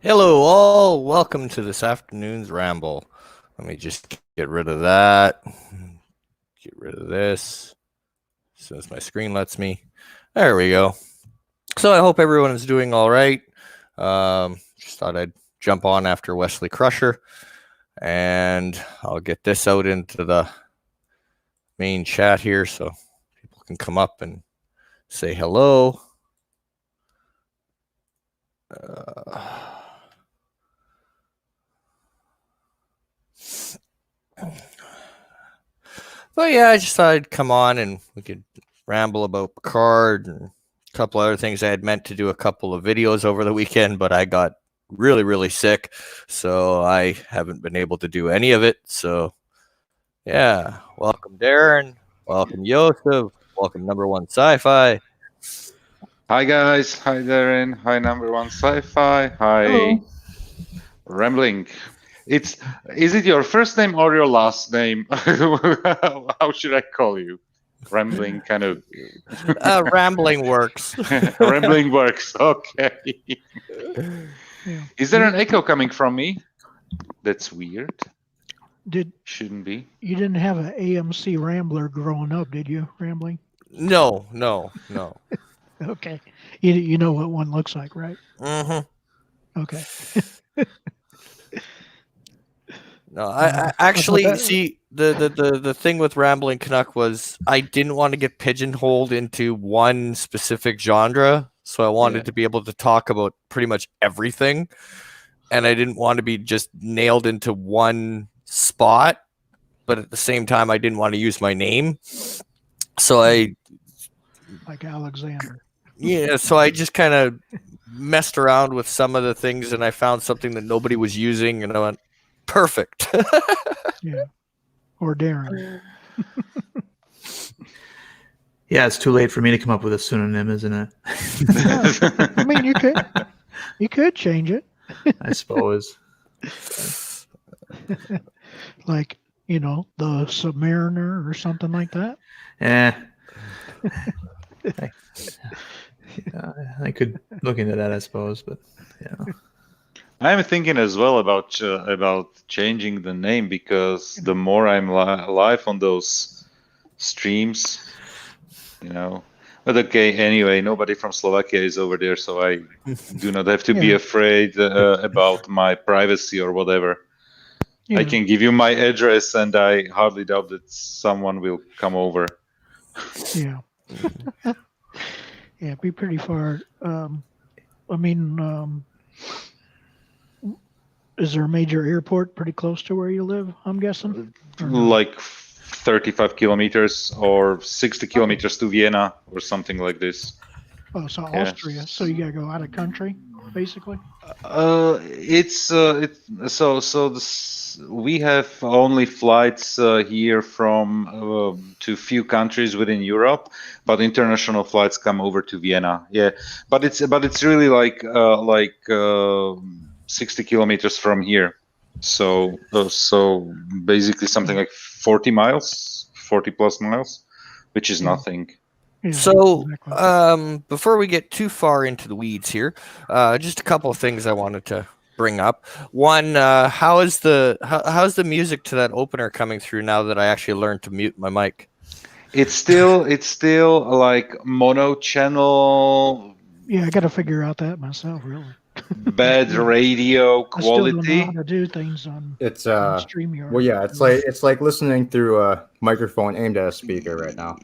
Hello, all. Welcome to this afternoon's ramble. Let me just get rid of that. Get rid of this as soon as my screen lets me. There we go. So I hope everyone is doing all right. Just thought I'd jump on after Wesley Crusher, and I'll get this out into the main chat here so people can come up and say hello. But yeah, I just thought I'd come on and we could ramble about Picard and a couple other things. I had meant to do a couple of videos over the weekend, but I got really sick, so I haven't been able to do any of it. So yeah, welcome Darren, welcome Joseph, welcome Number One Sci-Fi. Hi guys, hi Darren, hi Number One Sci-Fi, hi Hello. Rambling. Is it your first name or your last name? How should I call you? Rambling kind of. Rambling works. Rambling works. Okay. Yeah. Is there an echo coming from me? That's weird. Shouldn't be. You didn't have an AMC Rambler growing up, did you? Rambling? No. Okay. You know what one looks like, right? Mm-hmm. Okay. No, I actually see the thing with Rambling Canuck was I didn't want to get pigeonholed into one specific genre, so I wanted to be able to talk about pretty much everything, and I didn't want to be just nailed into one spot, but at the same time I didn't want to use my name, so I like Alexander. Yeah, so I just kind of messed around with some of the things, and I found something that nobody was using, and I went, perfect. Yeah. Or Darren. Yeah, it's too late for me to come up with a pseudonym, isn't it? I mean, you could change it. I suppose. Like, the Submariner or something like that. I could look into that, I suppose, but yeah. I'm thinking as well about changing the name because the more I'm live on those streams, But okay, anyway, nobody from Slovakia is over there, so I do not have to be afraid about my privacy or whatever. Yeah. I can give you my address, and I hardly doubt that someone will come over. Yeah. Yeah, it'd be pretty far. Is there a major airport pretty close to where you live, I'm guessing? Like 35 kilometers or 60 kilometers to Vienna or something like this. Oh, so Austria. So you gotta go out of country, basically? We have only flights here from to few countries within Europe, but international flights come over to Vienna. Yeah, but it's really like 60 kilometers from here. So basically something like 40 plus miles, which is nothing. Yeah, so before we get too far into the weeds here, just a couple of things I wanted to bring up. One, how's the music to that opener coming through now that I actually learned to mute my mic? It's still like mono channel. Yeah, I got to figure out that myself, really. Bad radio quality. I still don't know how to do things on StreamYard. Well, yeah, it's like listening through a microphone aimed at a speaker right now.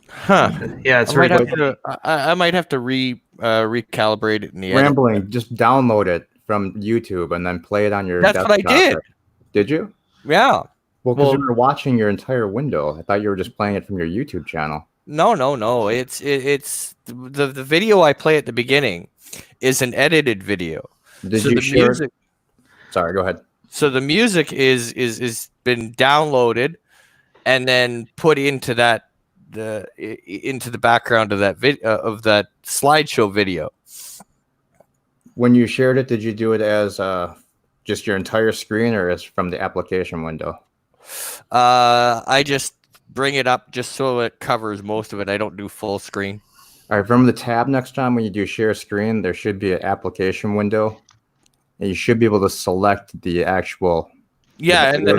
Huh? Yeah, it's I might have to recalibrate it in the Rambling. edit. Just download it from YouTube and then play it on your. That's what I did. Did you? Yeah. Well, because you were watching your entire window. I thought you were just playing it from your YouTube channel. No. It's the video I play at the beginning is an edited video. Did you share music? Sorry, go ahead. So the music is been downloaded and then put into that into the background of that of that slideshow video. When you shared it, did you do it as just your entire screen or as from the application window? I just bring it up just so it covers most of it. I don't do full screen. All right, from the tab next time when you do share screen, there should be an application window. and you should be able to select the actual. Yeah, and then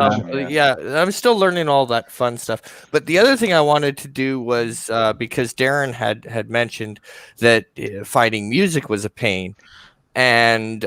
Yeah. I'm still learning all that fun stuff. But the other thing I wanted to do was because Darren had mentioned that finding music was a pain, and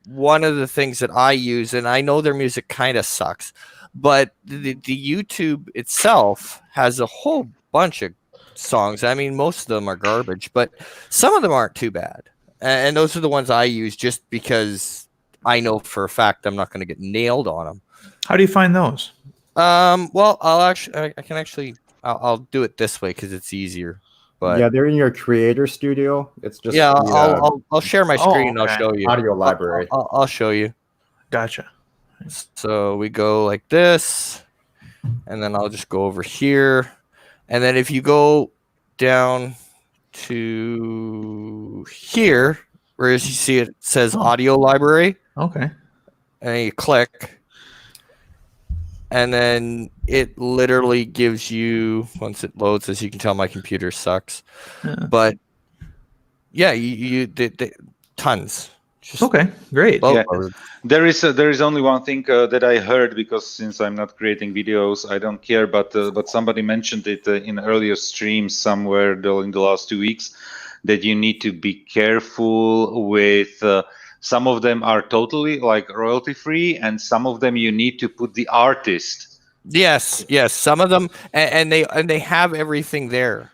one of the things that I use, and I know their music kind of sucks, but the YouTube itself has a whole bunch of songs. I mean, most of them are garbage, but some of them aren't too bad, and those are the ones I use just because I know for a fact I'm not going to get nailed on them. How do you find those? Well, I'll do it this way because it's easier. But Yeah, they're in your creator studio. It's just yeah, the, I'll share my Oh, screen and I'll okay. show you. audio library. I'll show you. Gotcha. So we go like this, and then I'll just go over here, and then if you go down to here, whereas you see it says audio library, Okay. and then you click, and then it literally gives you, once it loads, as you can tell, my computer sucks, Yeah. but yeah, you tons. Just Okay. Great. Yeah. loads. There is only one thing that I heard, because since I'm not creating videos, I don't care. But somebody mentioned it in earlier streams somewhere during the last 2 weeks, that you need to be careful with. Some of them are totally like royalty free, and some of them you need to put the artist. Yes. Some of them, and they have everything there,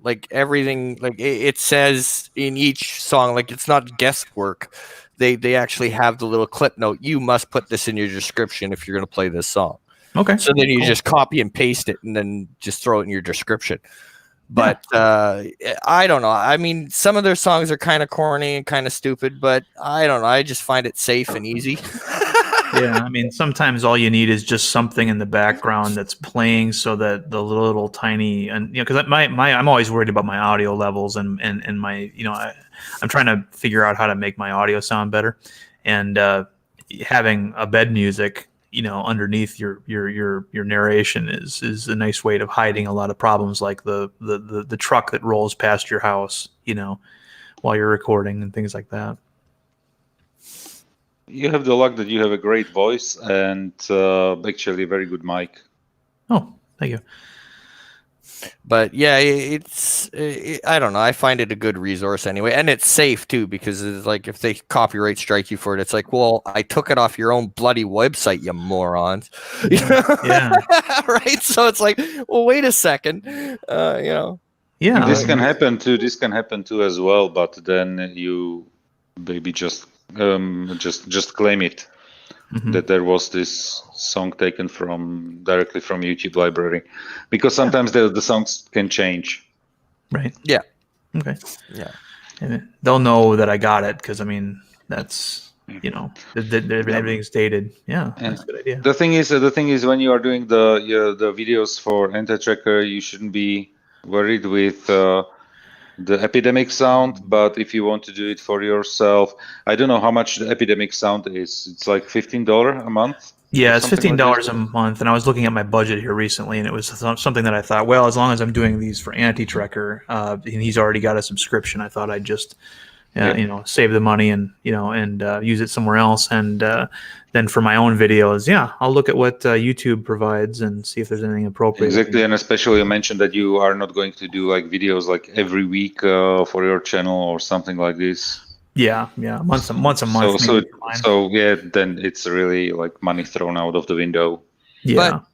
like everything. Like it says in each song, like it's not guesswork. They actually have the little clip note. You must put this in your description if you're going to play this song. Okay. So then you Cool. just copy and paste it, and then just throw it in your description. But I don't know. I mean, some of their songs are kind of corny and kind of stupid, but I don't know. I just find it safe and easy. Yeah, I mean, sometimes all you need is just something in the background that's playing, so that the little tiny, and because I'm always worried about my audio levels and my, I'm trying to figure out how to make my audio sound better, and having a bed music, underneath your narration is a nice way of hiding a lot of problems, like the truck that rolls past your house, while you're recording and things like that. You have the luck that you have a great voice and actually a very good mic. Oh, thank you. But yeah, I don't know. I find it a good resource anyway, and it's safe too, because it's like if they copyright strike you for it, it's like, well, I took it off your own bloody website, you morons. Yeah. Right. So it's like, well, wait a second. Yeah. This can happen too. This can happen too as well. But then you maybe just claim it. Mhm. That there was this song taken directly from YouTube library, because sometimes the songs can change. Right. Yeah. Okay. Yeah. And they'll know that I got it, because I mean that's everything's dated. Yeah, that's a good idea. The thing is when you are doing the videos for Anti-Tracker, you shouldn't be worried with the epidemic sound. But if you want to do it for yourself, I don't know how much the epidemic sound is. It's like $15 a month. Yeah, it's something like $15 this. a month, and I was looking at my budget here recently, and it was something that I thought, well, as long as I'm doing these for Anti-Tracker, and he's already got a subscription, I thought I'd just, save the money and use it somewhere else, and then for my own videos, I'll look at what YouTube provides and see if there's anything appropriate. Exactly, and especially you mentioned that you are not going to do like videos like every week for your channel or something like this. Yeah, once a month. So then it's really like money thrown out of the window. Yeah. But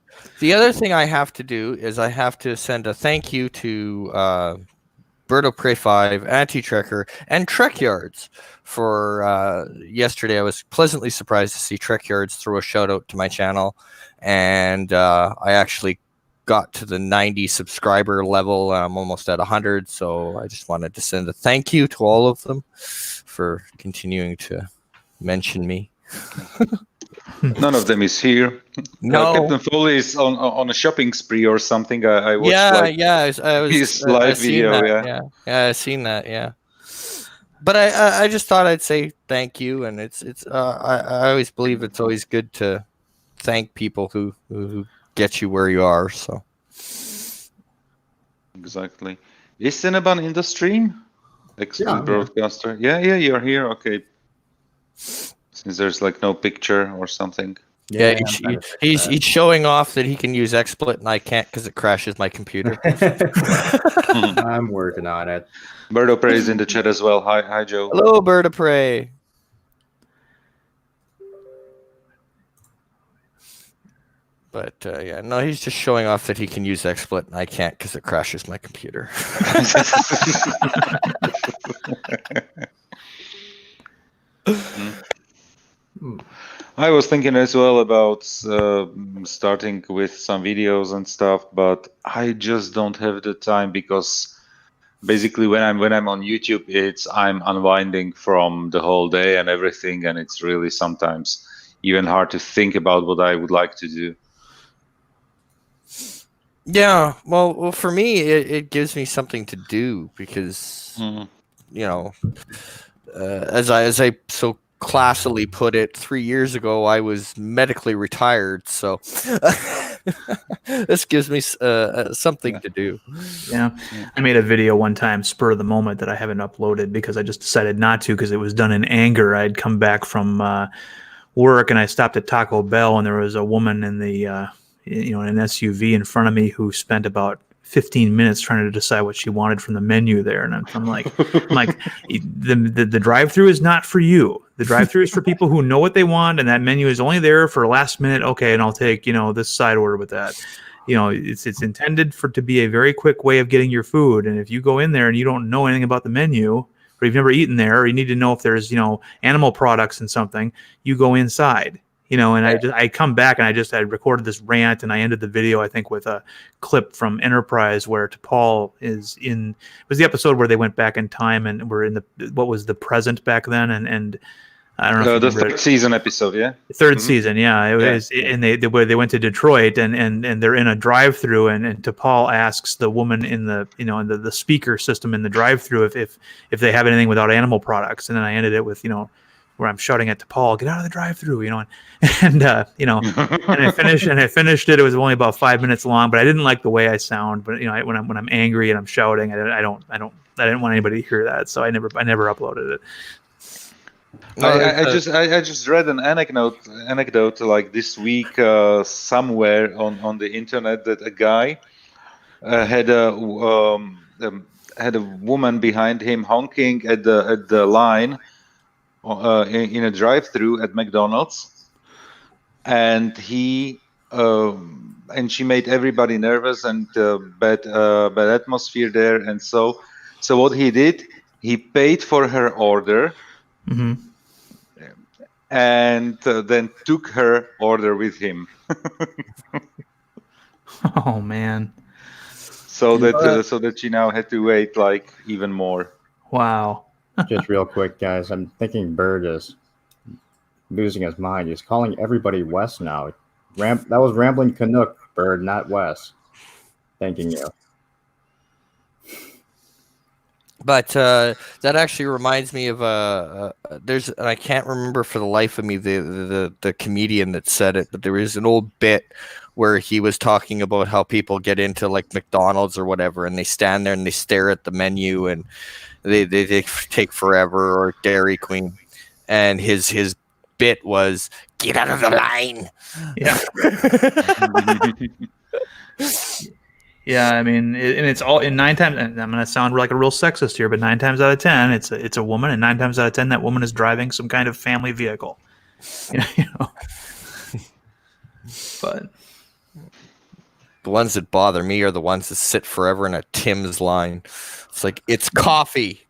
the other thing I have to do is I have to send a thank you to Birdo Prey 5, Anti-Trekker, and Trek Yards for yesterday. I was pleasantly surprised to see Trek Yards throw a shout out to my channel, and I actually got to the 90 subscriber level. I'm almost at 100, so I just wanted to send a thank you to all of them for continuing to mention me. None of them is here. No. Captain Foley is on a shopping spree or something. I watched I was his live video. I've seen that. Yeah, but I just thought I'd say thank you, and it's I always believe it's always good to thank people who get you where you are. So exactly. Is Cinnabon in the stream? Excellent broadcaster. Yeah, you're here. Okay. Since there's like no picture or something. Yeah, I'm trying to fix he's that. he's showing off that he can use XSplit and I can't because it crashes my computer. I'm working on it. Birdo Prey is in the chat as well. Hi, Joe. Hello, bird of prey. But yeah, no, he's just showing off that he can use XSplit and I can't because it crashes my computer. I was thinking as well about starting with some videos and stuff, but I just don't have the time because basically when I'm on YouTube, I'm unwinding from the whole day and everything, and it's really sometimes even hard to think about what I would like to do. Yeah, well, for me, it gives me something to do because you know, as I so classily put it, 3 years ago I was medically retired, so this gives me something to do. Yeah. I made a video one time, spur of the moment, that I haven't uploaded because I just decided not to because it was done in anger. I'd come back from work and I stopped at Taco Bell and there was a woman in the in an SUV in front of me who spent about 15 minutes trying to decide what she wanted from the menu there, and I'm like, the drive-through is not for you. The drive-through is for people who know what they want, and that menu is only there for last minute. Okay, and I'll take this side order with that. It's intended to be a very quick way of getting your food, and if you go in there and you don't know anything about the menu, or you've never eaten there, or you need to know if there's animal products and something, you go inside. And I come back and I recorded this rant and I ended the video, I think, with a clip from Enterprise where T'Pol it was the episode where they went back in time and were in what was the present back then, and I don't know if the third season episode, yeah. Third season, yeah. It was, and they went to Detroit and they're in a drive-through and T'Pol asks the woman in the the speaker system in the drive-through if they have anything without animal products, and then I ended it with where I'm shouting at T'Pol, get out of the drive-through, and I finished it. It was only about 5 minutes long, but I didn't like the way I sound. But when I'm angry and I'm shouting, I didn't want anybody to hear that, so I never uploaded it. I just read an anecdote like this week somewhere on the internet that a guy had a woman behind him honking at the line. In a drive-through at McDonald's, and she made everybody nervous and bad atmosphere there. And so what he did, he paid for her order, and then took her order with him. Oh man! So that she now had to wait like even more. Wow. Just real quick, guys. I'm thinking Bird is losing his mind. He's calling everybody Wes now. That was Rambling Canuck, Bird, not Wes. Thanking you. But that actually reminds me of and I can't remember for the life of me the comedian that said it, but there is an old bit where he was talking about how people get into like McDonald's or whatever, and they stand there and they stare at the menu and they take forever, or Dairy Queen, and his bit was get out of the line. Yeah. Yeah, I mean, and it's all in 9 times. And I'm going to sound like a real sexist here, but 9 times out of 10, it's a woman, and 9 times out of 10, that woman is driving some kind of family vehicle. But the ones that bother me are the ones that sit forever in a Tim's line. It's like, it's coffee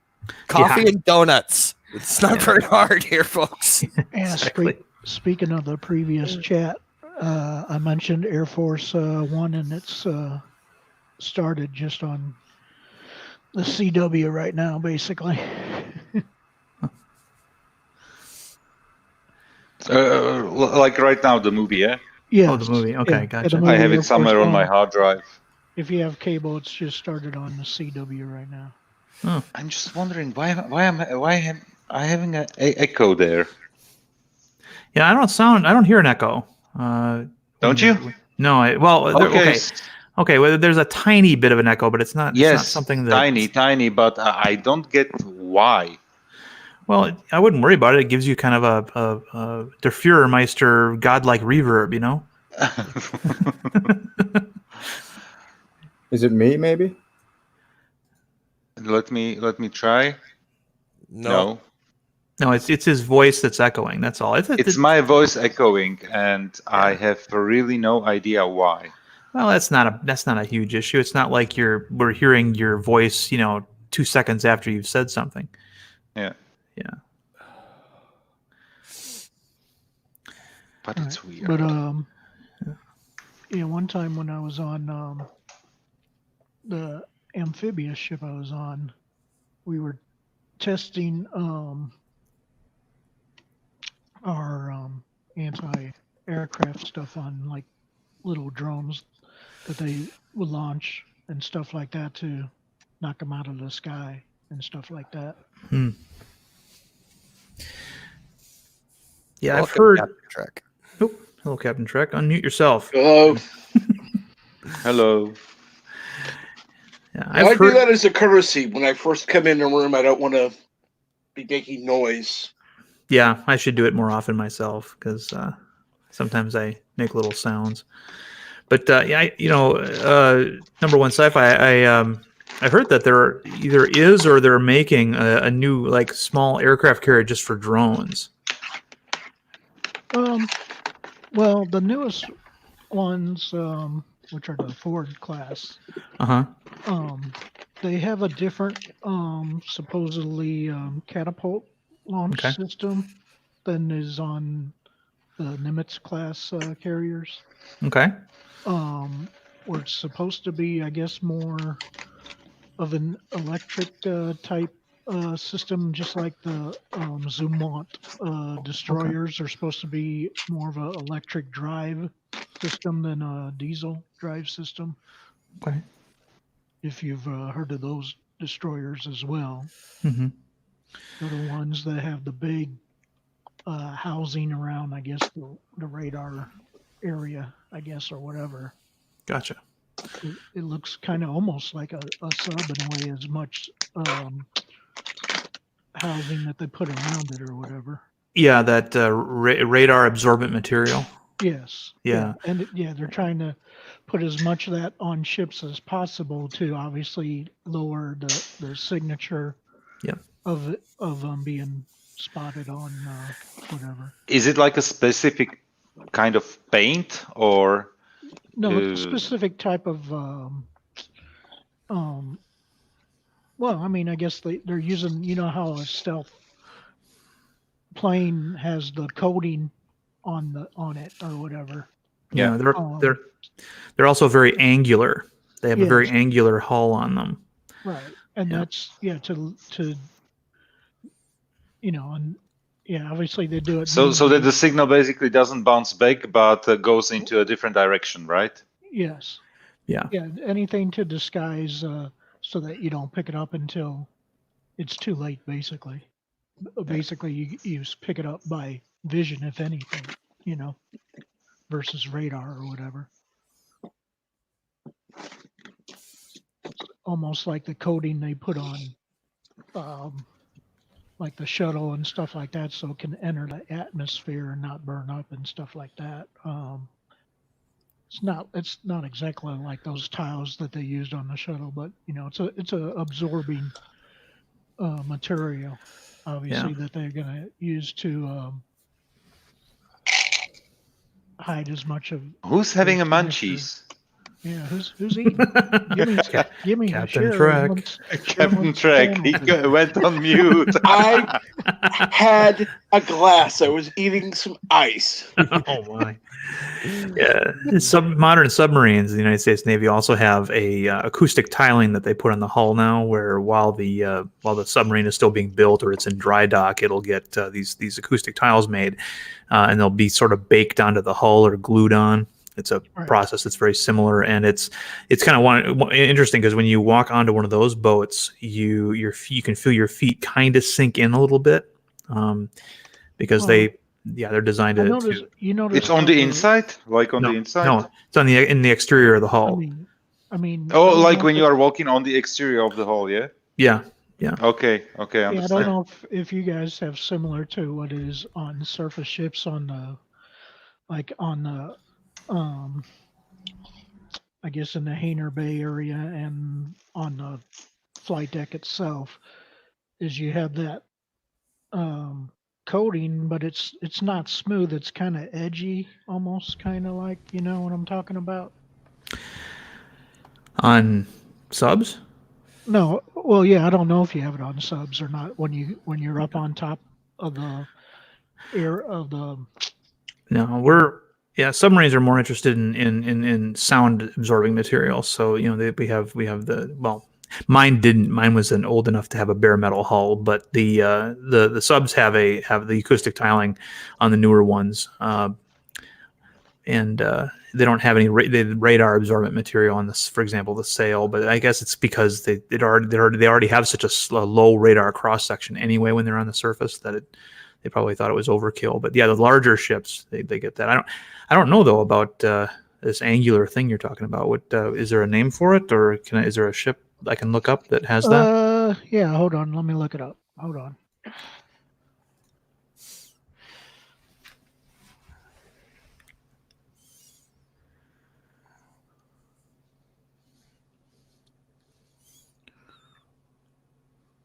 and donuts. It's not very hard here, folks. And Exactly. speaking of the previous chat, I mentioned Air Force One, and it's started just on the CW right now, basically. Like right now, the movie, yeah? Yeah. Oh, the movie. Okay, gotcha. the I have movie, it Air somewhere Force on my One. hard drive. If you have cable, it's just started on the CW right now. I'm just wondering why am I having an echo there? Yeah, I don't hear an echo. Don't you? No, okay. Well, there's a tiny bit of an echo, but it's not. Yes, it's not something that tiny, but I don't get why. Well, I wouldn't worry about it. It gives you kind of a Der Führermeister godlike reverb, you know? Is it me, maybe? Let me try. No. No, it's his voice that's echoing. That's all. It's my voice echoing, and I have really no idea why. Well, that's not a huge issue. It's not like we're hearing your voice, 2 seconds after you've said something. Yeah. Yeah. But it's weird. But one time when I was on the amphibious ship I was on, we were testing our anti-aircraft stuff on like little drones that they would launch and stuff like that to knock them out of the sky and stuff like that. Yeah, Welcome, I've heard. Captain Trek. Oh, hello, Captain Trek. Unmute yourself. Hello. Hello. Yeah, I do that as a courtesy. When I first come in the room, I don't want to be making noise. Yeah, I should do it more often myself because sometimes I make little sounds. But number one sci-fi. I heard that there either is or they're making a new like small aircraft carrier just for drones. Well, the newest ones, which are the Ford class, they have a different, supposedly catapult launch system than is on the Nimitz class carriers. Okay. Where it's supposed to be, I guess, more of an electric type system, just like the Zumwalt destroyers are supposed to be more of an electric drive system than a diesel drive system. Okay. If you've heard of those destroyers as well. Mm-hmm. They're the ones that have the big housing around, I guess, the radar area, I guess, or whatever. Gotcha. It looks kind of almost like a sub in a way, as much housing that they put around it or whatever. Yeah, that radar absorbent material. Yes. Yeah. And they're trying to put as much of that on ships as possible to obviously lower the signature of them being spotted on whatever. Is it like a specific kind of paint or? No, it's a specific type of. Well, I mean, I guess they're using. You know how a stealth plane has the coating on it or whatever. Yeah, they're also very angular. They have a very angular hull on them. Right, and that's to and obviously they do it. So that the signal basically doesn't bounce back, but goes into a different direction, right? Yes. Yeah. Yeah, anything to disguise so that you don't pick it up until it's too late, basically. Basically, you pick it up by vision, if anything, versus radar or whatever. Almost like the coating they put on, like the shuttle and stuff like that, so it can enter the atmosphere and not burn up and stuff like that. It's not exactly like those tiles that they used on the shuttle, but it's a absorbing material, obviously, that they're going to use to hide as much of. Who's having a munchies? Yeah, who's eating? Give me Captain Trek. Captain Trek. He went on mute. I had a glass. I was eating some ice. Oh my! Yeah, modern submarines, the United States Navy also have a acoustic tiling that they put on the hull now, where while the submarine is still being built or it's in dry dock, it'll get these acoustic tiles made, and they'll be sort of baked onto the hull or glued on. It's a process that's very similar, and it's kind of interesting because when you walk onto one of those boats, you can feel your feet kind of sink in a little bit, because they're designed to. It's on the inside, like on the inside. No, it's in the exterior of the hull. I mean. Oh, like when you are walking on the exterior of the hull, yeah. Yeah, Okay, I Yeah, I don't understand. know if you guys have similar to what is on surface ships on the um I guess in the Hainer Bay area and on the flight deck itself is you have that coating, but it's not smooth. It's kind of edgy, almost kind of like, you know what I'm talking about? On subs? No, well, yeah, I don't know if you have it on subs or not when you're up on top of the air of the. No, submarines are more interested in sound absorbing material. So we have mine was an old enough to have a bare metal hull, but the subs have the acoustic tiling on the newer ones, and they don't have any radar absorbent material on this, for example, the sail. But I guess it's because they already have such a low radar cross section anyway when they're on the surface that they probably thought it was overkill. But yeah, the larger ships they get that. I don't know though about this angular thing you're talking about. What is there a name for it, or is there a ship I can look up that has that? Yeah, hold on, let me look it up. Hold on.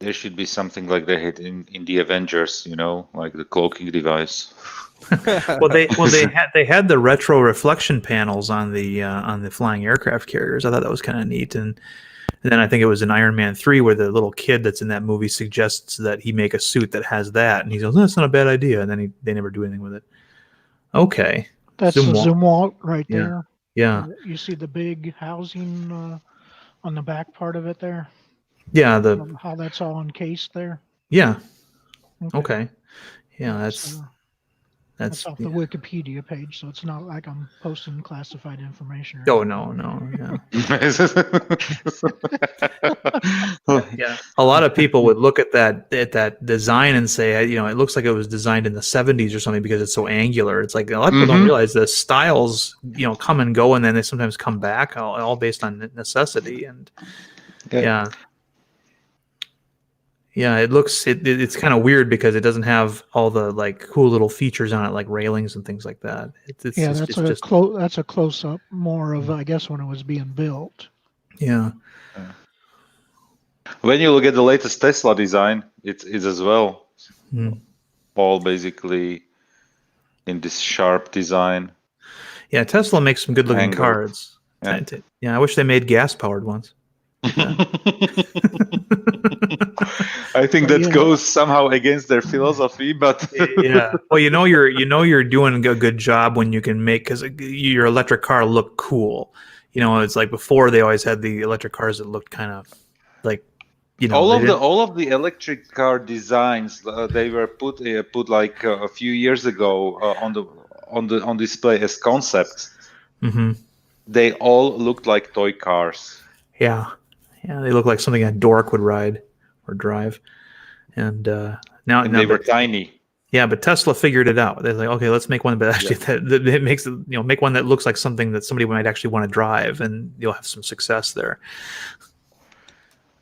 There should be something like they had in the Avengers, like the cloaking device. They had the retro reflection panels on the flying aircraft carriers. I thought that was kind of neat. And then I think it was in Iron Man 3 where the little kid that's in that movie suggests that he make a suit that has that, and he goes, "No, that's not a bad idea." And then they never do anything with it. Okay, That's the zoom wall right Yeah. there. Yeah, You see the big housing on the back part of it there? yeah, How that's all encased there? yeah. Okay, yeah, That's that's off the Wikipedia page, so it's not like I'm posting classified information. Oh no, yeah. Yeah, a lot of people would look at that design and say, it looks like it was designed in the 70s or something because it's so angular. It's like a lot of people don't realize the styles, come and go, and then they sometimes come back, all based on necessity. And yeah. It's kind of weird because it doesn't have all the like cool little features on it, like railings and things like that. That's a close up more of, I guess, when it was being built. Yeah. When you look at the latest Tesla design, it's as well all basically in this sharp design. Yeah, Tesla makes some good looking cars. Yeah. I wish they made gas powered ones. I think that goes somehow against their philosophy, but yeah. Well, you're doing a good job when you can make, because your electric car look cool. It's like before they always had the electric cars that looked kind of like, all of the electric car designs they were put like a few years ago on display as concepts. Mm-hmm. They all looked like toy cars. Yeah, they look like something a dork would ride or drive. And now they were tiny. Yeah, but Tesla figured it out. They're like, okay, let's make one, but actually that makes it, make one that looks like something that somebody might actually want to drive, and you'll have some success there.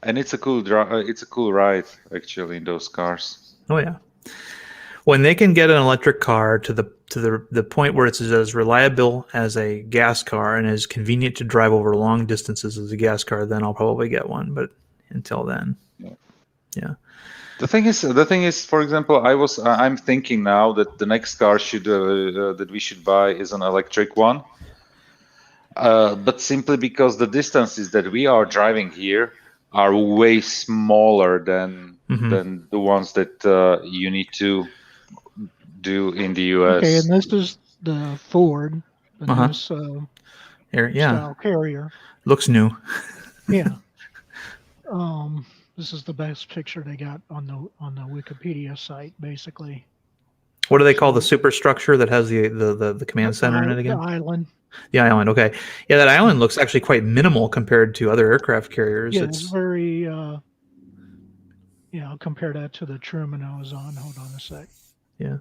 And it's a cool ride actually in those cars. Oh yeah. When they can get an electric car to the point where it's as reliable as a gas car and as convenient to drive over long distances as a gas car, then I'll probably get one. But until then, yeah. The thing is, for example, I'm thinking now that the next car that we should buy is an electric one, but simply because the distances that we are driving here are way smaller than the ones that you need to do in the US. Okay, and this is the Ford, the newest style carrier. Looks new. Yeah. This is the best picture they got on the Wikipedia site, basically. What do they call the superstructure that has the command center in it again? The island. The island. Okay. Yeah, that island looks actually quite minimal compared to other aircraft carriers. Yeah, it's very. I'll compare that to the Truman I was on. Hold on a sec. Yeah.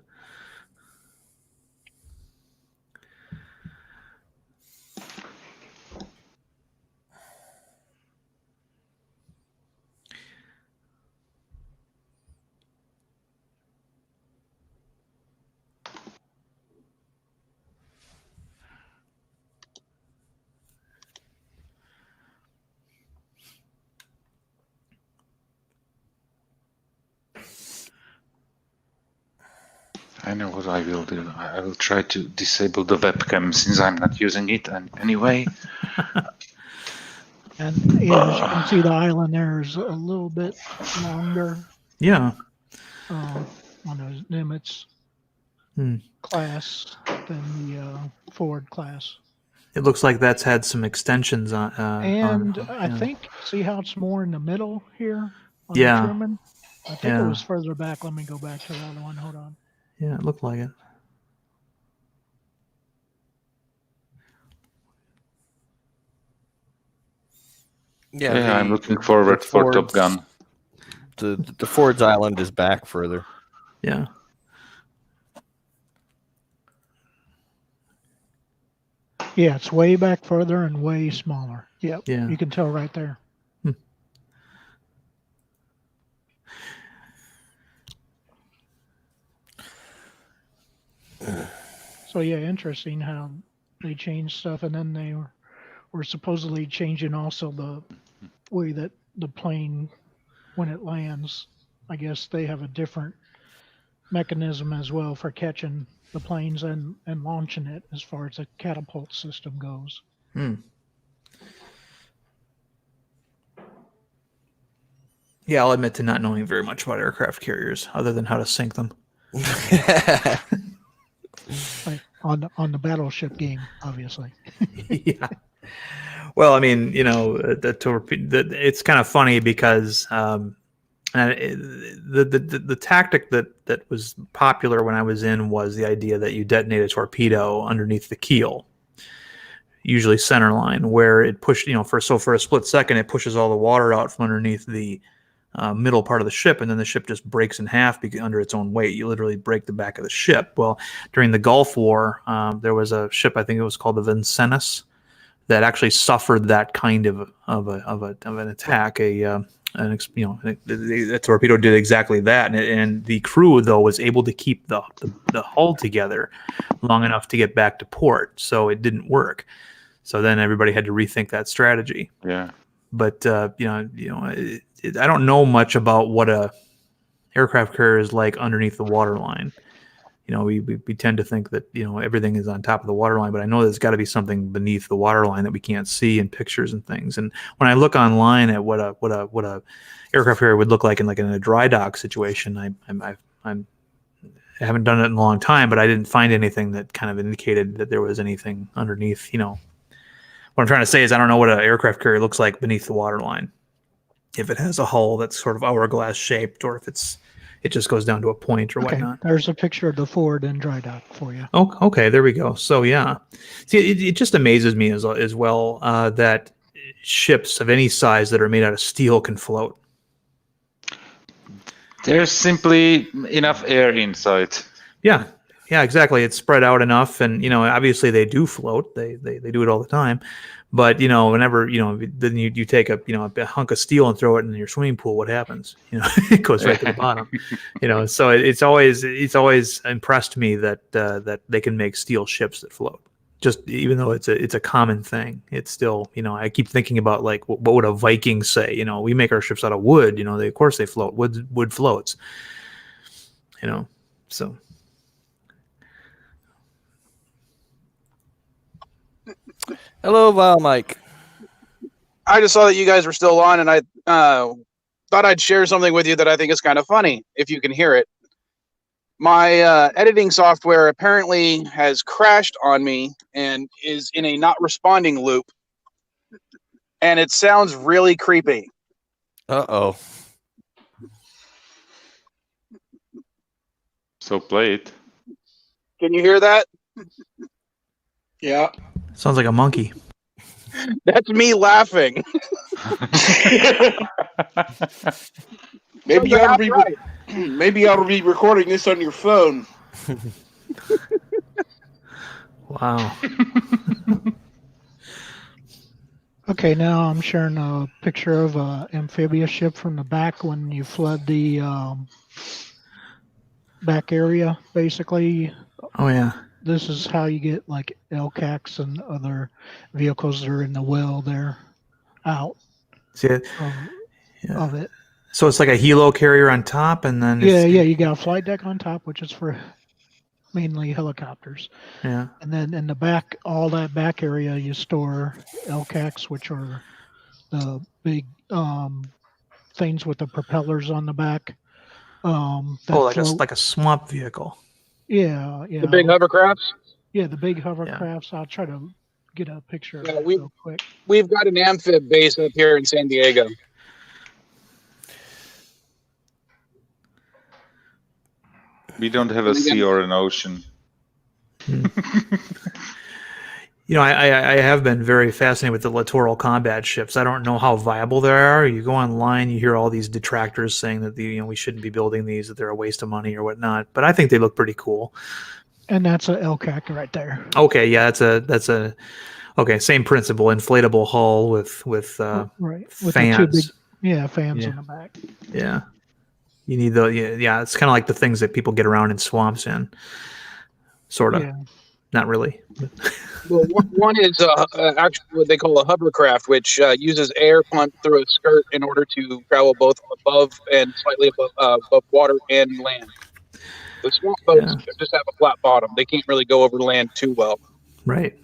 I know what I will do. I will try to disable the webcam since I'm not using it anyway. And yeah, as you can see, the island there is a little bit longer Yeah. on the Nimitz class than the Ford class. It looks like that's had some extensions on. And I yeah. think, see how it's more in the middle here on Yeah. the Truman? I think it Yeah. was further back. Let me go back to the other one. Hold on. Yeah, it looked like it. Yeah, I'm looking forward for Top Gun. The Ford's Island is back further. Yeah. Yeah, it's way back further and way smaller. Yep. Yeah. You can tell right there. So yeah, interesting how they changed stuff, and then they were supposedly changing also the way that the plane, when it lands, I guess they have a different mechanism as well for catching the planes and launching it as far as the catapult system goes. Yeah, I'll admit to not knowing very much about aircraft carriers other than how to sink them. Like on the battleship game, obviously. Yeah. Well, I mean, you know, it's kind of funny because the tactic that was popular when I was in was the idea that you detonate a torpedo underneath the keel, usually center line, where it pushed, you know, for a split second it pushes all the water out from underneath the middle part of the ship, and then the ship just breaks in half under its own weight. You literally break the back of the ship. Well, during the Gulf War, there was a ship, I think it was called the Vincennes, that actually suffered that kind of an attack. A torpedo did exactly that, and the crew though was able to keep the hull together long enough to get back to port, so it didn't work. So then everybody had to rethink that strategy. Yeah. But I don't know much about what a aircraft carrier is like underneath the waterline. You know, we tend to think that, you know, everything is on top of the waterline, but I know there's got to be something beneath the waterline that we can't see in pictures and things. And when I look online at what a aircraft carrier would look like in a dry dock situation, I haven't done it in a long time, but I didn't find anything that kind of indicated that there was anything underneath. You know, what I'm trying to say is I don't know what an aircraft carrier looks like beneath the waterline. If it has a hull that's sort of hourglass shaped, or if it just goes down to a point or whatnot. There's a picture of the Ford in dry dock for you. Oh, okay, there we go. So yeah, see, it just amazes me as well that ships of any size that are made out of steel can float. There's simply enough air inside. Yeah, exactly. It's spread out enough, and, you know, obviously they do float. They do it all the time. But, you know, whenever, you know, then you take a hunk of steel and throw it in your swimming pool, what happens? You know, it goes right to the bottom. You know, so it's always impressed me that they can make steel ships that float. Just even though it's a common thing, it's still, you know, I keep thinking about, like, what would a Viking say? You know, we make our ships out of wood. You know, of course they float. Wood floats. You know, so. Hello, Val Mike. I just saw that you guys were still on, and I thought I'd share something with you that I think is kind of funny, if you can hear it. My editing software apparently has crashed on me and is in a not responding loop, and it sounds really creepy. Uh-oh. So play it. Can you hear that? Yeah. Sounds like a monkey. That's me laughing. Maybe you ought to be maybe you ought to be recording this on your phone. Wow. Okay, now I'm sharing a picture of a amphibious ship from the back when you flood the back area, basically. Oh yeah. This is how you get like LCACs and other vehicles that are in the well there out See it? of it. So it's like a helo carrier on top, and then Yeah, you got a flight deck on top, which is for mainly helicopters. Yeah. And then in the back, all that back area, you store LCACs, which are the big things with the propellers on the back. That Oh, float. like a swamp vehicle. Yeah, The big hovercrafts. Yeah, the big hovercrafts. I'll try to get a picture of Yeah, it real quick. We've got an amphib base up here in San Diego. We don't have a sea or an ocean. You know, I have been very fascinated with the littoral combat ships. I don't know how viable they are. You go online, you hear all these detractors saying that we shouldn't be building these, that they're a waste of money or whatnot. But I think they look pretty cool. And that's a LCAC right there. Okay, yeah, that's a okay, same principle, inflatable hull with right with fans. the two big fans in the back. Yeah, you need the yeah. It's kind of like the things that people get around in swamps in, sort of. Yeah. Not really. Well, one is actually what they call a hovercraft, which uses air pumped through a skirt in order to travel both above and slightly above water and land. The swamp boats just have a flat bottom. They can't really go over land too well. Right.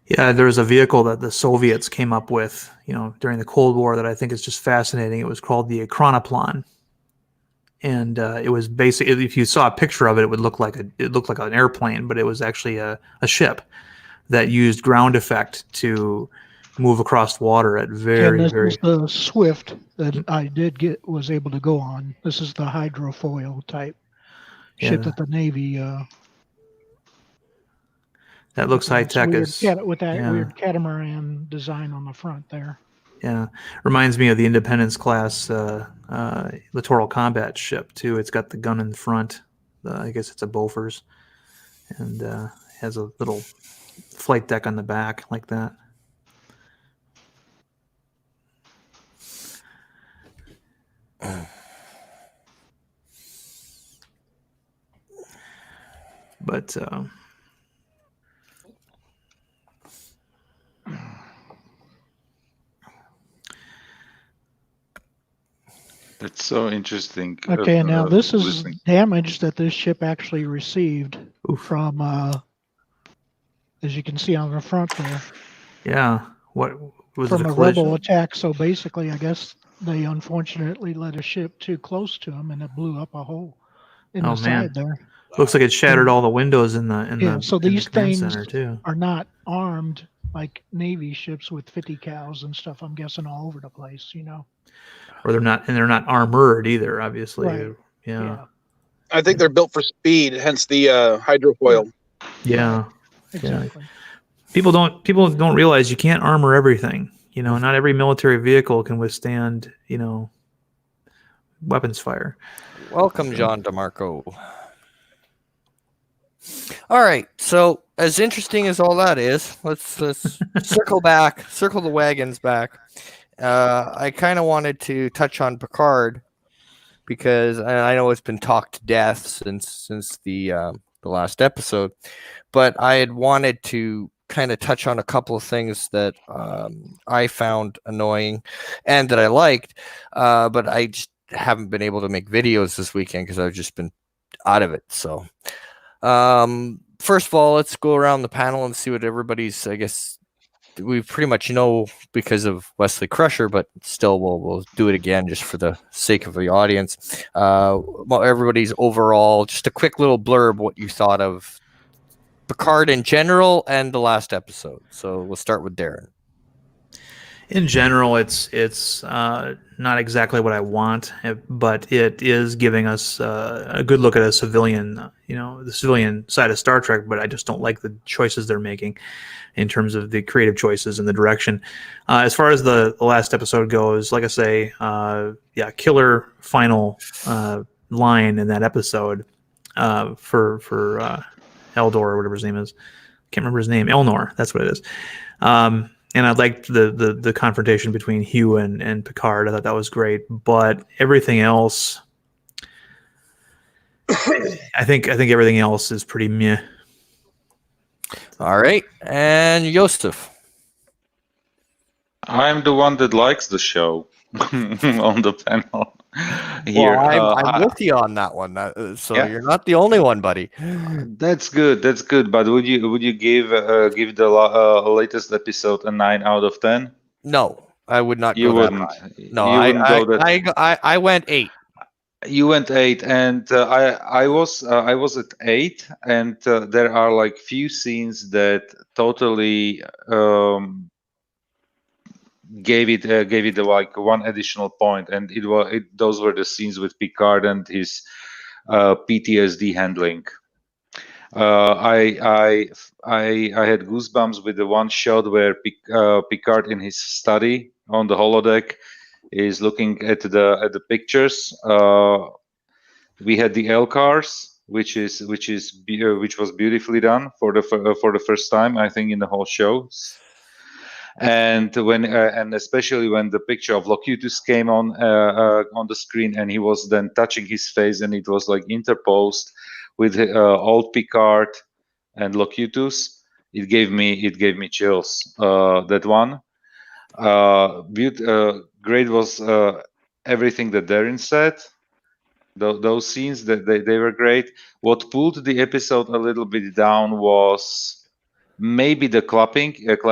Yeah, there's a vehicle that the Soviets came up with, during the Cold War that I think is just fascinating. It was called the Chronoplan. And it was basically, if you saw a picture of it, it would look like an airplane, but it was actually a ship that used ground effect to move across water at very, and this very. is the Swift that I was able to go on. This is the hydrofoil type ship that the Navy. That looks high tech. With that weird catamaran design on the front there. Yeah, reminds me of the Independence class littoral combat ship too. It's got the gun in front. I guess it's a Bofors, and has a little flight deck on the back like that. But That's so interesting. Okay, now this is damage that this ship actually received from, as you can see on the front there. Yeah, what was from it? A rebel attack. So basically, I guess they unfortunately let a ship too close to them, and it blew up a hole in the side there. Looks like it shattered all the windows in the. So these things center too. Are not armed like Navy ships with 50 cals and stuff. I'm guessing all over the place, Or they're not armored either, obviously. Right. Yeah. I think they're built for speed, hence the hydrofoil. Yeah. Exactly. Yeah. People don't realize you can't armor everything. Not every military vehicle can withstand, weapons fire. Welcome, John DeMarco. All right, so as interesting as all that is, let's circle the wagons back. I kind of wanted to touch on Picard because I know it's been talked to death since the last episode, but I had wanted to kind of touch on a couple of things that I found annoying and that I liked, but I just haven't been able to make videos this weekend because I've just been out of it. So first of all, let's go around the panel and see what everybody's, I guess, we pretty much know because of Wesley Crusher, but still we'll do it again just for the sake of the audience. Well, everybody's overall, just a quick little blurb what you thought of Picard in general and the last episode. So we'll start with Darren. In general, it's not exactly what I want, but it is giving us a good look at a civilian, the civilian side of Star Trek. But I just don't like the choices they're making in terms of the creative choices and the direction. As far as the last episode goes, like I say, killer final line in that episode for Eldor or whatever his name is. Can't remember his name. Elnor, that's what it is. And I liked the confrontation between Hugh and Picard. I thought that was great. But everything else, I think everything else is pretty meh. All right, and Joseph. I'm the one that likes the show on the panel here. Well, I'm with you on that one. So Yeah. you're not the only one, buddy. That's good. That's good. But would you give the latest episode a 9 out of 10? No, I would not You go that wouldn't. high. No, You wouldn't go that. I went 8. You went 8, and I was at 8, and there are like few scenes that totally gave it like one additional point, and those were the scenes with Picard and his PTSD handling. I had goosebumps with the one shot where Picard in his study on the holodeck is looking at the pictures. We had the L cars, which was beautifully done for the first time, I think, in the whole show. And and especially when the picture of Locutus came on the screen, and he was then touching his face, and it was like interposed with old Picard and Locutus, it gave me chills. That one. Great was everything that Darren said. Those scenes they were great. What pulled the episode a little bit down was maybe the clapping after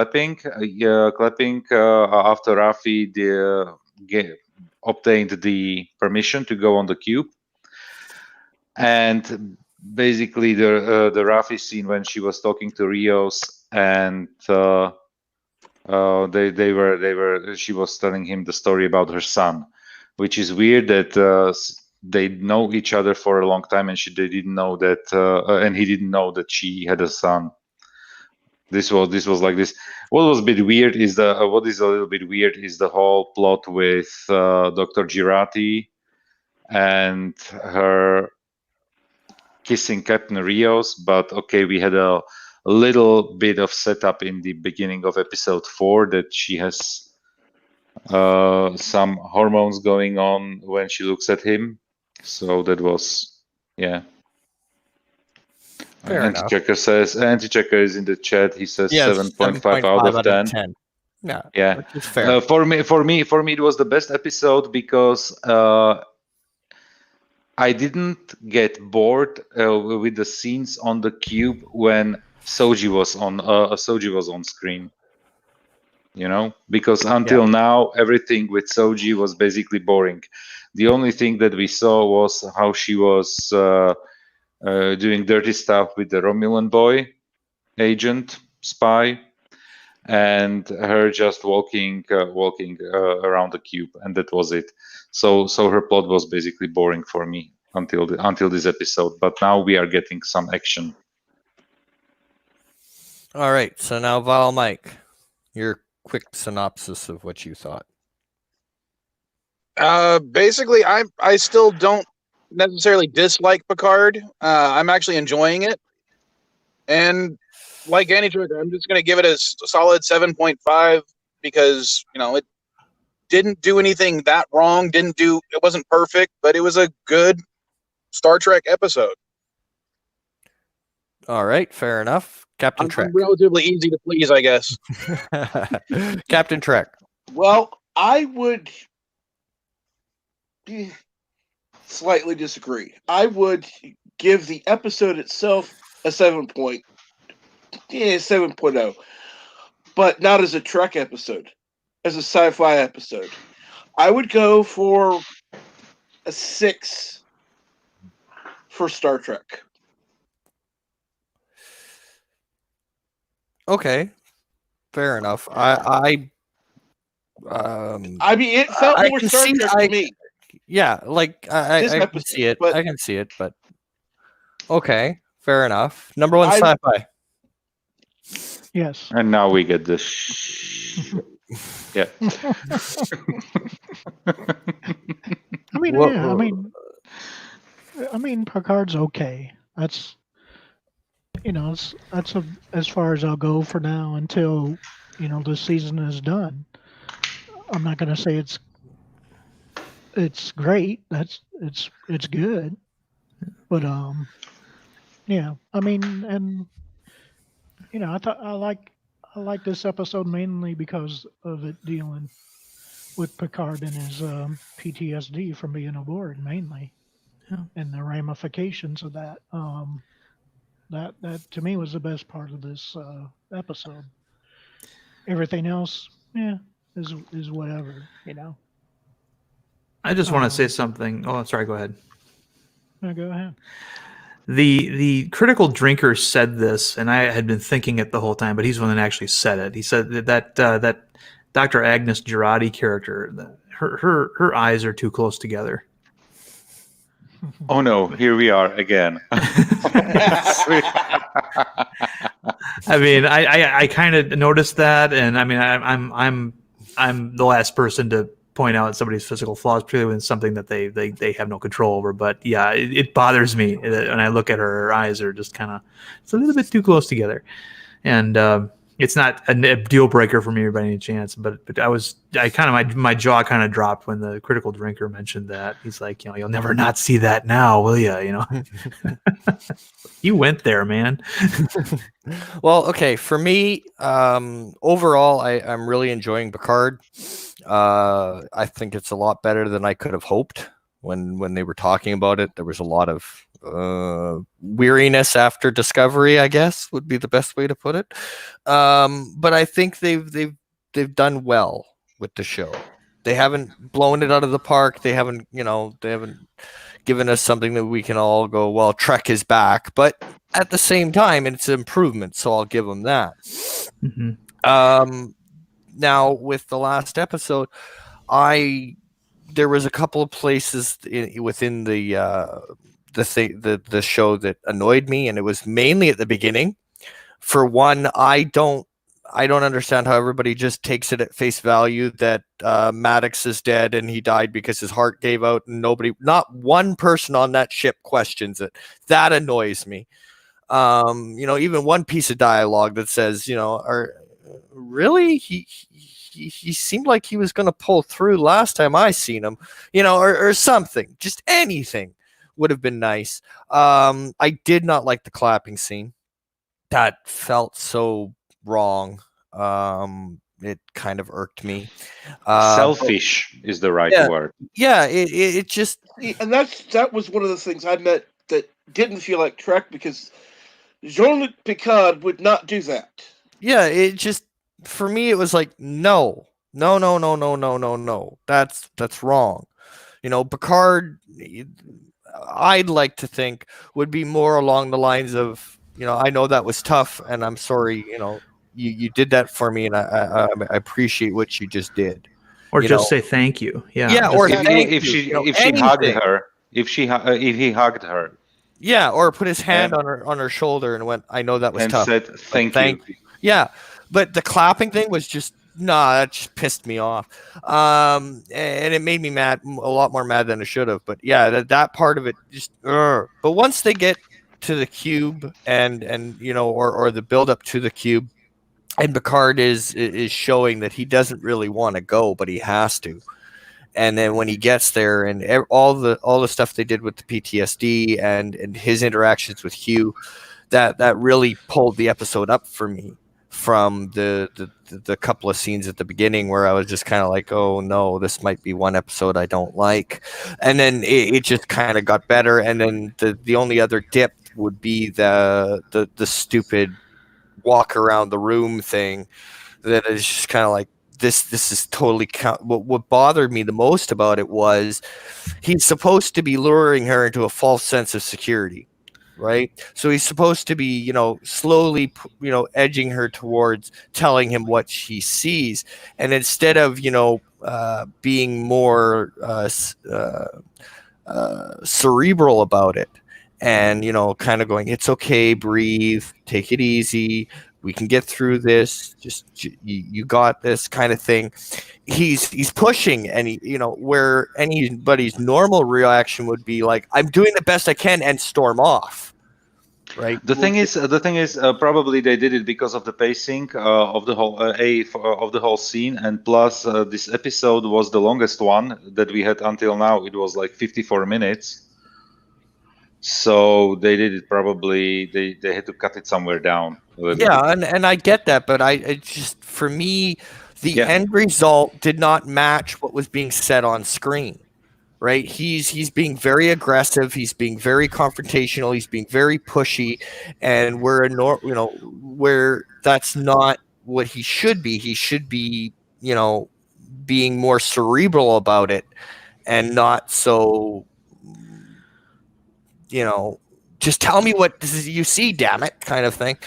Rafi obtained the permission to go on the cube, and basically the Rafi scene when she was talking to Rios, and she was telling him the story about her son, which is weird that they know each other for a long time, and they didn't know that, and he didn't know that she had a son. This was like this. What is a little bit weird is the whole plot with Dr. Girati and her kissing Captain Rios. But okay, we had a little bit of setup in the beginning of episode 4 that she has some hormones going on when she looks at him. So that was, yeah. Anti-checker is in the chat. He says 7.5 out of 10. Yeah, yeah. Which is fair. For me, it was the best episode because I didn't get bored with the scenes on the cube when Soji was on screen. You know, because until now everything with Soji was basically boring. The only thing that we saw was how she was doing dirty stuff with the Romulan boy, agent, spy, and her just walking around the cube, and that was it. So her plot was basically boring for me until this episode. But now we are getting some action. All right, so now Val, Mike, your quick synopsis of what you thought. Basically, I still don't necessarily dislike Picard. I'm actually enjoying it, and like any trigger, I'm just going to give it a solid 7.5 because it didn't do anything that wrong. It wasn't perfect, but it was a good Star Trek episode. All right, fair enough. Captain Trek. I'm relatively easy to please, I guess. Captain Trek. Well, I would slightly disagree. I would give the episode itself a 7.0, but not as a Trek episode, as a sci-fi episode. I would go for a 6 for Star Trek. Okay, fair enough. I mean, it felt more Star Trek to me. Yeah, like I can see it. I can see it, but okay, fair enough. Number one sci-fi. Yes. And now we get this. Yeah. I mean, Picard's okay. That's as far as I'll go for now until this season is done. I'm not going to say it's great. It's good, but yeah. I mean, and I I like this episode mainly because of it dealing with Picard and his PTSD from being aboard, mainly, Yeah. and the ramifications of that. That to me was the best part of this episode. Everything else, yeah, is whatever, you know. I just want to say something. Oh, sorry. Go ahead. No, go ahead. The critical drinker said this, and I had been thinking it the whole time, but he's the one that actually said it. He said that Dr. Agnes Girardi character, her eyes are too close together. Oh no, here we are again. I mean, I kind of noticed that, and I mean, I'm the last person to point out somebody's physical flaws, particularly when it's something that they have no control over. But yeah, it bothers me when I look at her. Her eyes are just kind of, it's a little bit too close together, and it's not a deal breaker for me by any chance. But my jaw kind of dropped when the critical drinker mentioned that. He's like, you'll never not see that now, will you? You went there, man. Well, okay. For me, overall, I'm really enjoying Picard. I think it's a lot better than I could have hoped when they were talking about it. There was a lot of weariness after Discovery, I guess would be the best way to put it. But I think they've done well with the show. They haven't blown it out of the park. They haven't given us something that we can all go, well, Trek is back. But at the same time, it's an improvement, so I'll give them that. Mm-hmm. Now, with the last episode, there was a couple of places within the show that annoyed me, and it was mainly at the beginning. For one, I don't understand how everybody just takes it at face value that Maddox is dead and he died because his heart gave out, and not one person on that ship questions it. That annoys me. Even one piece of dialogue that says, really he seemed like he was going to pull through last time I seen him, or something. Just anything would have been nice. I did not like the clapping scene. That felt so wrong. It kind of irked me. Selfish is the right word. Yeah, it just, and that was one of the things I met that didn't feel like Trek, because Jean-Luc Picard would not do that. Yeah, it just, for me, it was like, no. That's wrong. Picard, I'd like to think, would be more along the lines of, I know that was tough, and I'm sorry, you did that for me, and I appreciate what you just did. Or just say thank you. Yeah. Yeah, or if she hugged her, if he hugged her. Yeah, or put his hand on her shoulder and went, I know that was tough. And said, thank you. Yeah, but the clapping thing was just, that just pissed me off. And it made me mad, a lot more mad than it should have. But yeah, that part of it just, But once they get to the cube and or the build up to the cube, and Picard is showing that he doesn't really want to go, but he has to. And then when he gets there, and all the stuff they did with the PTSD and his interactions with Hugh, that really pulled the episode up for me from the couple of scenes at the beginning where I was just kind of like, oh no, this might be one episode I don't like. And then it just kind of got better. And then the only other dip would be the stupid walk around the room thing that is just kind of like, this is totally what bothered me the most about it was he's supposed to be luring her into a false sense of security, right? So he's supposed to be, slowly, edging her towards telling him what she sees, and instead of, being more cerebral about it, and kind of going, it's okay, breathe, take it easy, we can get through this, just you got this kind of thing. He's pushing, and where anybody's normal reaction would be like, I'm doing the best I can, and storm off, right? The thing is, probably they did it because of the pacing of the whole scene, and plus this episode was the longest one that we had until now. It was like 54 minutes. So they did it probably. They had to cut it somewhere down. a little Yeah, bit. and I get that, but I just for me, the Yeah. end result did not match what was being said on screen. Right? He's being very aggressive. He's being very confrontational. He's being very pushy, and where that's not what he should be. He should be, being more cerebral about it, and not so, just tell me what you see, damn it, kind of thing.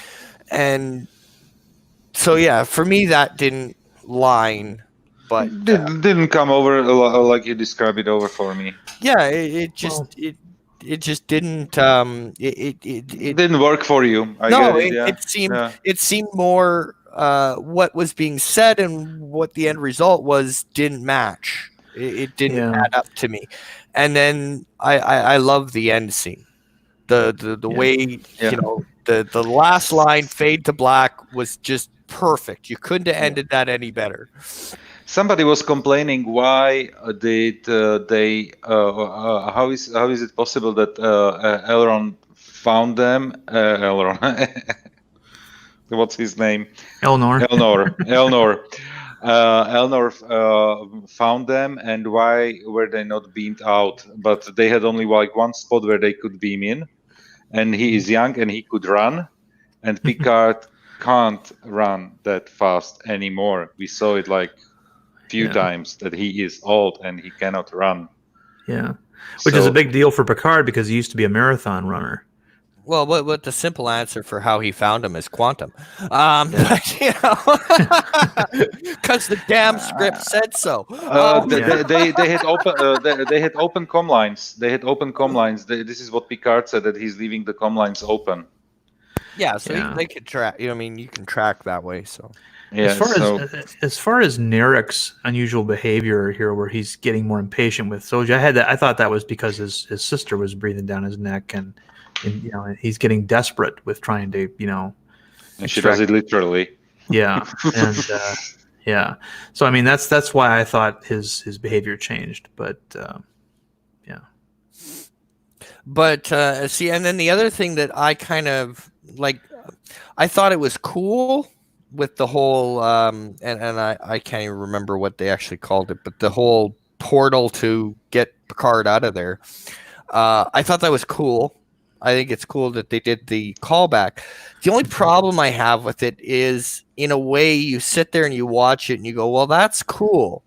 And so, yeah, for me, that didn't line, but Didn't come over like you described it over for me. yeah, it just Well- it just didn't It didn't work for you. I no, get it. Yeah. it seemed more what was being said and what the end result was didn't match. It didn't Yeah. add up to me. And then I love the end scene. The Yeah. way Yeah. the last line, fade to black, was just perfect. You couldn't have ended that any better. Somebody was complaining why did they how is it possible that Elrond found them? Elrond, what's his name? Elnor. Elnor found them, and why were they not beamed out? But they had only like one spot where they could beam in, and he is young and he could run, and Picard can't run that fast anymore. We saw it like few times that he is old and he cannot run. Yeah, which is a big deal for Picard because he used to be a marathon runner. Well, what the simple answer for how he found him is quantum, because the damn script said so. They had open they had open comm lines. They had open comm lines. This is what Picard said, that he's leaving the comm lines open. Yeah, so they could track. You can track that way. So yeah. As far as Narek's unusual behavior here, where he's getting more impatient with Soja, I thought that was because his sister was breathing down his neck, and he's getting desperate with trying to And she does it literally. Yeah, and So I mean, that's why I thought his behavior changed, but yeah. But see, and then the other thing that I kind of like, I thought it was cool with the whole, and I can't even remember what they actually called it, but the whole portal to get Picard out of there. I thought that was cool. I think it's cool that they did the callback. The only problem I have with it is, in a way, you sit there and you watch it and you go, well, that's cool.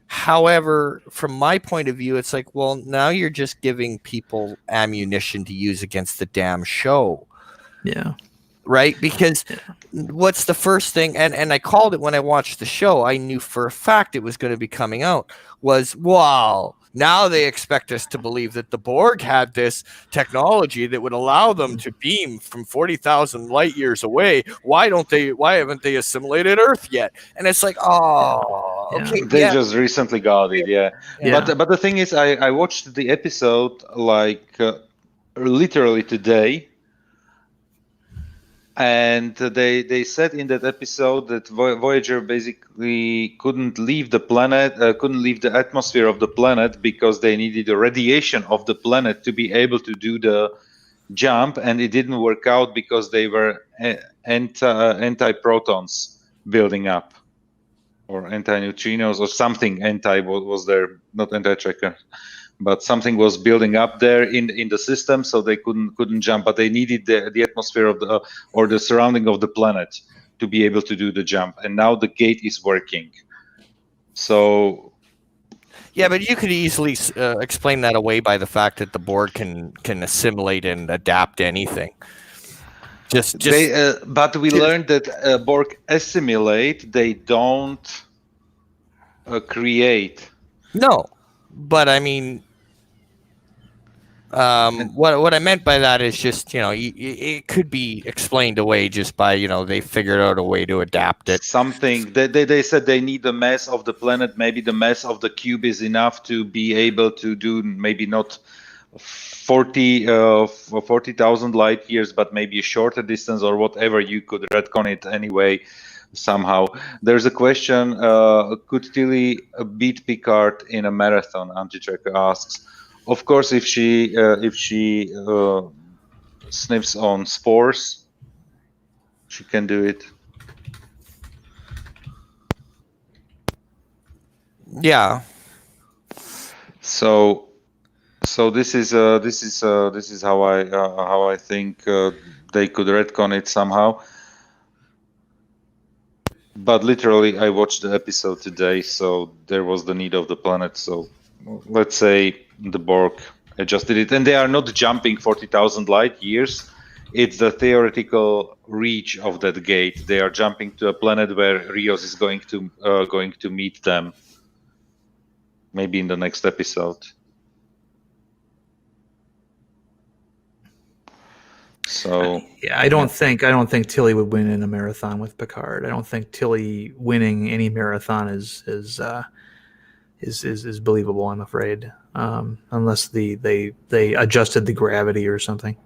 However, from my point of view, it's like, well, now you're just giving people ammunition to use against the damn show. Yeah. Right? Because what's the first thing, and I called it when I watched the show, I knew for a fact it was going to be coming out, was, wow, now they expect us to believe that the Borg had this technology that would allow them to beam from 40,000 light years away. Why haven't they assimilated Earth yet? And it's like, oh, okay. They just recently got it, yeah. Yeah. But the thing is, I watched the episode like literally today. And they said in that episode that Voyager basically couldn't leave the planet, couldn't leave the atmosphere of the planet because they needed the radiation of the planet to be able to do the jump, and it didn't work out because they were anti-protons building up, or anti-neutrinos, or something. Anti was there, not anti-tracker, but something was building up there in the system, so they couldn't jump. But they needed the atmosphere of the or the surrounding of the planet to be able to do the jump. And now the gate is working. So yeah, but you could easily explain that away by the fact that the Borg can assimilate and adapt anything. But we learned that Borg assimilate; they don't create. No, but I mean, what I meant by that is just, it could be explained away just by, they figured out a way to adapt it. Something they said they need the mass of the planet. Maybe the mass of the cube is enough to be able to do maybe not 40,000 light years, but maybe a shorter distance or whatever. You could retcon it anyway. Somehow there's a question, could Tilly beat Picard in a marathon? Antitracker asks. Of course, if she sniffs on spores, She can do it. Yeah. So this is how I think they could retcon it somehow. But literally, I watched the episode today, so there was the need of the planet. So let's say the Borg adjusted it, and they are not jumping 40,000 light years. It's the theoretical reach of that gate. They are jumping to a planet where Rios is going to meet them. Maybe in the next episode. So yeah, I don't think Tilly would win in a marathon with Picard. I don't think Tilly winning any marathon is believable. I'm afraid, unless they adjusted the gravity or something.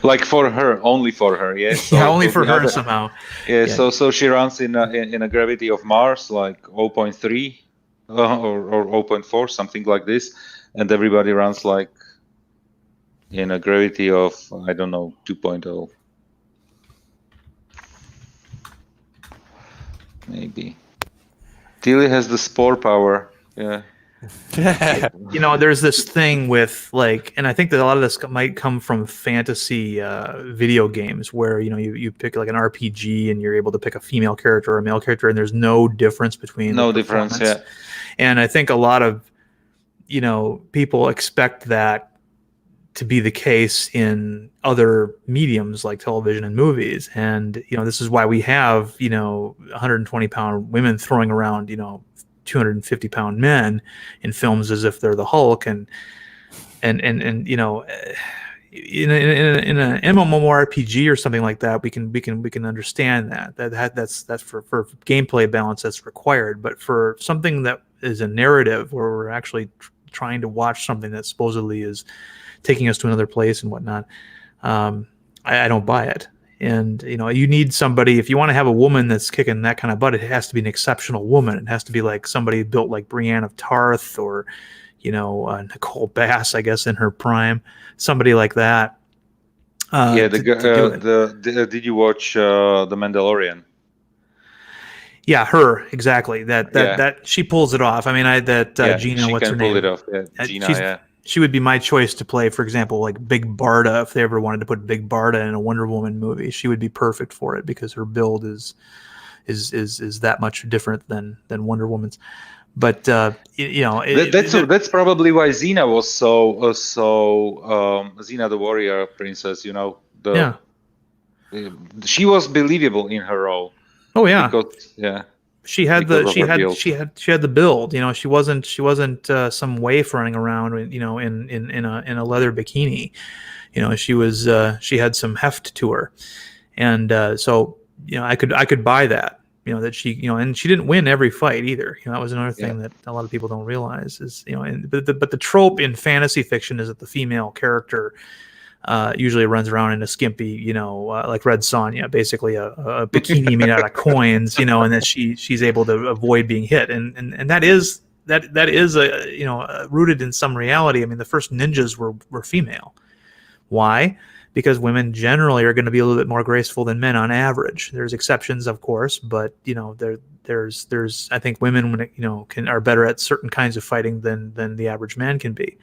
like for her, only for her, yes. So yeah, only for her somehow. Yeah, yeah. So she runs in a gravity of Mars, like 0.3 or 0.4, something like this, and everybody runs like in a gravity of, I don't know, 2.0. Maybe. Tilly has the spore power. Yeah. You know, there's this thing with like, and I think that a lot of this might come from fantasy video games where, you know, you pick like an RPG and you're able to pick a female character or a male character and there's no difference between no difference, yeah. And I think a lot of, you know, people expect that to be the case in other mediums like television and movies. And, you know, this is why we have, you know, 120-pound women throwing around, you know, 250-pound men in films as if they're the Hulk, and you know, in an MMORPG or something like that, we can understand that's for gameplay balance that's required. But for something that is a narrative where we're actually trying to watch something that supposedly is taking us to another place and whatnot, I don't buy it. And, you know, you need somebody, if you want to have a woman that's kicking that kind of butt, it has to be an exceptional woman. It has to be like somebody built like Brienne of Tarth or, you know, Nicole Bass, I guess, in her prime. Somebody like that. Yeah, did you watch The Mandalorian? Yeah, her, exactly. That she pulls it off. I mean, Gina, what's her name? She can pull it off. Yeah, Gina, yeah. She would be my choice to play, for example, like Big Barda. If they ever wanted to put Big Barda in a Wonder Woman movie, she would be perfect for it because her build is that much different than Wonder Woman's. But you know, that's probably why Xena was so Xena the warrior princess. You know, she was believable in her role. Oh yeah, because, yeah. She had the build. You know, she wasn't some waif running around, you know, in a leather bikini. You know, she had some heft to her, and so, you know, I could buy that. You know, that she, you know, and she didn't win every fight either. You know, that was another thing that a lot of people don't realize is, you know, but the trope in fantasy fiction is that the female character usually runs around in a skimpy, you know, like Red Sonja, basically a bikini made out of coins, you know, and that she's able to avoid being hit, and that is a, you know, rooted in some reality. I mean, the first ninjas were female. Why? Because women generally are going to be a little bit more graceful than men on average. There's exceptions, of course, but, you know, there's I think women, you know, are better at certain kinds of fighting than the average man can be.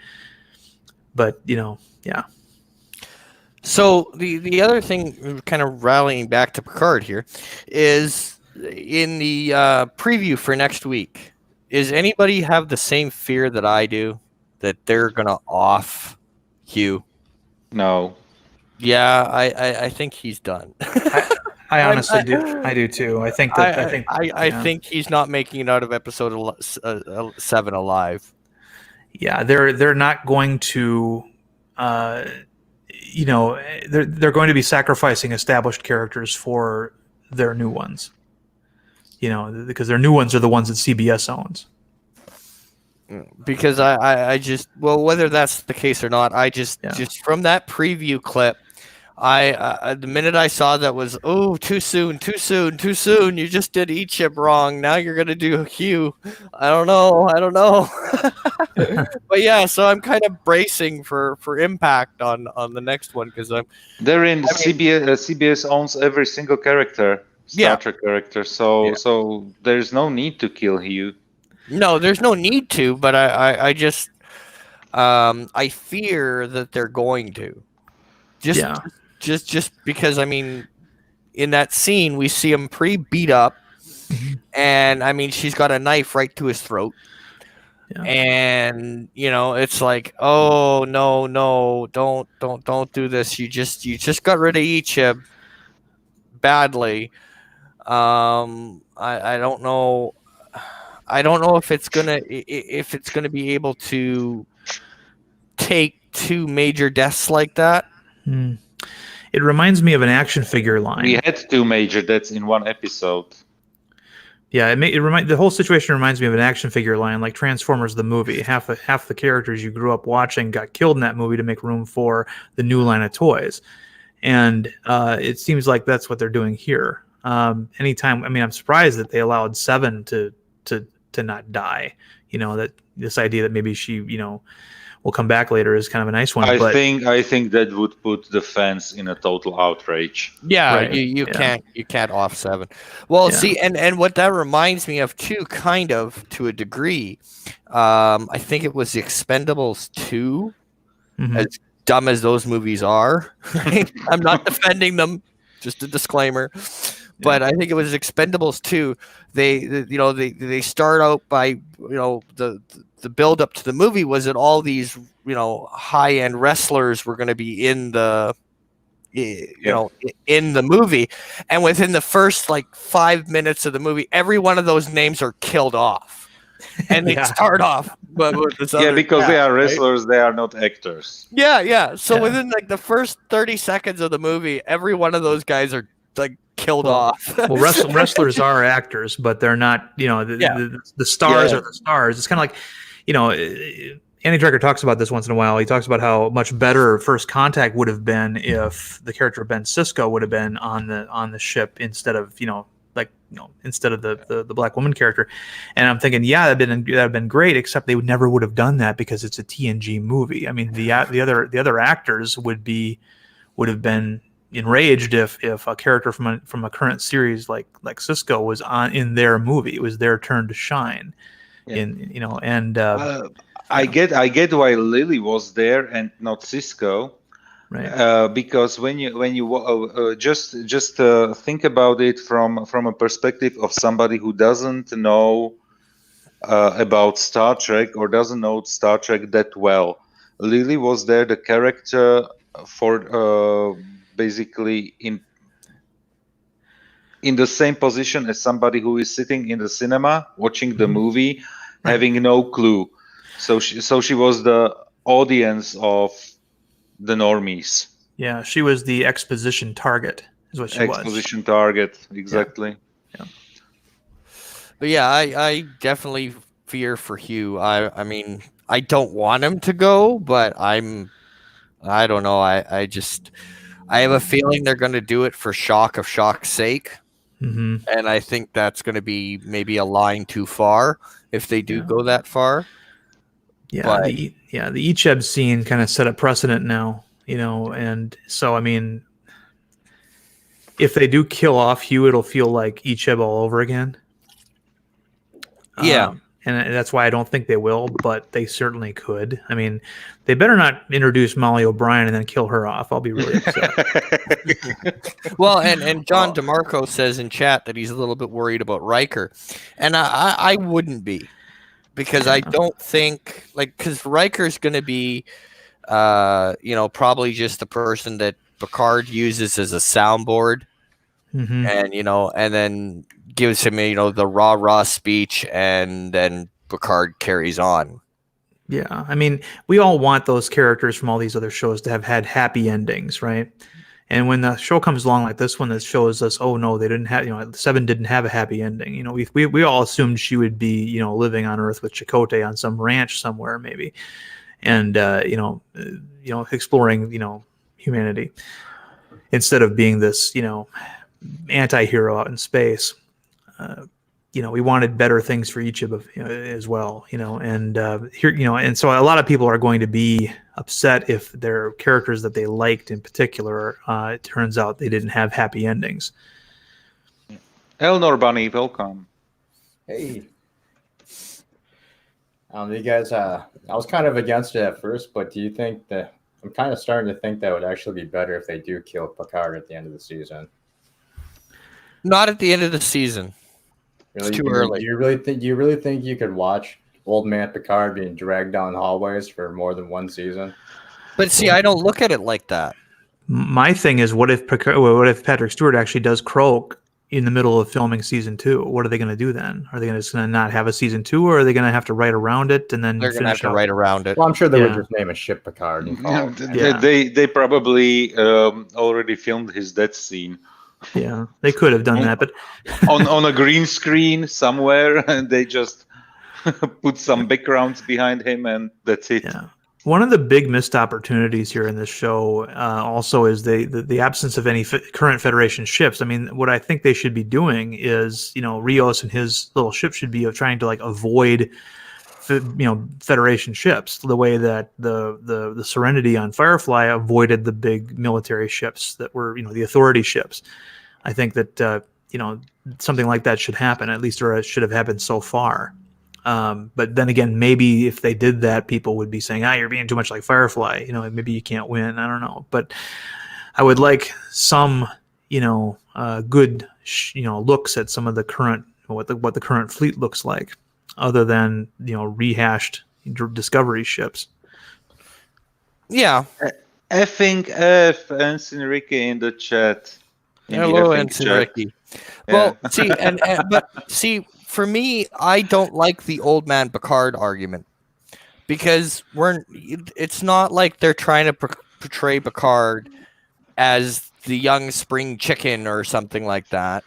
But, you know, yeah. So the other thing, kind of rallying back to Picard here, is in the preview for next week. Is anybody have the same fear that I do, that they're gonna off Hugh? No. Yeah, I think he's done. I honestly do. I do too. I think think he's not making it out of episode 7 alive. Yeah, they're not going to. You know, they're going to be sacrificing established characters for their new ones. You know, because their new ones are the ones that CBS owns. Because I just, well, whether that's the case or not, just from that preview clip, the minute I saw that was too soon. You just did Ichib wrong. Now you're gonna do Hugh. I don't know. But yeah, so I'm kind of bracing for impact on the next one because They're in I mean- CBS owns every single character, Star Yeah. Trek character. So Yeah. so there's no need to kill Hugh. no, there's no need to, but I just I fear that they're going to just because I mean in that scene we see him pretty beat up. And I mean, she's got a knife right to his throat. Yeah. And it's like, oh no, don't do this. You just got rid of Ichib badly. I don't know. I don't know if it's gonna be able to take two major deaths like that. Hmm. It reminds me of an action figure line. We had two major deaths in one episode. Yeah, the whole situation reminds me of an action figure line, like Transformers the movie. Half the characters you grew up watching got killed in that movie to make room for the new line of toys, and it seems like that's what they're doing here. Anytime, I mean, I'm surprised that they allowed Seven to not die. That this idea that maybe she will come back later is kind of a nice one. I but think that would put the fans in a total outrage. Yeah, Right. you Yeah. can't off Seven. Well, Yeah. see, and what that reminds me of too, kind of to a degree. I think it was The Expendables 2. Mhm. As dumb as those movies are, I'm not defending them. Just a disclaimer. But I think it was Expendables 2. They start out by the build up to the movie was that all these high end wrestlers were going to be in the in the movie, and within the first like 5 minutes of the movie, every one of those names are killed off, and they Yeah. start off with this Yeah, other because they cast, are right? wrestlers, they are not actors. Yeah. So Yeah. within like the first 30 seconds of the movie, every one of those guys are like killed Well, off. Well, wrestlers are actors, but they're not. The stars Yeah. are the stars. It's kind of like, Andy Drucker talks about this once in a while. He talks about how much better First Contact would have been if the character of Ben Sisko would have been on the ship instead of instead of the black woman character. And I'm thinking, yeah, that'd have been great, except they never would have done that because it's a TNG movie. I mean, the other actors would have been enraged if a character from a current series like Sisko was in their movie. It was their turn to shine. Yeah. I get why Lily was there and not Cisco, right. because when you just think about it from a perspective of somebody who doesn't know about Star Trek or doesn't know Star Trek that well. Lily was there, the character for basically in the same position as somebody who is sitting in the cinema watching the movie, Right. having no clue. So she was the audience of the normies. Yeah, she was the exposition target, is what she was. Exposition target, exactly. But yeah, I definitely fear for Hugh. I mean, I don't want him to go, but I don't know. I have a feeling they're going to do it for shock's sake. Mm-hmm. And I think that's going to be maybe a line too far if they do Yeah. go that far. Yeah, But- the Icheb scene kind of set a precedent now, and so I mean, if they do kill off Hugh, it'll feel like Icheb all over again. Yeah. And that's why I don't think they will, but they certainly could. I mean, they better not introduce Molly O'Brien and then kill her off. I'll be really upset. Well, and John DeMarco says in chat that he's a little bit worried about Riker, and I wouldn't be, because I don't think because Riker's going to be, probably just the person that Picard uses as a soundboard, Mhm. and and then gives him the rah speech, and then Picard carries on. Yeah, I mean, we all want those characters from all these other shows to have had happy endings, right? And when the show comes along like this one that shows us, oh no, they didn't have, Seven didn't have a happy ending. We all assumed she would be, living on Earth with Chakotay on some ranch somewhere, maybe, and exploring, humanity. instead of being this, anti-hero out in space. We wanted better things for each of as well, and here, and so a lot of people are going to be upset if their characters that they liked in particular, it turns out they didn't have happy endings. Elnor Bunny, welcome. Hey. You guys, I was kind of against it at first, but do you think that I'm kind of starting to think that would actually be better if they do kill Picard at the end of the season? Not at the end of the season. Really, It's too early. Do you really think you could watch old man Picard being dragged down hallways for more than one season? But see, I don't look at it like that. My thing is, what if Patrick Stewart actually does croak in the middle of filming season 2? What are they going to do then? Are they just going to not have a season 2, or are they going to have to write around it and then They're going to have finish to up? write around it. Well, I'm sure they would just name a ship Picard. And call it. They probably already filmed his death scene. Yeah, they could have done that, but on a green screen somewhere, and they just put some backgrounds behind him, and that's it. Yeah. One of the big missed opportunities here in this show also is the absence of any current Federation ships. I mean, what I think they should be doing is, Rios and his little ship should be trying to avoid, Federation ships, the way that the Serenity on Firefly avoided the big military ships that were, the Authority ships. I think that something like that should happen, at least, or it should have happened so far. But then again, maybe if they did that, people would be saying, you're being too much like Firefly. Maybe you can't win. I don't know. But I would like some, good, looks at some of the current, what the current fleet looks like, other than, rehashed Discovery ships. Yeah. Effing F and Enrique in the chat. Hello, Enrique. Well, see, but see, for me, I don't like the old man Picard argument, because it's not like they're trying to portray Picard as the young spring chicken or something like that.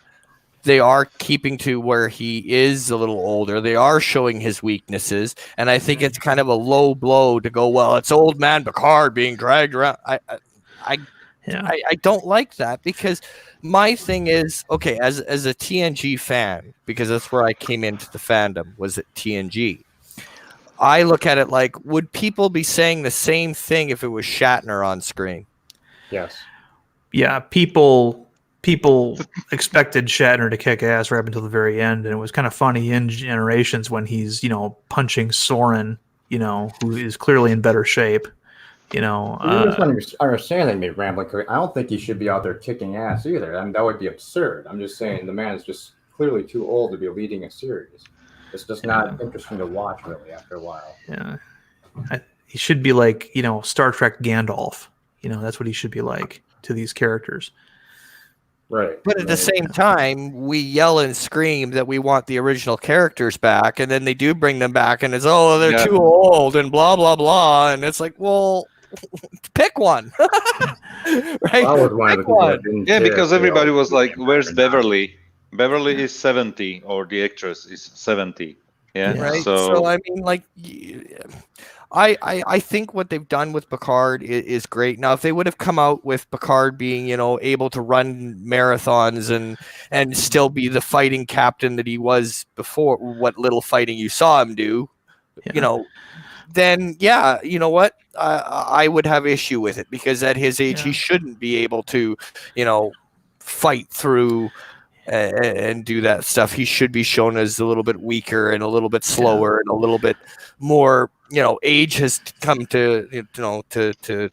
They are keeping to where he is a little older. They are showing his weaknesses, and I think it's kind of a low blow to go, well, it's old man Picard being dragged around. I don't like that, because my thing is, okay, as a TNG fan, because that's where I came into the fandom, was at TNG. I look at it like, would people be saying the same thing if it was Shatner on screen? Yes. Yeah, people expected Shatner to kick ass right until the very end, and it was kind of funny in Generations when he's, punching Soren, who is clearly in better shape. You just understanding me, Rambling. I don't think he should be out there kicking ass either. I mean, that would be absurd. I'm just saying the man is just clearly too old to be leading a series. It's just not interesting to watch, really, after a while. Yeah, he should be like, Star Trek Gandalf. That's what he should be like to these characters. Right. But at the same time, we yell and scream that we want the original characters back, and then they do bring them back, and it's, they're too old, and blah, blah, blah. And it's like, well, pick one. Right? Well, I was one of the people that didn't care, because everybody was like, where's Beverly? Beverly is 70, or the actress is 70. Yeah. Right. So I mean, like, I think what they've done with Picard is great. Now, if they would have come out with Picard being, able to run marathons and still be the fighting captain that he was before, what little fighting you saw him do, then you know what? I would have issue with it, because at his age, he shouldn't be able to, fight through and do that stuff. He should be shown as a little bit weaker and a little bit slower and a little bit more, age has come to, to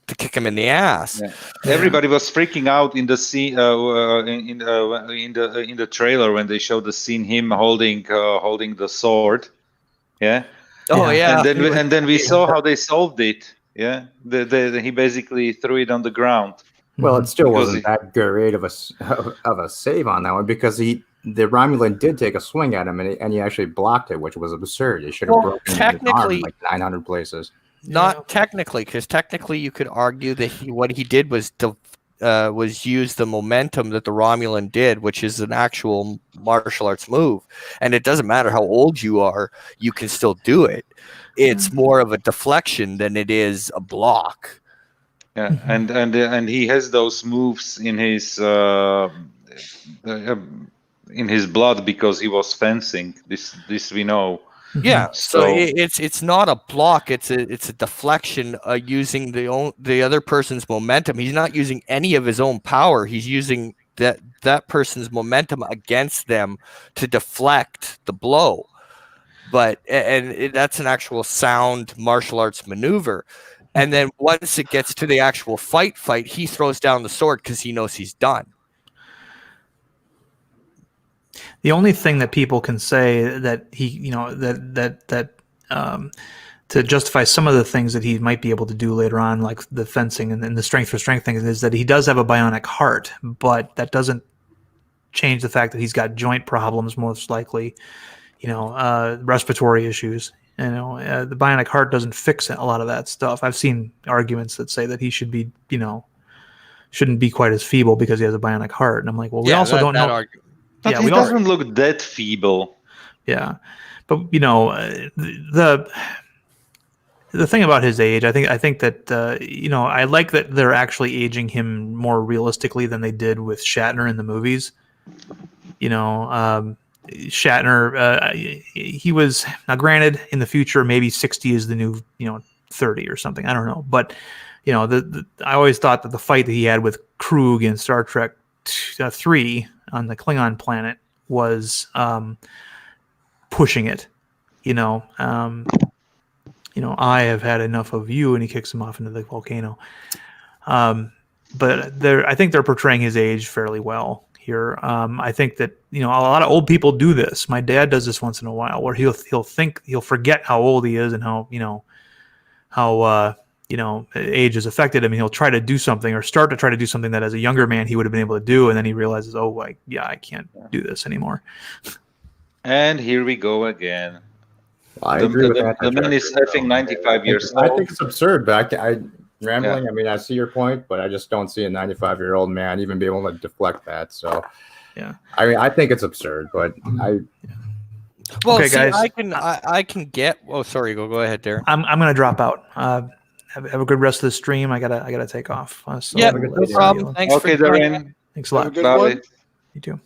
kick him in the ass. Yeah. Everybody was freaking out in the scene, in the trailer when they showed the scene, him holding the sword. Yeah. Oh yeah. And then we saw how they solved it. Yeah. He basically threw it on the ground. Well, it still wasn't that great of a save on that one, because the Romulan did take a swing at him, and he actually blocked it, which was absurd. He should have broken his arm in like 900 places. Not technically, because technically you could argue that what he did was use the momentum that the Romulan did, which is an actual martial arts move, and it doesn't matter how old you are, you can still do it. It's more of a deflection than it is a block. Yeah, Mhm. and he has those moves in his blood because he was fencing. This we know. Yeah, so So it's not a block; it's a deflection using the other person's momentum. He's not using any of his own power. He's using that person's momentum against them to deflect the blow. But that's an actual sound martial arts maneuver. And then once it gets to the actual fight, he throws down the sword because he knows he's done. The only thing that people can say that he, to justify some of the things that he might be able to do later on, like the fencing and the strength for strength thing, is that he does have a bionic heart, but that doesn't change the fact that he's got joint problems, most likely, respiratory issues. The bionic heart doesn't fix a lot of that stuff. I've seen arguments that say that he should be, shouldn't be quite as feeble because he has a bionic heart. And I'm like, well, we also don't know. But he doesn't look that feeble. Yeah, but the thing about his age, I think that I like that they're actually aging him more realistically than they did with Shatner in the movies. Shatner, he was, now granted, in the future maybe 60 is the new 30 or something. I don't know, but I always thought that the fight that he had with Krug in Star Trek 3 on the Klingon planet was pushing it. I have had enough of you, and he kicks him off into the volcano. But I think they're portraying his age fairly well here. I think that a lot of old people do this. My dad does this once in a while, where he'll forget how old he is and how age has affected him, and he'll try to do something or start to try to do something that as a younger man he would have been able to do, and then he realizes, I can't do this anymore. And here we go again. I agree with that. The man is effing 95 years old. I think it's absurd, but rambling. Yeah. I mean, I see your point, but I just don't see a 95-year-old man even be able to deflect that. So, yeah. I mean, I think it's absurd, but Well, okay, see, guys. I can get. Oh, sorry. Go ahead, Darren. I'm going to drop out. Have a good rest of the stream. I gotta take off. So yeah, no problem. Thanks for Darren. Thanks a lot. Bye. You too.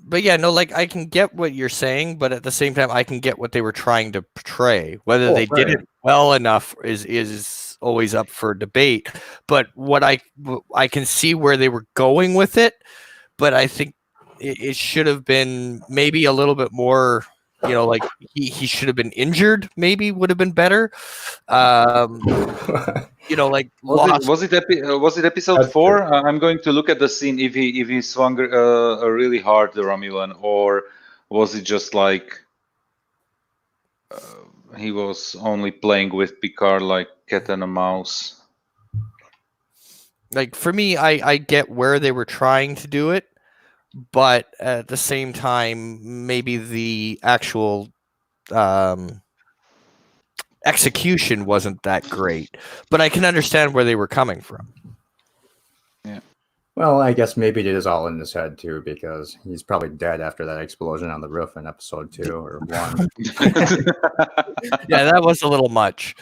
But yeah, no, like I can get what you're saying, but at the same time, I can get what they were trying to portray. Whether they did it well enough is always up for debate. But what I can see where they were going with it, but I think it should have been maybe a little bit more. Like he should have been injured. Maybe would have been better. Like was it episode 4? I'm going to look at the scene if he swung really hard, the Romulan, or was it just like he was only playing with Picard like cat and a mouse? Like for me, I get where they were trying to do it, but at the same time, maybe the actual execution wasn't that great, but I can understand where they were coming from. Yeah. Well, I guess maybe it is all in his head too, because he's probably dead after that explosion on the roof in episode 2 or 1. Yeah, that was a little much.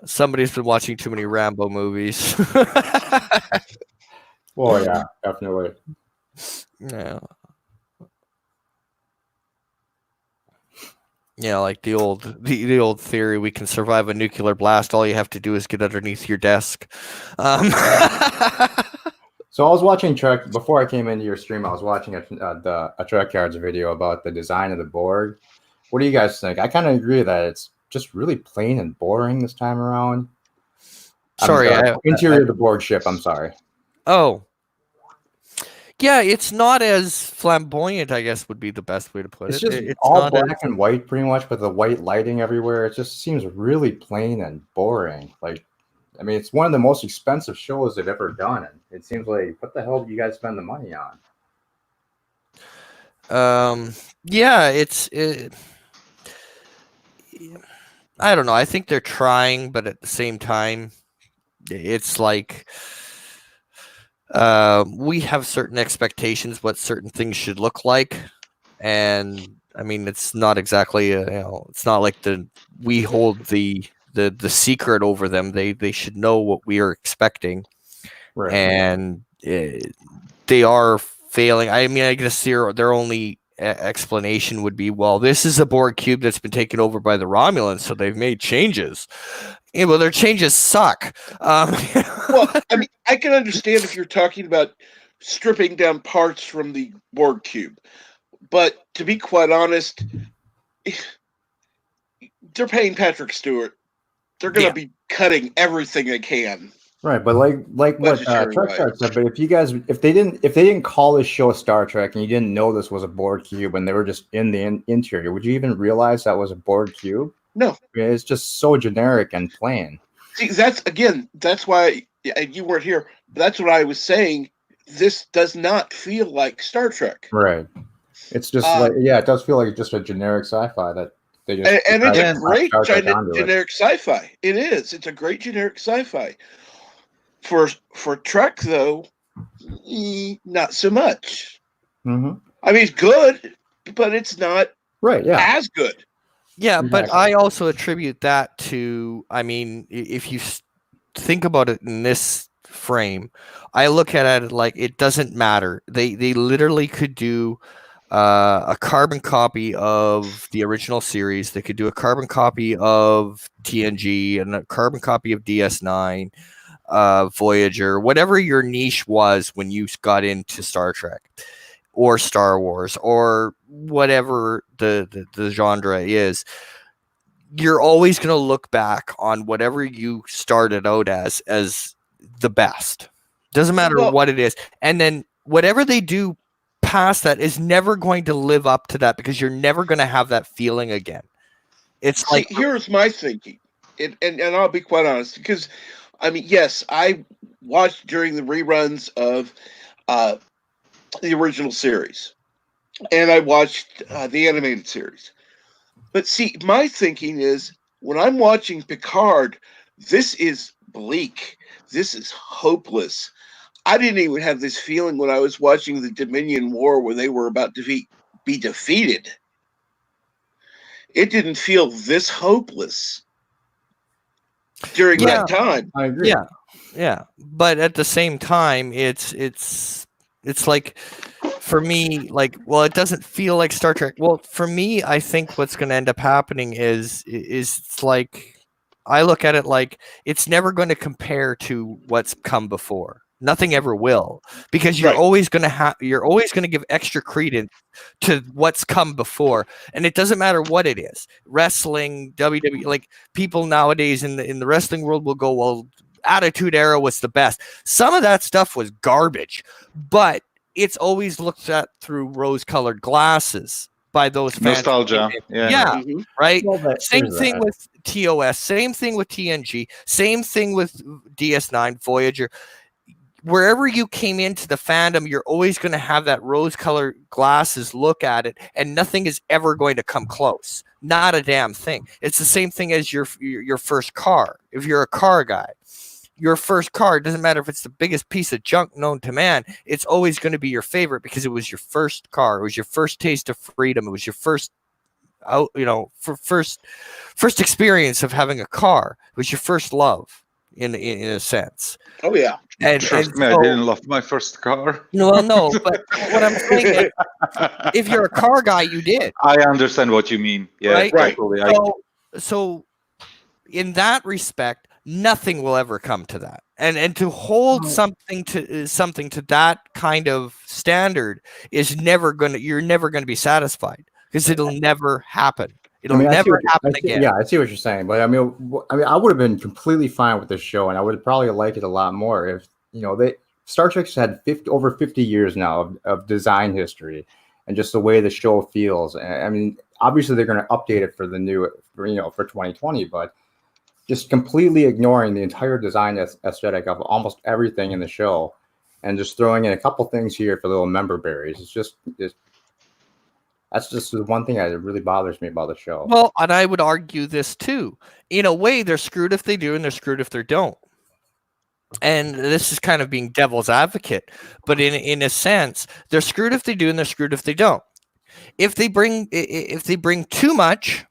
Somebody's been watching too many Rambo movies. Well, yeah, definitely. Yeah. Yeah, like the old theory, we can survive a nuclear blast. All you have to do is get underneath your desk. So I was watching Trek before I came into your stream. I was watching a Trek Cards video about the design of the Borg. What do you guys think? I kind of agree that it's just really plain and boring this time around. Sorry, interior of the Borg ship. I'm sorry. Oh. Yeah, it's not as flamboyant, I guess would be the best way to put it. It's all black and white pretty much, with the white lighting everywhere. It just seems really plain and boring. Like, I mean, it's one of the most expensive shows they've ever done. And it seems like, what the hell do you guys spend the money on? Yeah, I don't know. I think they're trying, but at the same time, it's like we have certain expectations what certain things should look like, and I mean it's not exactly it's not like we hold the the secret over them. They should know what we are expecting, Right. and they are failing. I mean, I guess their only explanation would be, well, this is a Borg cube that's been taken over by the Romulans, so they've made changes. Yeah, well, their changes suck. Well, I mean, I can understand if you're talking about stripping down parts from the Borg cube, but to be quite honest, they're paying Patrick Stewart. They're going to be cutting everything they can. Right, but like what Trek said, but if they didn't call this show Star Trek and you didn't know this was a Borg cube and they were just in the interior, would you even realize that was a Borg cube? No, I mean, it's just so generic and plain. See, that's why you weren't here. That's what I was saying. This does not feel like Star Trek. Right. It's just it does feel like just a generic sci-fi that they just and it's a great generic sci-fi. It is. It's a great generic sci-fi. For Trek though, not so much. Mm-hmm. I mean, it's good, but it's not as good. Yeah, but I also attribute that to, I mean, if you think about it in this frame, I look at it like it doesn't matter. They literally could do a carbon copy of the original series. They could do a carbon copy of TNG and a carbon copy of DS9, Voyager, whatever your niche was when you got into Star Trek or Star Wars or whatever the genre is. You're always going to look back on whatever you started out as the best. Doesn't matter what it is. And then whatever they do past that is never going to live up to that because you're never going to have that feeling again. It's like, here's my thinking, and I'll be quite honest, because I mean, yes, I watched during the reruns of the original series, and I watched the animated series. But see, my thinking is when I'm watching Picard, this is bleak. This is hopeless. I didn't even have this feeling when I was watching the Dominion War where they were about to be defeated. It didn't feel this hopeless during that time. I agree. Yeah. But at the same time, it's like, for me, like, well, it doesn't feel like Star Trek. Well, for me, I think what's going to end up happening is it's like, I look at it like it's never going to compare to what's come before. Nothing ever will, because you're always going to give extra credence to what's come before, and it doesn't matter what it is. Wrestling, WWE, like people nowadays in the wrestling world will go, well, Attitude Era was the best. Some of that stuff was garbage, but it's always looked at through rose-colored glasses by those fans. Nostalgia. Yeah. Mm-hmm. Right? Same thing with TOS, same thing with TNG, same thing with DS9, Voyager. Wherever you came into the fandom, you're always going to have that rose-colored glasses look at it, and nothing is ever going to come close. Not a damn thing. It's the same thing as your first car. If you're a car guy, your first car, it doesn't matter if it's the biggest piece of junk known to man, it's always going to be your favorite because it was your first car. It was your first taste of freedom. It was your first first experience of having a car. It was your first love in a sense. Oh yeah. I didn't love my first car. No, but what I'm saying is, if you're a car guy, you did. I understand what you mean. Yeah, right. Totally. So in that respect, nothing will ever come to that. And to hold something to that kind of standard is you're never gonna be satisfied because it'll never happen. It'll never happen again. Yeah, I see what you're saying, but I mean, I would have been completely fine with this show, and I would probably like it a lot more if Star Trek's had over 50 years now of design history, and just the way the show feels. I mean, obviously they're going to update it for the new, for 2020, but just completely ignoring the entire design aesthetic of almost everything in the show, and just throwing in a couple things here for little member berries. That's just the one thing that really bothers me about the show. Well, and I would argue this too. In a way, they're screwed if they do, and they're screwed if they don't. And this is kind of being devil's advocate, but in a sense, they're screwed if they do, and they're screwed if they don't. If they bring too much,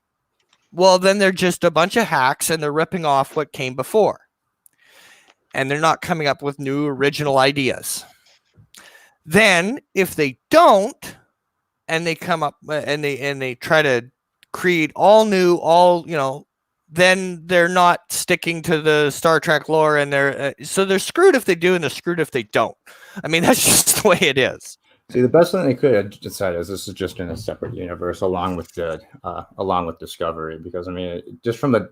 well, then they're just a bunch of hacks and they're ripping off what came before. And they're not coming up with new original ideas. Then if they don't, and they come up and they try to create all new, then they're not sticking to the Star Trek lore, and they're screwed if they do, and they're screwed if they don't. I mean, that's just the way it is. See, the best thing they could have decided is this is just in a separate universe, along with Discovery, because I mean, just from the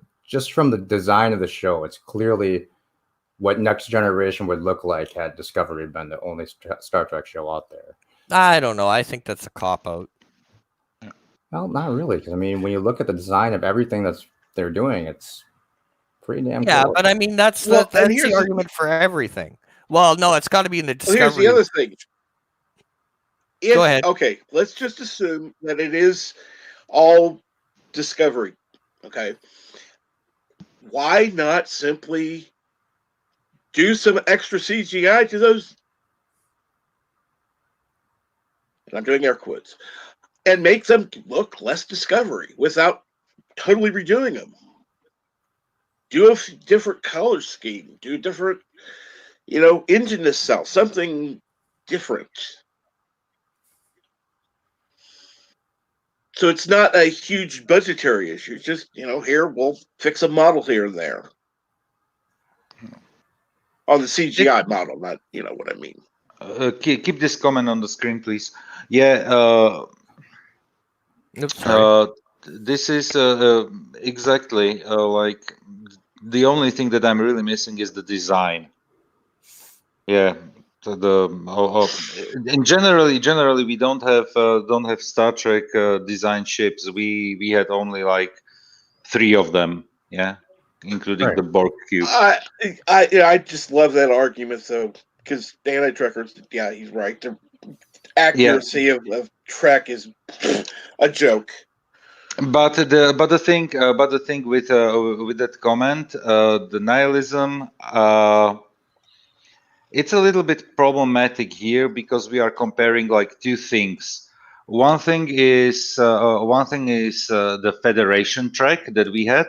design of the show, it's clearly what Next Generation would look like had Discovery been the only Star Trek show out there. I don't know. I think that's a cop-out. Well, not really, because I mean, when you look at the design of everything they're doing, it's pretty damn cool. Yeah, but I mean, that's the argument for everything. Well, no, it's got to be in the Discovery. Well, here's the other thing. Go ahead. Okay, let's just assume that it is all Discovery. Okay. Why not simply do some extra CGI to those? And I'm doing air quotes. And make them look less Discovery without totally redoing them. Do a different color scheme. Do a different, engine itself. Something different. So it's not a huge budgetary issue. It's just, here, we'll fix a model here and there. On the CGI model, not, what I mean. Keep this comment on the screen, please. Yeah. This is exactly like the only thing that I'm really missing is the design. Yeah. And generally we don't have Star Trek design ships. We had only like 3 of them. Yeah, including the Borg cube. I just love that argument though, because the anti-trekkers, yeah, he's right. The accuracy of Trek is a joke. But the thing with that comment, the nihilism, it's a little bit problematic here because we are comparing like 2 things. One thing is the Federation Trek that we had,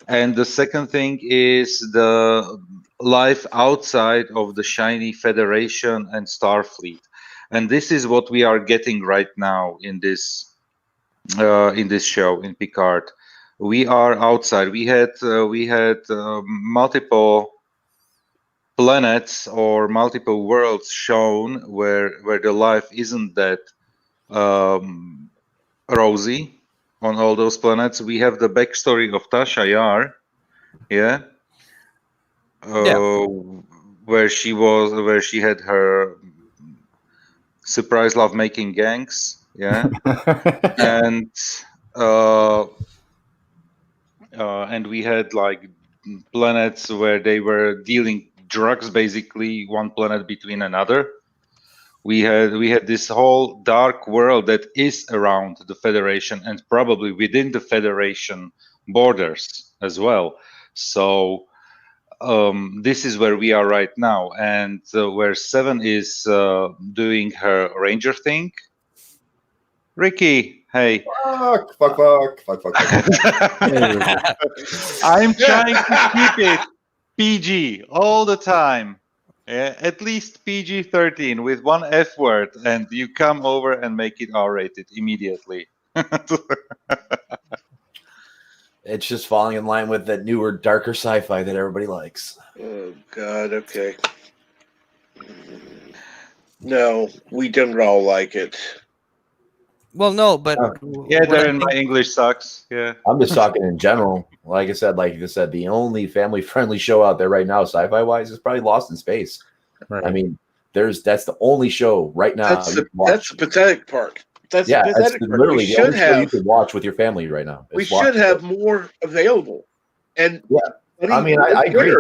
and the second thing is the life outside of the shiny Federation and Starfleet, and this is what we are getting right now in this show in Picard. We are outside. We had multiple planets or multiple worlds shown where the life isn't that rosy on all those planets. We have the backstory of Tasha Yar, where she had her surprise love-making gangs, and we had like planets where they were dealing drugs, basically one planet between another. We had this whole dark world that is around the Federation and probably within the Federation borders as well. So this is where we are right now, and where Seven is doing her Ranger thing. Ricky, hey. Fuck. I'm trying to keep it PG all the time. At least PG-13 with 1 F word, and you come over and make it R-rated immediately. It's just falling in line with that newer, darker sci-fi that everybody likes. Oh, God, okay. No, we don't all like it. Well, no, but Darren, my English sucks. Yeah, I'm just talking in general. Like you said, the only family-friendly show out there right now, sci-fi wise, is probably Lost in Space. Right. I mean, that's the only show right now. That's the pathetic part. That's literally the only show you can watch with your family right now. We should have more available. And I mean, I agree.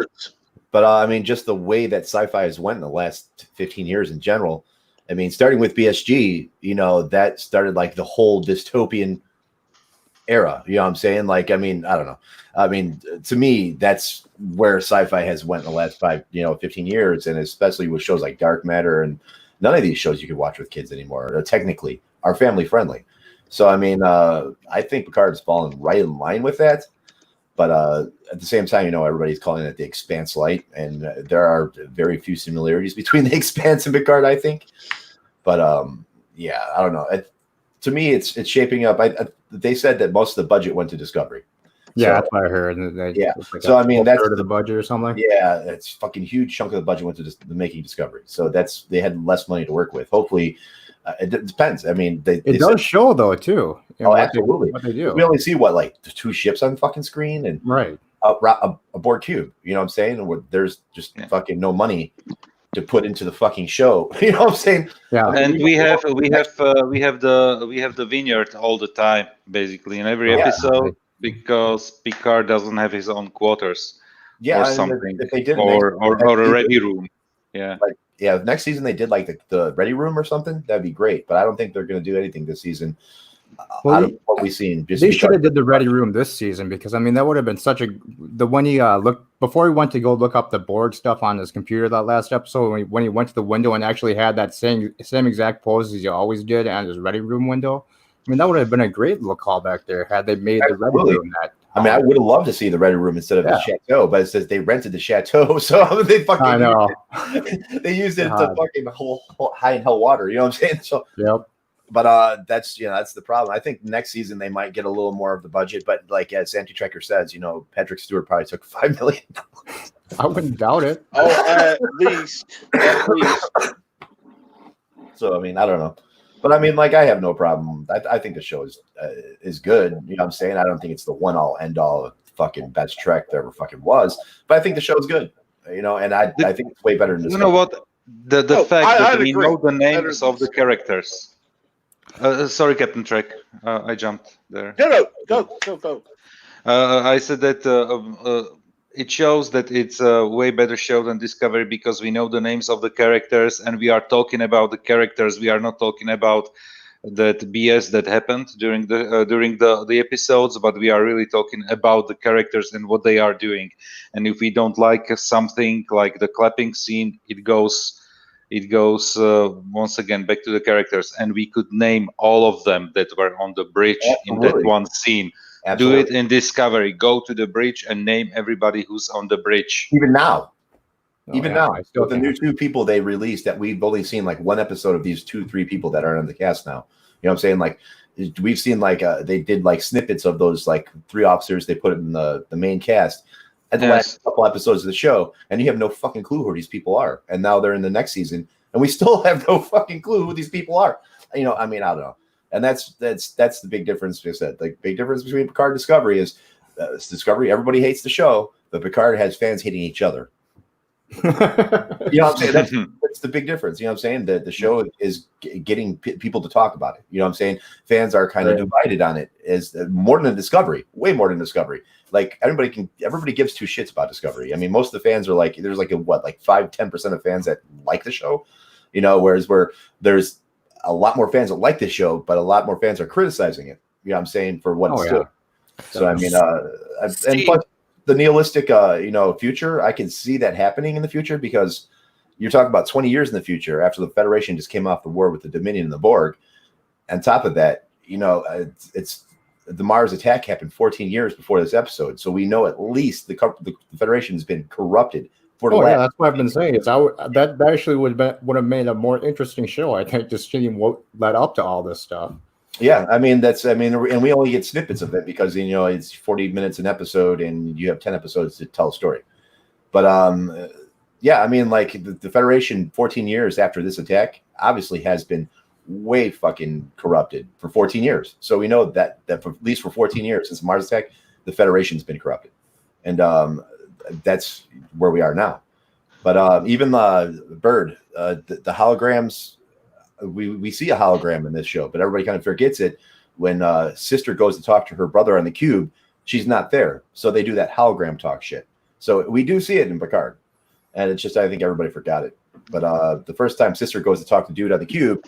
But I mean, just the way that sci-fi has went in the last 15 years in general. I mean, starting with BSG, that started like the whole dystopian era. You know what I'm saying? Like, I mean, I don't know. I mean, to me, that's where sci-fi has went in the last 15 years, and especially with shows like Dark Matter, and none of these shows you can watch with kids anymore. Technically, are family friendly. So I mean, I think Picard's fallen right in line with that. But at the same time, everybody's calling it the Expanse Light, and there are very few similarities between the Expanse and Picard, I think. But yeah, I don't know. To me, it's shaping up. They said that most of the budget went to Discovery. Yeah, So, that's what I heard. Yeah. Like So I mean, that's third of the budget or something. Yeah, it's fucking huge chunk of the budget went to the making Discovery. So they had less money to work with. Hopefully, it depends. I mean, they does show though too. Absolutely. What they do. We only see like 2 ships on fucking screen and right a board cube. You know what I'm saying? Where there's just fucking no money to put into the fucking show. You know what I'm saying? Yeah. And we have the vineyard all the time, basically, in every episode, because Picard doesn't have his own quarters. Yeah, or something. If they did or a ready room. Yeah. Next season they did like the ready room or something. That'd be great. But I don't think they're going to do anything this season. Out of what we've seen, they should have did the ready room this season, because I mean that would have been such when he looked before he went to go look up the Borg stuff on his computer that last episode, when he went to the window and actually had that same exact pose as he always did on his ready room window. I mean, that would have been a great little callback there had they made the ready room that. I mean, I would have loved to see the ready room instead of the chateau, but it says they rented the chateau, so they fucking. I know. They used it to fucking whole high in hell water. You know what I'm saying? So. Yep. But that's the problem. I think next season they might get a little more of the budget, but like as Anti-Trekker says, Patrick Stewart probably took $5 million. I wouldn't doubt it. Oh, at least. So I mean, I don't know, but I mean, like I have no problem. I think the show is good. You know what I'm saying? I don't think it's the one all end all fucking best Trek there ever fucking was, but I think the show is good. And I think it's way better than this. You know what? The fact that we know the names of the characters. Sorry, Captain Trek. I jumped there. No, go. I said that it shows that it's a way better show than Discovery because we know the names of the characters and we are talking about the characters. We are not talking about that BS that happened during the episodes, but we are really talking about the characters and what they are doing. And if we don't like something like the clapping scene, it goes once again back to the characters, and we could name all of them that were on the bridge in that one scene. Absolutely. Do it in Discovery. Go to the bridge and name everybody who's on the bridge. Even now. I still With the new 2 people they released that we've only seen like one episode of these 2-3 people that are on the cast now. You know what I'm saying? Like we've seen like they did like snippets of those like 3 officers. They put it in the main cast. At the last couple episodes of the show, and you have no fucking clue who these people are. And now they're in the next season, and we still have no fucking clue who these people are. I mean, I don't know. And that's the big difference. I said, like, big difference between Picard and Discovery is Discovery. Everybody hates the show, but Picard has fans hating each other. You know what I'm saying? That's the big difference. You know what I'm saying? The show is getting people to talk about it. You know what I'm saying? Fans are kind of divided on it. Is more than Discovery, way more than Discovery. Like everybody gives 2 shits about Discovery. I mean, most of the fans are like, there's like 5-10% of fans that like the show, whereas where there's a lot more fans that like this show, but a lot more fans are criticizing it. You know what I'm saying? For what it's doing. So I mean, and plus the nihilistic, future, I can see that happening in the future because you're talking about 20 years in the future after the Federation just came off the war with the Dominion and the Borg. On top of that, it's the Mars attack happened 14 years before this episode, so we know at least the Federation has been corrupted. That's what I've been saying. That actually would have made a more interesting show. I think just seeing what led up to all this stuff. Yeah, and we only get snippets of it because it's 40 minutes an episode, and you have 10 episodes to tell a story. But I mean, like the Federation, 14 years after this attack, obviously has been way fucking corrupted for 14 years. So we know that for, at least for 14 years since the Mars attack, the Federation's been corrupted, and that's where we are now. But even Bird, the holograms, we see a hologram in this show, but everybody kind of forgets it when Sister goes to talk to her brother on the cube. She's not there, so they do that hologram talk shit. So we do see it in Picard, and it's just I think everybody forgot it. But the first time Sister goes to talk to dude on the cube,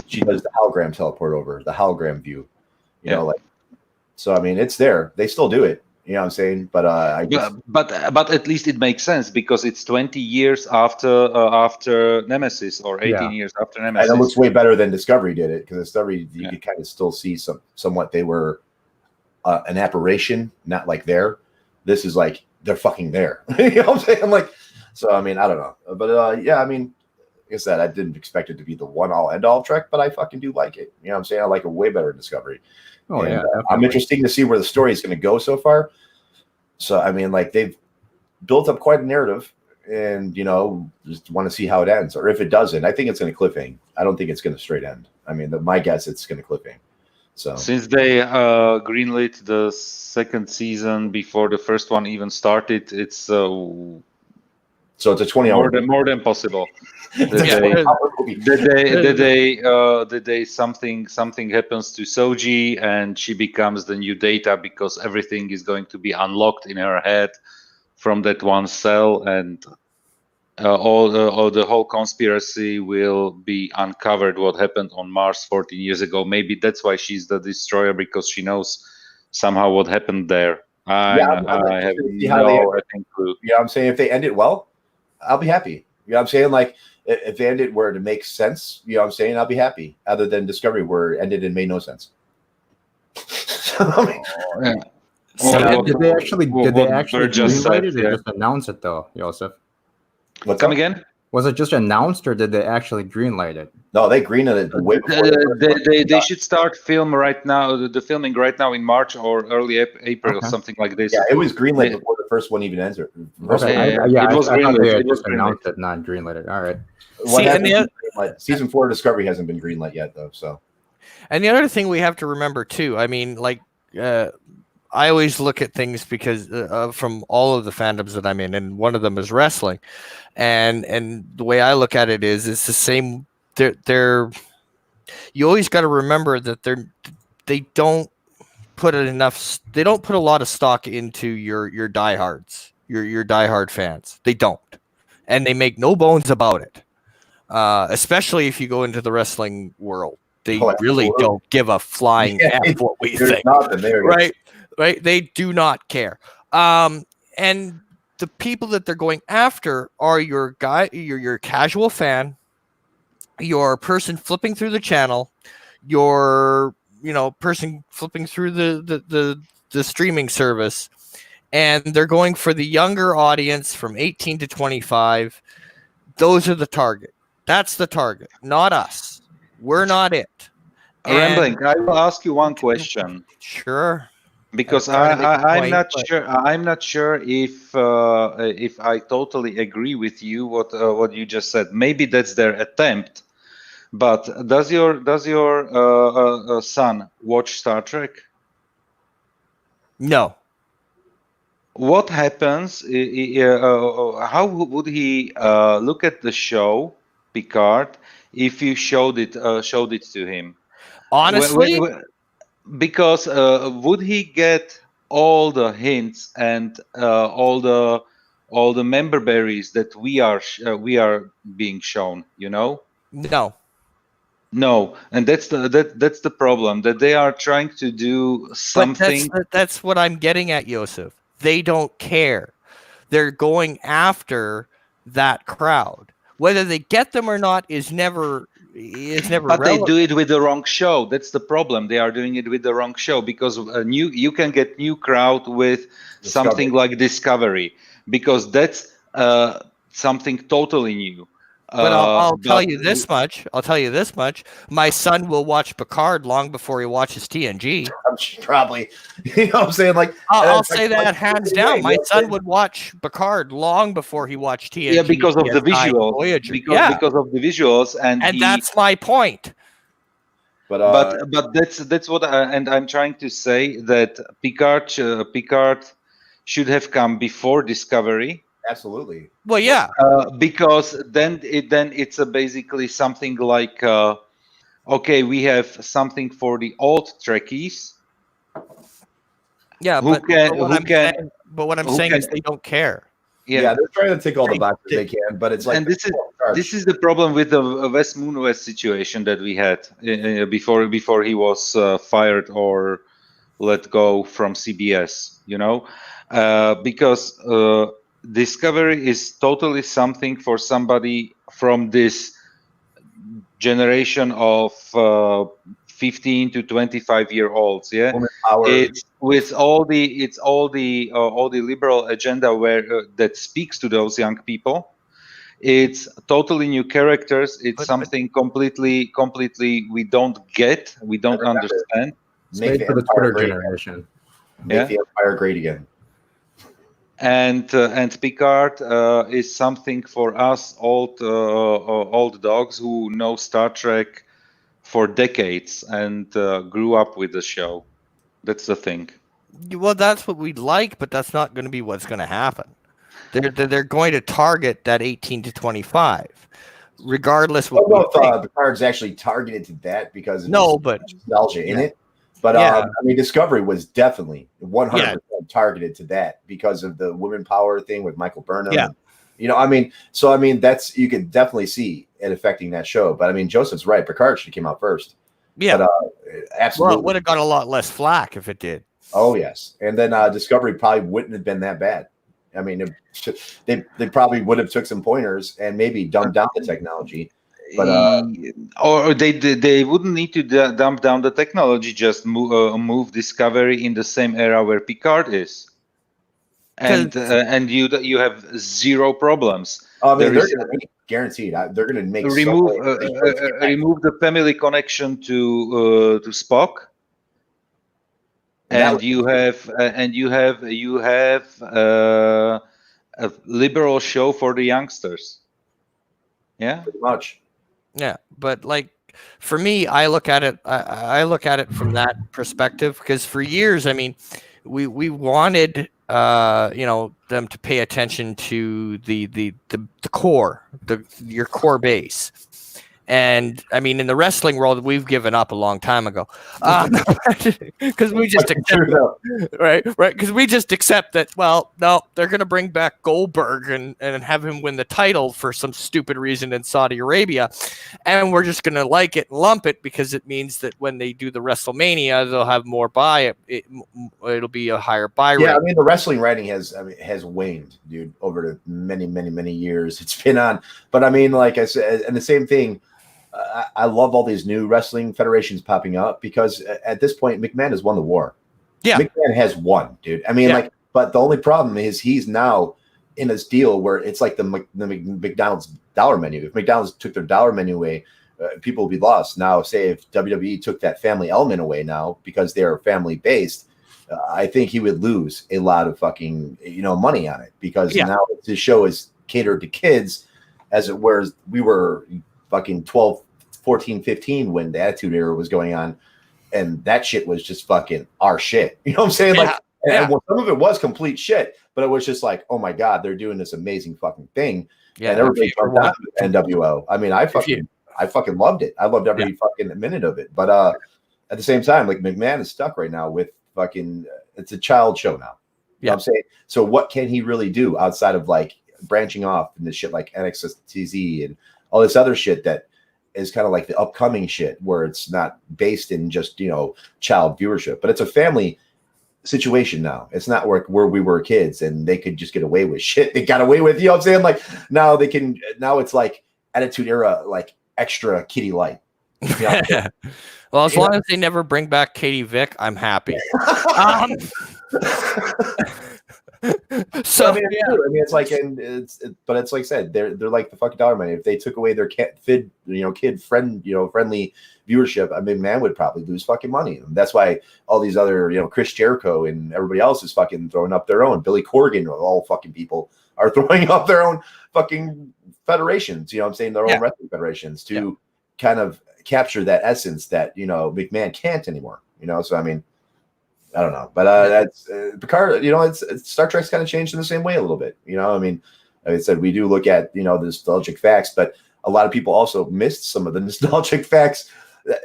she does the hologram teleport over, the hologram view. So I mean, it's there. They still do it, You know what I'm saying? But I just but at least it makes sense because it's 20 years after Nemesis or 18 years after Nemesis. and it looks way better than Discovery did it, because Discovery you Yeah. could kind of still see somewhat they were an apparition, not like there. This is like they're fucking there. You know what I'm saying? Like, so I mean, I don't know, but yeah, I mean, like I said, I didn't expect it to be the one all end all of Trek, but I fucking do like it. You know what I'm saying? I like it way better than Discovery. Oh And, yeah, I'm definitely. interested to see where the story is going to go so far. So I mean, like they've built up quite a narrative, and you know, just want to see how it ends, or if it doesn't. I think it's going to cliffhang. I don't think it's going to straight end. I mean, my guess it's going to cliffhang. So Since they greenlit the second season before the first one even started, it's so it's a 20-hour more than possible. It's a Yeah. 20-hour movie. The day something happens to Soji and she becomes the new Data because everything is going to be unlocked in her head from that one cell, and all the whole conspiracy will be uncovered. What happened on Mars 14 years ago? Maybe that's why she's the destroyer, because she knows somehow what happened there. I have no clue. You know what I'm saying? If they end it well, I'll be happy. You know what I'm saying? Like, if they end it where it makes sense, you know what I'm saying? I'll be happy. Other than Discovery, where it ended and made no sense. Did they actually just greenlight said, it or just announce it though, Joseph? Come again? Was it just announced or did they actually greenlight it? No, they greenlit it way before. They should start film right now. The filming right now in March or early April or something like this. Yeah, it was greenlit before the first one even entered. Okay. it was I thought greenlit. they had It was just announced it, not greenlit it. All right. What See, and happened? Season 4 Discovery hasn't been greenlit yet, though. So, and the other thing we have to remember too, I mean, like, I always look at things because from all of the fandoms that I'm in, and one of them is wrestling, and the way I look at it is it's the same. They're you always got to remember that they don't put enough. They don't put a lot of stock into your diehards, your diehard fans. They don't, and they make no bones about it. Especially if you go into the wrestling world, they really don't give a flying F what we think. Right? Right? They do not care. And the people that they're going after are your casual fan, your person flipping through the channel, your person flipping through the streaming service, and they're going for the younger audience from 18 to 25. Those are the target. That's the target, not us. We're not it. Rambling, I will ask you one question. Sure. Because I'm not sure. I'm not sure if I totally agree with you what you just said. Maybe that's their attempt. But does your son watch Star Trek? No. What happens? How would he look at the show Picard if you showed it to him? Honestly, because would he get all the hints and all the member berries that we are being shown? You know? No, and that's the problem, that they are trying to do something. But that's what I'm getting at, Joseph. They don't care. They're going after that crowd. Whether they get them or not is never But relevant. they do it with the wrong show. That's the problem. They are doing it with the wrong show, because you can get new crowd with something like Discovery, because that's something totally new. But I'll tell you this much. My son will watch Picard long before he watches TNG. Probably. You know what I'm saying? Like, I'll say that hands down. My son would watch Picard long before he watched TNG. Yeah, because of the visuals. Because of the visuals, and that's my point. But that's what and I'm trying to say, that Picard should have come before Discovery. Absolutely. Well, yeah. Because then it's basically something like, okay, we have something for the old Trekkies. Yeah, but what I'm saying is they don't care. Yeah, they're trying to tick all the boxes they can, but it's like, and this is the problem with the Wes Moonves situation that we had before he was fired or let go from CBS, because Discovery is totally something for somebody from this generation of 15 to 25-year-olds. Yeah, Woman power. it's with all the liberal agenda where that speaks to those young people. It's totally new characters. It's something completely we don't get, we don't understand. It's made for the Twitter generation. Make the Empire great again. And Picard is something for us old dogs who know Star Trek for decades and grew up with the show. That's the thing. Well, that's what we'd like, but that's not going to be what's going to happen. They're going to target that 18 to 25, regardless. I don't know if Picard's actually targeted to that because but nostalgia in it. But I mean, Discovery was definitely 100% targeted to that because of the women power thing with Michael Burnham. Yeah. I mean, that's, you could definitely see it affecting that show. But I mean, Joseph's right. Picard should have came out first. Yeah. But, absolutely. Well, it would have got a lot less flack if it did. Oh, yes. And then Discovery probably wouldn't have been that bad. I mean, they probably would have took some pointers and maybe dumbed down the technology. But or they wouldn't need to dump down the technology, just move Discovery in the same era where Picard is, and you have zero problems. I mean, they're guaranteed. They're going to make remove the family connection to Spock, and you have a liberal show for the youngsters. Yeah, pretty much. Yeah, but like for me, I look at it. I look at it from that perspective because for years, I mean, we wanted them to pay attention to the core, your core base. And I mean, in the wrestling world, we've given up a long time ago, because we just accept right, because we just accept that. Well, no, they're going to bring back Goldberg and have him win the title for some stupid reason in Saudi Arabia, and we're just going to like it and lump it because it means that when they do the WrestleMania, they'll have more buy. It'll be a higher buy rate. Yeah, I mean, the wrestling writing has waned, dude, over the many years it's been on. But I mean, like I said, and the same thing. I love all these new wrestling federations popping up because at this point, McMahon has won the war. Yeah. McMahon has won, dude. I mean, but the only problem is he's now in this deal where it's like the McDonald's dollar menu. If McDonald's took their dollar menu away, people would be lost. Now, say if WWE took that family element away now because they're family based, I think he would lose a lot of fucking, money on it because now his show is catered to kids as it whereas we were fucking 12, 14, 15 when the Attitude Era was going on, and that shit was just fucking our shit. You know what I'm saying? And some of it was complete shit, but it was just like, oh my god, they're doing this amazing fucking thing. Yeah, and everybody jumped out with NWO. I mean, I fucking loved it. I loved every fucking minute of it. But at the same time, like McMahon is stuck right now with fucking. It's a child show now. You know what I'm saying? So what can he really do outside of like branching off into shit like NXT and all this other shit that is kind of like the upcoming shit where it's not based in just, child viewership, but it's a family situation now. It's not where we were kids and they could just get away with shit they got away with. You know what I'm saying? Like now it's like Attitude Era, like extra kiddie light. Yeah. Well, as long as they never bring back Katie Vick, I'm happy. So I mean, it's like, but it's like I said, they're like the fucking dollar money. If they took away their kid friendly viewership, I mean, man would probably lose fucking money. And that's why all these other, Chris Jericho and everybody else is fucking throwing up their own. Billy Corgan, all fucking people are throwing up their own fucking federations. You know what I'm saying? Their own wrestling federations to kind of capture that essence that McMahon can't anymore. So I mean. I don't know, but that's Picard. It's Star Trek's kind of changed in the same way a little bit. I mean, like I said, we do look at the nostalgic facts, but a lot of people also missed some of the nostalgic facts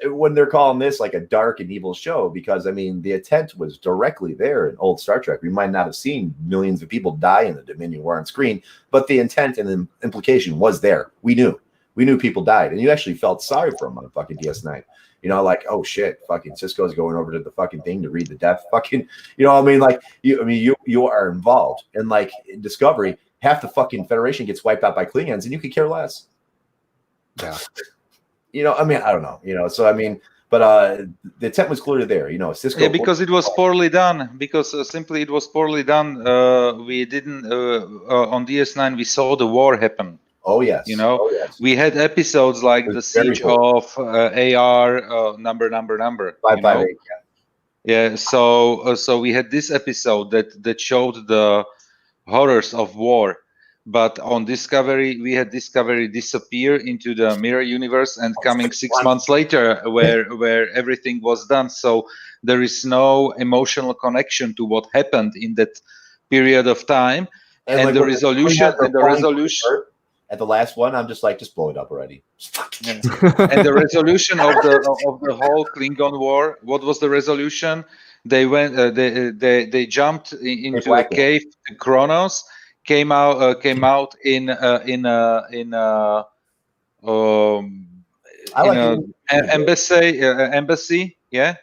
when they're calling this like a dark and evil show. Because I mean, the intent was directly there in old Star Trek. We might not have seen millions of people die in the Dominion War on screen, but the intent and the implication was there. We knew people died, and you actually felt sorry for them on fucking DS9. You know, like, oh shit, fucking Cisco's going over to the fucking thing to read the death. Fucking, you know what I mean? Like, you are involved. And like in Discovery, half the fucking Federation gets wiped out by Klingons, and you could care less. Yeah. You know, I mean, I don't know. You know, so I mean, but the intent was clearly there. You know, Cisco. Yeah, because it was poorly done. Because simply it was poorly done. We didn't on DS9. We saw the war happen. Oh yes. You know, oh, yes. we had episodes like the Siege of AR number. 558. Yeah. So we had this episode that showed the horrors of war. But on Discovery, we had Discovery disappear into the mirror universe and coming 6 months later where everything was done. So there is no emotional connection to what happened in that period of time. And like the resolution at the last one, I'm just like, just blow it up already. Yeah. And the resolution of the whole Klingon war, what was the resolution? They went they jumped into a cave to Kronos. Came out in embassy, yeah.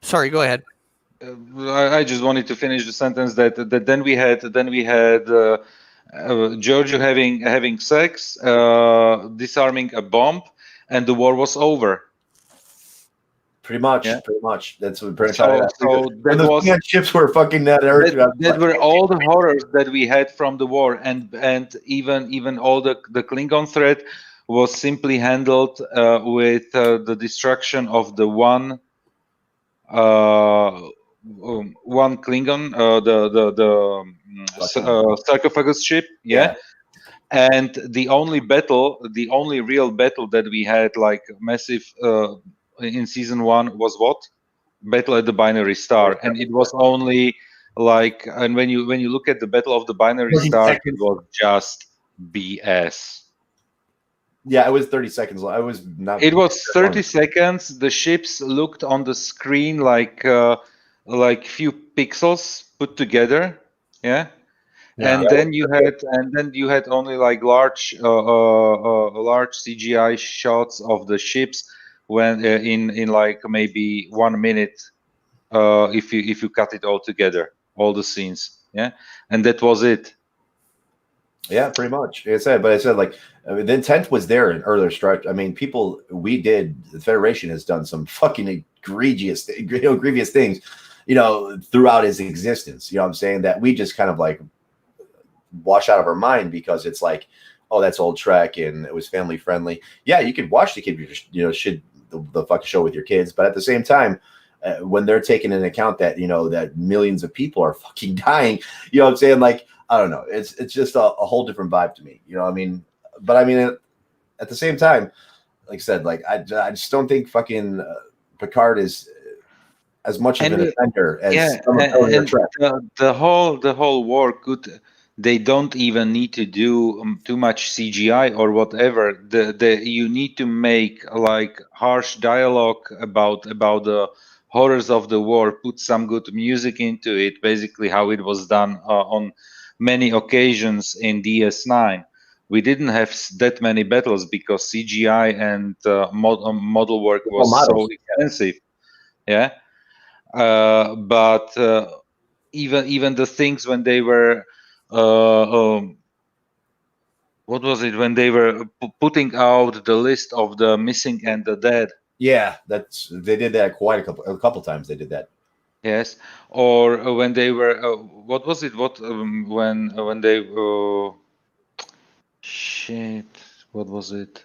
Sorry, go ahead. I just wanted to finish the sentence that then we had Giorgio having sex, disarming a bomb, and the war was over. Pretty much. That's what British. So those ships were fucking that. That were all the horrors that we had from the war, and even all the Klingon threat was simply handled with the destruction of the one Klingon, the sarcophagus ship, yeah. And the only real battle that we had, like massive. In season 1 was what? Battle at the Binary Star, and it was only like, and when you look at the Battle of the Binary Star, it was just BS. Yeah, it was 30 seconds. I was not. It was 30 seconds. The ships looked on the screen like few pixels put together, yeah. And then you had only like large CGI shots of the ships. When in like maybe 1 minute, if you cut it all together, all the scenes, yeah, and that was it. Yeah, pretty much. Like I said, like, I mean, the intent was there in earlier stretch. I mean, the Federation has done some fucking grievous things, you know, throughout his existence. You know what I'm saying? That we just kind of like wash out of our mind because it's like, oh, that's old Trek and it was family friendly. Yeah, you could watch the kid, you know, the fucking show with your kids, but at the same time, when they're taking into account that, you know, that millions of people are fucking dying, you know what I'm saying? Like, I don't know, it's just a whole different vibe to me, you know what I mean? But I mean, at the same time, like I said, like I just don't think fucking Picard is as much of an offender as the whole war could. They don't even need to do too much CGI or whatever. You need to make like harsh dialogue about the horrors of the war. Put some good music into it. Basically, how it was done on many occasions in DS9. We didn't have that many battles because CGI and model work was so expensive. Yeah, but even the things when they were. What was it when they were putting out the list of the missing and the dead? Yeah, they did that quite a couple times. They did that. Yes, or when they were what was it? What when they shit? What was it?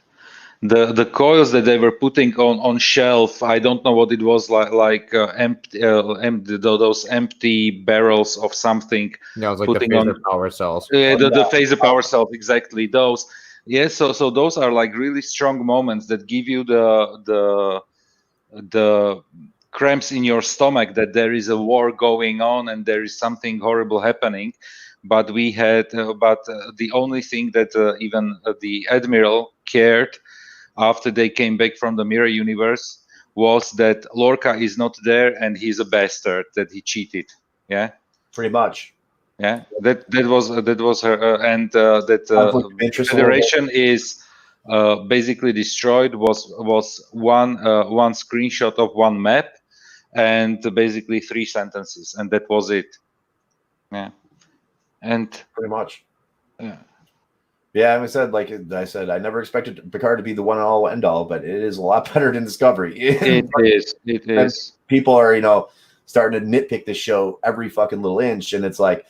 The coils that they were putting on shelf. I don't know what it was like empty those empty barrels of something. Yeah, it was like the phaser power cells. The phaser power cells, exactly those. Yes, so those are like really strong moments that give you the cramps in your stomach that there is a war going on and there is something horrible happening. But we had, the only thing that even the Admiral cared after they came back from the mirror universe was that Lorca is not there and he's a bastard, that he cheated. Yeah, pretty much. Yeah, that was her, and that Conflict of interest a little bit. Federation is basically destroyed. Was one screenshot of one map, and basically 3 sentences, and that was it. Yeah, and Pretty much. yeah. Yeah, I said, I never expected Picard to be the one and all end all, but it is a lot better than Discovery. It is. It And is. people are, starting to nitpick this show every fucking little inch, and it's like,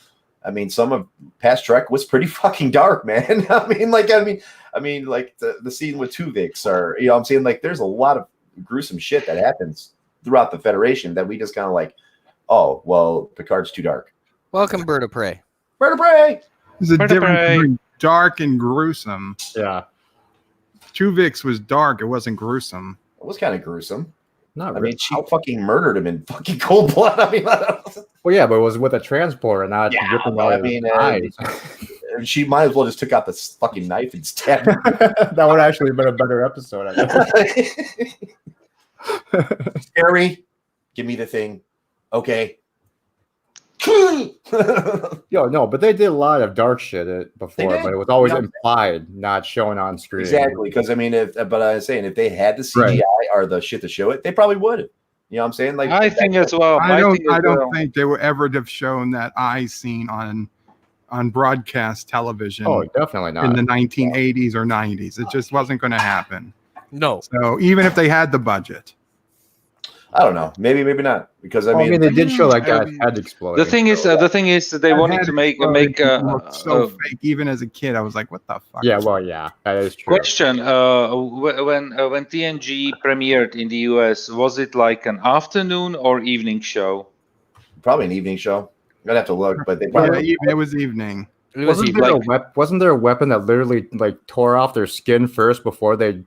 I mean, some of past Trek was pretty fucking dark, man. I mean, like the scene with Tuvix, or I'm saying, like, there's a lot of gruesome shit that happens throughout the Federation that we just kind of like, oh, well, Picard's too dark. Welcome, Bird of Prey. Bird of Prey. There's a Bird of difference Prey. between dark and gruesome. Yeah, Tuvix was dark; it wasn't gruesome. It was kind of gruesome. not I really. mean, she fucking murdered him in fucking cold blood. I mean, Well, yeah, but it was with a transporter, not ripping well, out his eyes. she might as well just took out this fucking knife and stabbed him. That would actually have been a better episode, I think. Scary. Give me the thing. Okay. Yo, no, but they did a lot of dark shit before, did. but it was always Yeah. implied, not shown on screen. Exactly, because I mean, but I was saying, if they had the CGI or the shit to show it, they probably would have. You know what I'm saying? Like, I think as well. I don't well. think they would ever have shown that eye scene on broadcast television Oh, definitely not. in the 1980s or 90s. It just wasn't going to happen. No. So even if they had the budget, I don't know. Maybe not. Because I mean, they did show that guy's head exploding. The thing is that they wanted to make so fake. Even as a kid, I was like, "What the fuck?" Yeah, well, yeah, that is true. question. When TNG premiered in the US, was it like an afternoon or evening show? Probably an evening show. I'd have to look, but they Yeah, probably. it was evening. It was Wasn't there a weapon that literally like tore off their skin first before they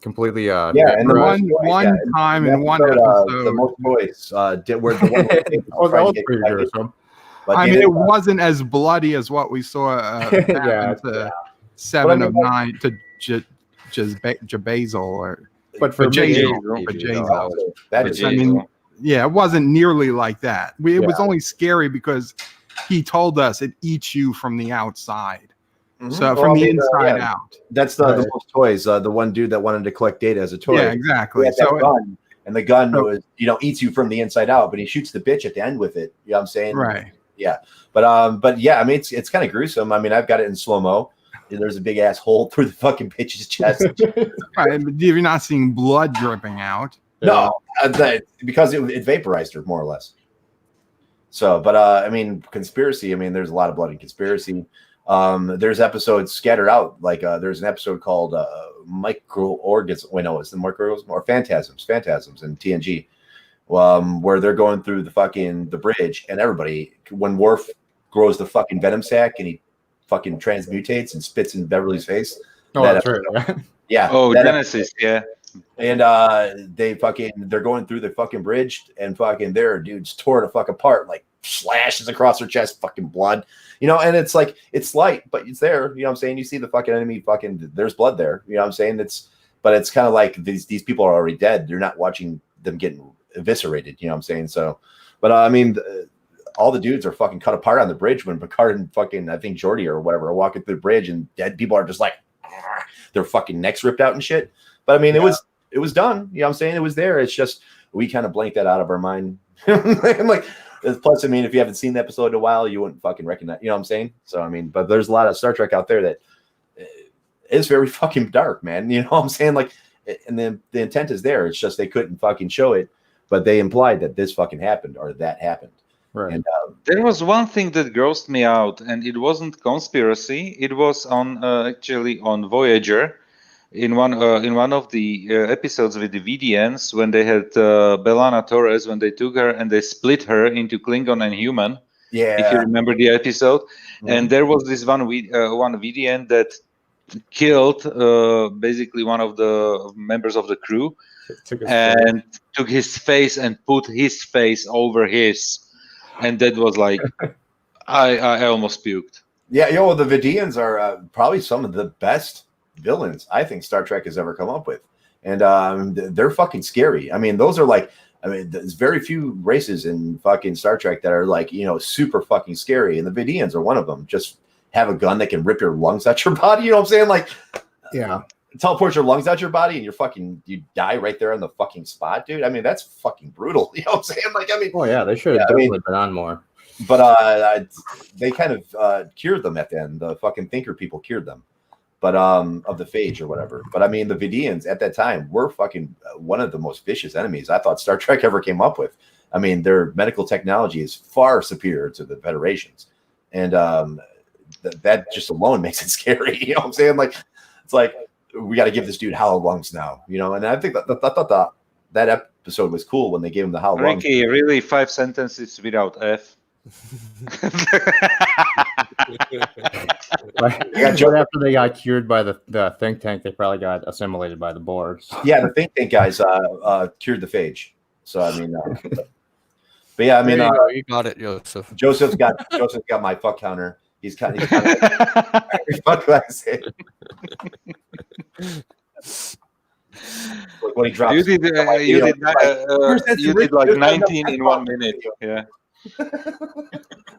completely Yeah, and the one time in one episode, the most boys did where the one. Oh, that was pretty gruesome. But I they mean, did- it wasn't as bloody as what we saw happen to 7 of 9 to Jabazel or But for Jazel. me, For you know, Jazel. that is. I mean, yeah, it wasn't nearly like that. It was only scary because he told us it eats you from the outside. Mhm. So Well, from I the mean, inside yeah. out. That's the most toys. The one dude that wanted to collect data as a toy. Yeah, He exactly. had that So gun, and the gun was, eats you from the inside out, but he shoots the bitch at the end with it. You know what I'm saying? right. Yeah. But yeah, I mean, it's kind of gruesome. I mean, I've got it in slow mo. There's a big ass hole through the fucking bitch's chest. Right, but you're not seeing blood dripping out. No, because it vaporized her more or less. So, but I mean, conspiracy. I mean, there's a lot of blood in conspiracy. There's episodes scattered out. Like there's an episode called microorganisms. Wait, no, it's the microorganisms or phantasms in TNG, where they're going through the bridge, and everybody, when Worf grows the fucking venom sac and he fucking transmutates and spits in Beverly's face. Oh, that's right. Yeah. Oh, that Genesis, yeah. And they're going through the fucking bridge, and fucking their dudes tore the fuck apart, like slashes across her chest, fucking blood, and it's like, it's light, but it's there, you know what I'm saying? You see the fucking enemy, there's blood there, you know what I'm saying? But it's kind of like these people are already dead. They're not watching them getting eviscerated, you know what I'm saying? So, but I mean, all the dudes are fucking cut apart on the bridge when Picard and fucking, I think Geordi or whatever, are walking through the bridge, and dead people are just like, their fucking necks ripped out and shit. But I mean, it was done. You know what I'm saying? It was there. It's just we kind of blanked that out of our mind. Like, plus, I mean, if you haven't seen the episode in a while, you wouldn't fucking recognize. You know what I'm saying? So I mean, but there's a lot of Star Trek out there that is very fucking dark, man. You know what I'm saying? Like, and then the intent is there. It's just they couldn't fucking show it, but they implied that this fucking happened or that happened. Right. And There was one thing that grossed me out, and it wasn't conspiracy. It was on actually on Voyager, in one of the episodes with the VDNs, when they had B'Elanna Torres, when they took her and they split her into Klingon and human. yeah, If you remember the episode, Mhm. and there was this one VDN that killed basically one of the members of the crew, and took his face and put his face over his. And that was like, I almost puked. Yeah, the Vidians are probably some of the best villains I think Star Trek has ever come up with, and they're fucking scary. I mean, those are like I mean, there's very few races in fucking Star Trek that are like, super fucking scary. And the Vidians are one of them. Just have a gun that can rip your lungs out your body. You know what I'm saying? Like, Yeah. teleport your lungs out your body and you die right there on the fucking spot, dude. I mean, that's fucking brutal. You know what I'm saying? Like, I mean, Oh yeah, they should have definitely been on more. But they kind of cured them at the end. The fucking thinker people cured them, but of the phage or whatever. But I mean, the Vidians at that time were fucking one of the most vicious enemies I thought Star Trek ever came up with. I mean, their medical technology is far superior to the Federation's, and that just alone makes it scary. You know what I'm saying? Like, it's like we got to give this dude hollow lungs now. And I think that episode was cool when they gave him the hollow lungs. Ricky, really 5 sentences without F. After they got cured by the think tank, they probably got assimilated by the boards. Yeah, the think tank guys cured the phage. So I mean, but yeah, I mean, you got it, Joseph. Joseph's got my fuck counter. He's kind of fuck what I say. Like when he drops, You did like 19 in 1 minute. Yeah.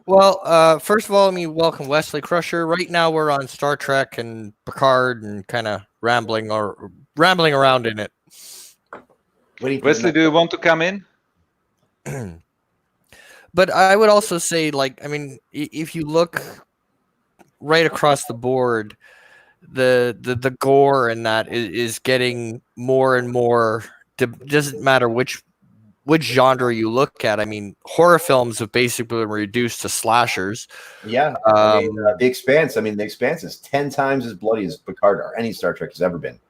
Well, first of all, let me welcome Wesley Crusher. Right now, we're on Star Trek and Picard, and kind of rambling around in it. Wesley, do you want to come in? But I would also say, like, I mean, if you look right across the board, the gore in that is getting more and more. Doesn't matter which genre you look at. I mean, horror films have basically been reduced to slashers. Yeah, The Expanse. I mean, The Expanse is 10 times as bloody as Picard or any Star Trek has ever been.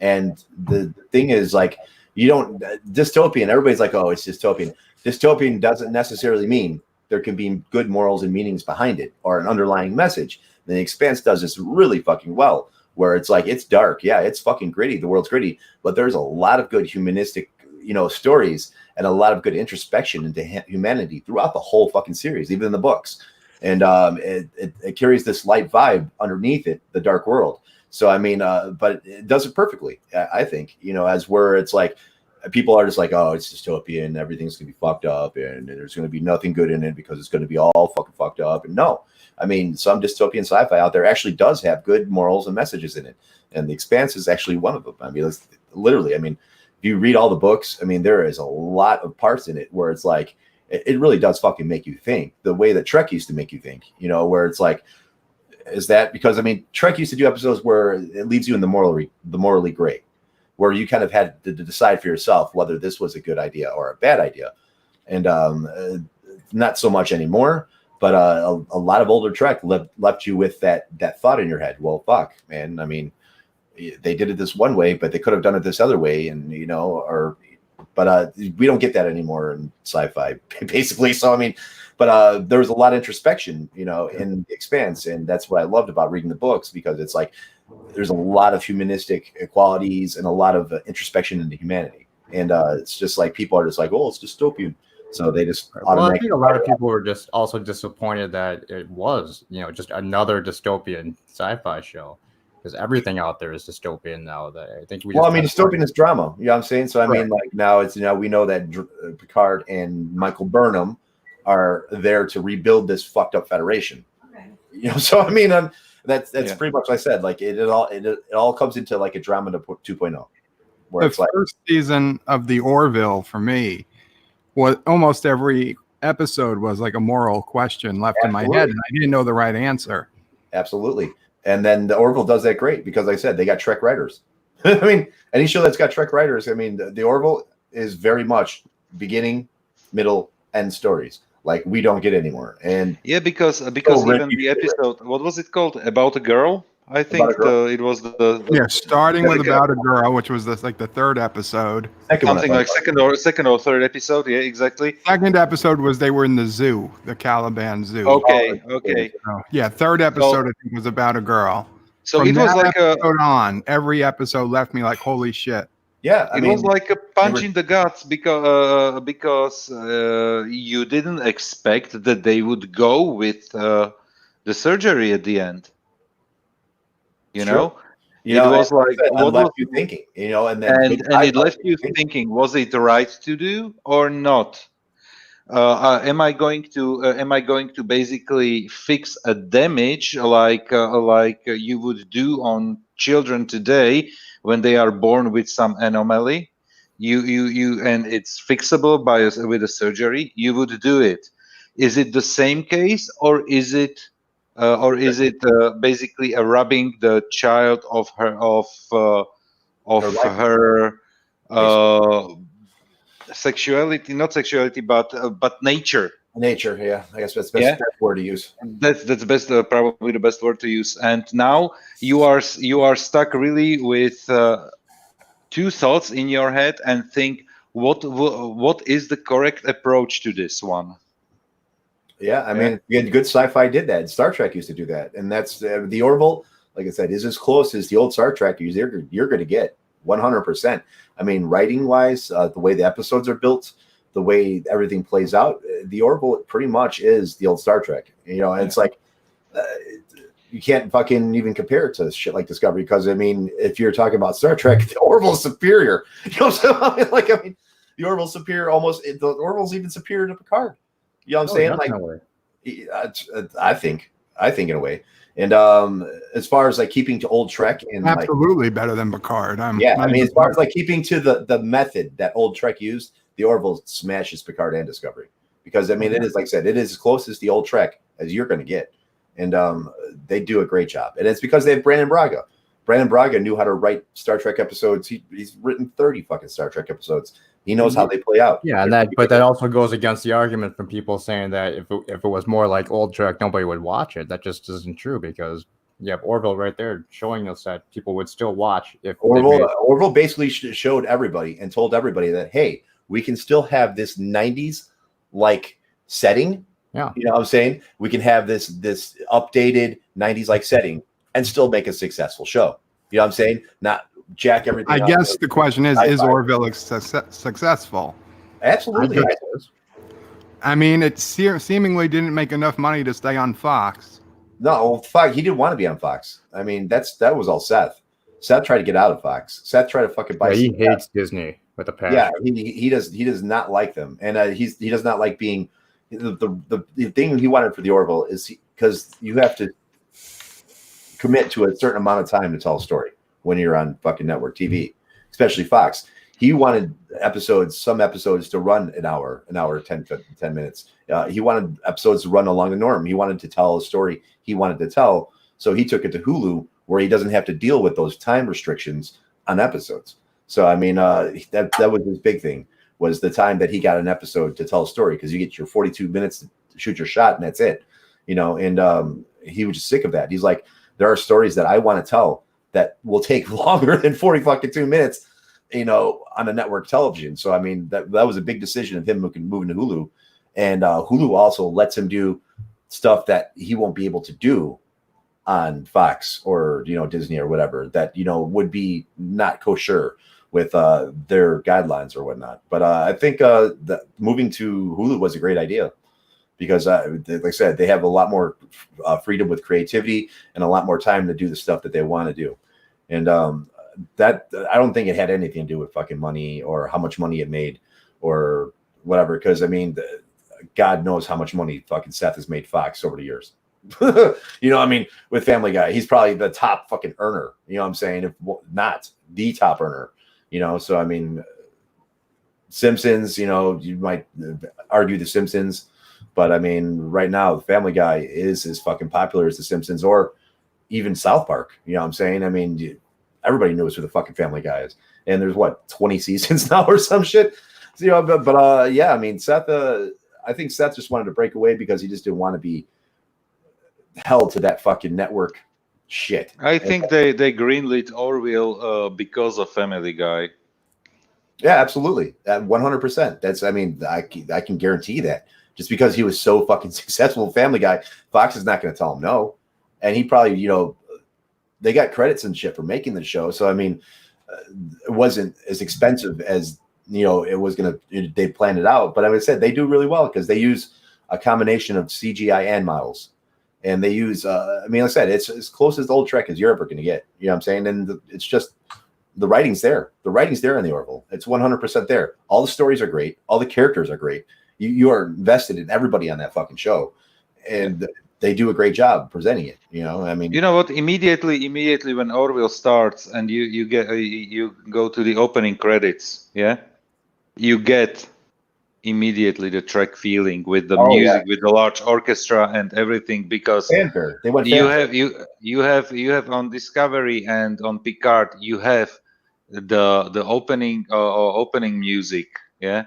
And the thing is, like, you don't dystopian. Everybody's like, oh, it's dystopian. Dystopian doesn't necessarily mean there can be good morals and meanings behind it or an underlying message. The Expanse does this really fucking well, where it's like, it's dark. Yeah, it's fucking gritty. The world's gritty, but there's a lot of good humanistic, stories and a lot of good introspection into humanity throughout the whole fucking series, even in the books. And it carries this light vibe underneath it, the dark world. So, I mean, but it does it perfectly, I think, as where it's like, people are just like, oh, it's dystopian, everything's going to be fucked up, and there's going to be nothing good in it because it's going to be all fucking fucked up. And no, I mean, some dystopian sci-fi out there actually does have good morals and messages in it. And The Expanse is actually one of them. I mean, it's literally, I mean, if you read all the books, I mean, there is a lot of parts in it where it's like, it really does fucking make you think the way that Trek used to make you think, where it's like, is that because, I mean, Trek used to do episodes where it leaves you in the morally gray, where you kind of had to decide for yourself whether this was a good idea or a bad idea. And not so much anymore, but a lot of older Trek left you with that thought in your head. Well, fuck, man. I mean, they did it this one way, but they could have done it this other way. And, but we don't get that anymore in sci-fi, basically. So, I mean, but there was a lot of introspection, in The Expanse. And that's what I loved about reading the books, because it's like, there's a lot of humanistic qualities and a lot of introspection into humanity. And it's just like, people are just like, oh, it's dystopian. So they just I think a lot of people were just also disappointed that it was, just another dystopian sci-fi show, because everything out there is dystopian now. That I think dystopian is drama. You know what I'm saying? So I mean, like, now it's, we know that Picard and Michael Burnham are there to rebuild this fucked up Federation. Okay. So I mean, that's pretty much what I said. Like, it all comes into like a drama 2.0. The first season of the Orville for me was almost every episode was like a moral question left in my head, and I didn't know the right answer. Absolutely. And then the Orville does that great, because like I said, they got Trek writers. I mean, any show that's got Trek writers, I mean, the Orville is very much beginning, middle, end stories. Like, we don't get anymore. And yeah, because even the episode, what was it called? About a Girl? I think it was starting with About a Girl, which was the third episode. Something like second or third episode. Yeah, exactly. Second episode was they were in the zoo, the Caliban Zoo. Okay. Yeah, third episode I think was About a Girl. So From it was like every episode left me like, holy shit. Yeah, it was like a punch in the guts, because you didn't expect that they would go with the surgery at the end. You know, You know, it was like it what left was, you thinking. You know, and then and it left you thinking: was it right to do or not? Am I going to basically fix a damage like you would do on children today when they are born with some anomaly? And it's fixable with a surgery. You would do it. Is it the same case, or is it basically a robbing the child of her sexuality, not sexuality, but nature. Nature, yeah, I guess that's the best word to use. That's best, probably the best word to use. And now you are stuck really with two thoughts in your head and think what is the correct approach to this one. Yeah, I mean, good sci-fi did that. Star Trek used to do that, and that's the Orville. Like I said, is as close as the old Star Trek you're going to get 100%. I mean, writing wise, the way the episodes are built, the way everything plays out, the Orville pretty much is the old Star Trek. You know, and it's like you can't fucking even compare it to shit like Discovery, because I mean, if you're talking about Star Trek, the Orville is superior. You know what I'm saying? Like, I mean, the Orville's superior. The Orville's even superior to Picard. You know what I'm saying? Like, I think in a way. And as far as like keeping to old Trek and absolutely better than Picard. I mean, as far as like keeping to the method that old Trek used, the Orville smashes Picard and Discovery, because I mean, it is, like I said, it is as close as the old Trek as you're going to get, and they do a great job, and it's because they have Brandon Braga. Brandon Braga knew how to write Star Trek episodes. He's written 30 fucking Star Trek episodes. He knows how they play out. Yeah, and that also goes against the argument from people saying that if it was more like old Trek, nobody would watch it. That just isn't true, because you have Orville right there showing us that people would still watch if Orville basically showed everybody and told everybody that, hey, we can still have this 90s like setting. Yeah, you know what I'm saying? We can have this updated 90s like setting and still make a successful show. You know what I'm saying? Not jack everything. I guess the question is Orville successful? Absolutely. I mean, it seemingly didn't make enough money to stay on Fox. No, Fox. He didn't want to be on Fox. I mean, that was all Seth. Seth tried to get out of Fox. Seth tried to fucking buy. Yeah, he hates Disney with a passion. Yeah, he does not like them, and he does not like being the thing he wanted for the Orville is because you have to commit to a certain amount of time to tell a story when you're on fucking network TV, especially Fox. He wanted some episodes to run an hour 10 minutes. He wanted episodes to run along the norm. He wanted to tell a story he wanted to tell. So he took it to Hulu, where he doesn't have to deal with those time restrictions on episodes. So, I mean, that was his big thing, was the time that he got an episode to tell a story, because you get your 42 minutes to shoot your shot and that's it, you know. And he was just sick of that. He's like, there are stories that I want to tell that will take longer than 42 minutes, you know, on a network television. So, I mean, that was a big decision of him moving to Hulu. And Hulu also lets him do stuff that he won't be able to do on Fox or, you know, Disney or whatever, that, you know, would be not kosher with their guidelines or whatnot. But I think that moving to Hulu was a great idea, because like I said, they have a lot more freedom with creativity and a lot more time to do the stuff that they want to do. And that, I don't think it had anything to do with fucking money or how much money it made or whatever. Because I mean, God knows how much money fucking Seth has made Fox over the years. You know, I mean, with Family Guy, he's probably the top fucking earner. You know what I'm saying? If not the top earner, you know. So I mean, Simpsons, you know, you might argue the Simpsons, but I mean, right now, Family Guy is as fucking popular as the Simpsons or even South Park. You know what I'm saying? I mean, everybody knows who the fucking Family Guy is, and there's what, 20 seasons now or some shit. So, you know, but yeah, I mean, Seth. I think Seth just wanted to break away because he just didn't want to be held to that fucking network shit. I think they greenlit Orville because of Family Guy. Yeah, absolutely, 100%. That's, I mean, I can guarantee that. Just because he was so fucking successful in Family Guy, Fox is not going to tell him no. And he probably, you know, they got credits and shit for making the show. So I mean, it wasn't as expensive as, you know, it was going to. They planned it out, but like I said, they do really well because they use a combination of CGI and models. and they use. I mean, like I said, it's as close as old Trek as you're ever going to get. You know what I'm saying? And it's just the writing's there. The writing's there in the Orville. It's 100% there. All the stories are great. All the characters are great. You are invested in everybody on that fucking show, and they do a great job presenting it. You know, I mean, you know what? Immediately when Orville starts and you go to the opening credits, yeah, you get immediately the Trek feeling with the music, with the large orchestra and everything, because fanfare. They went you fanfare. you have on Discovery and on Picard, you have the opening music. Yeah,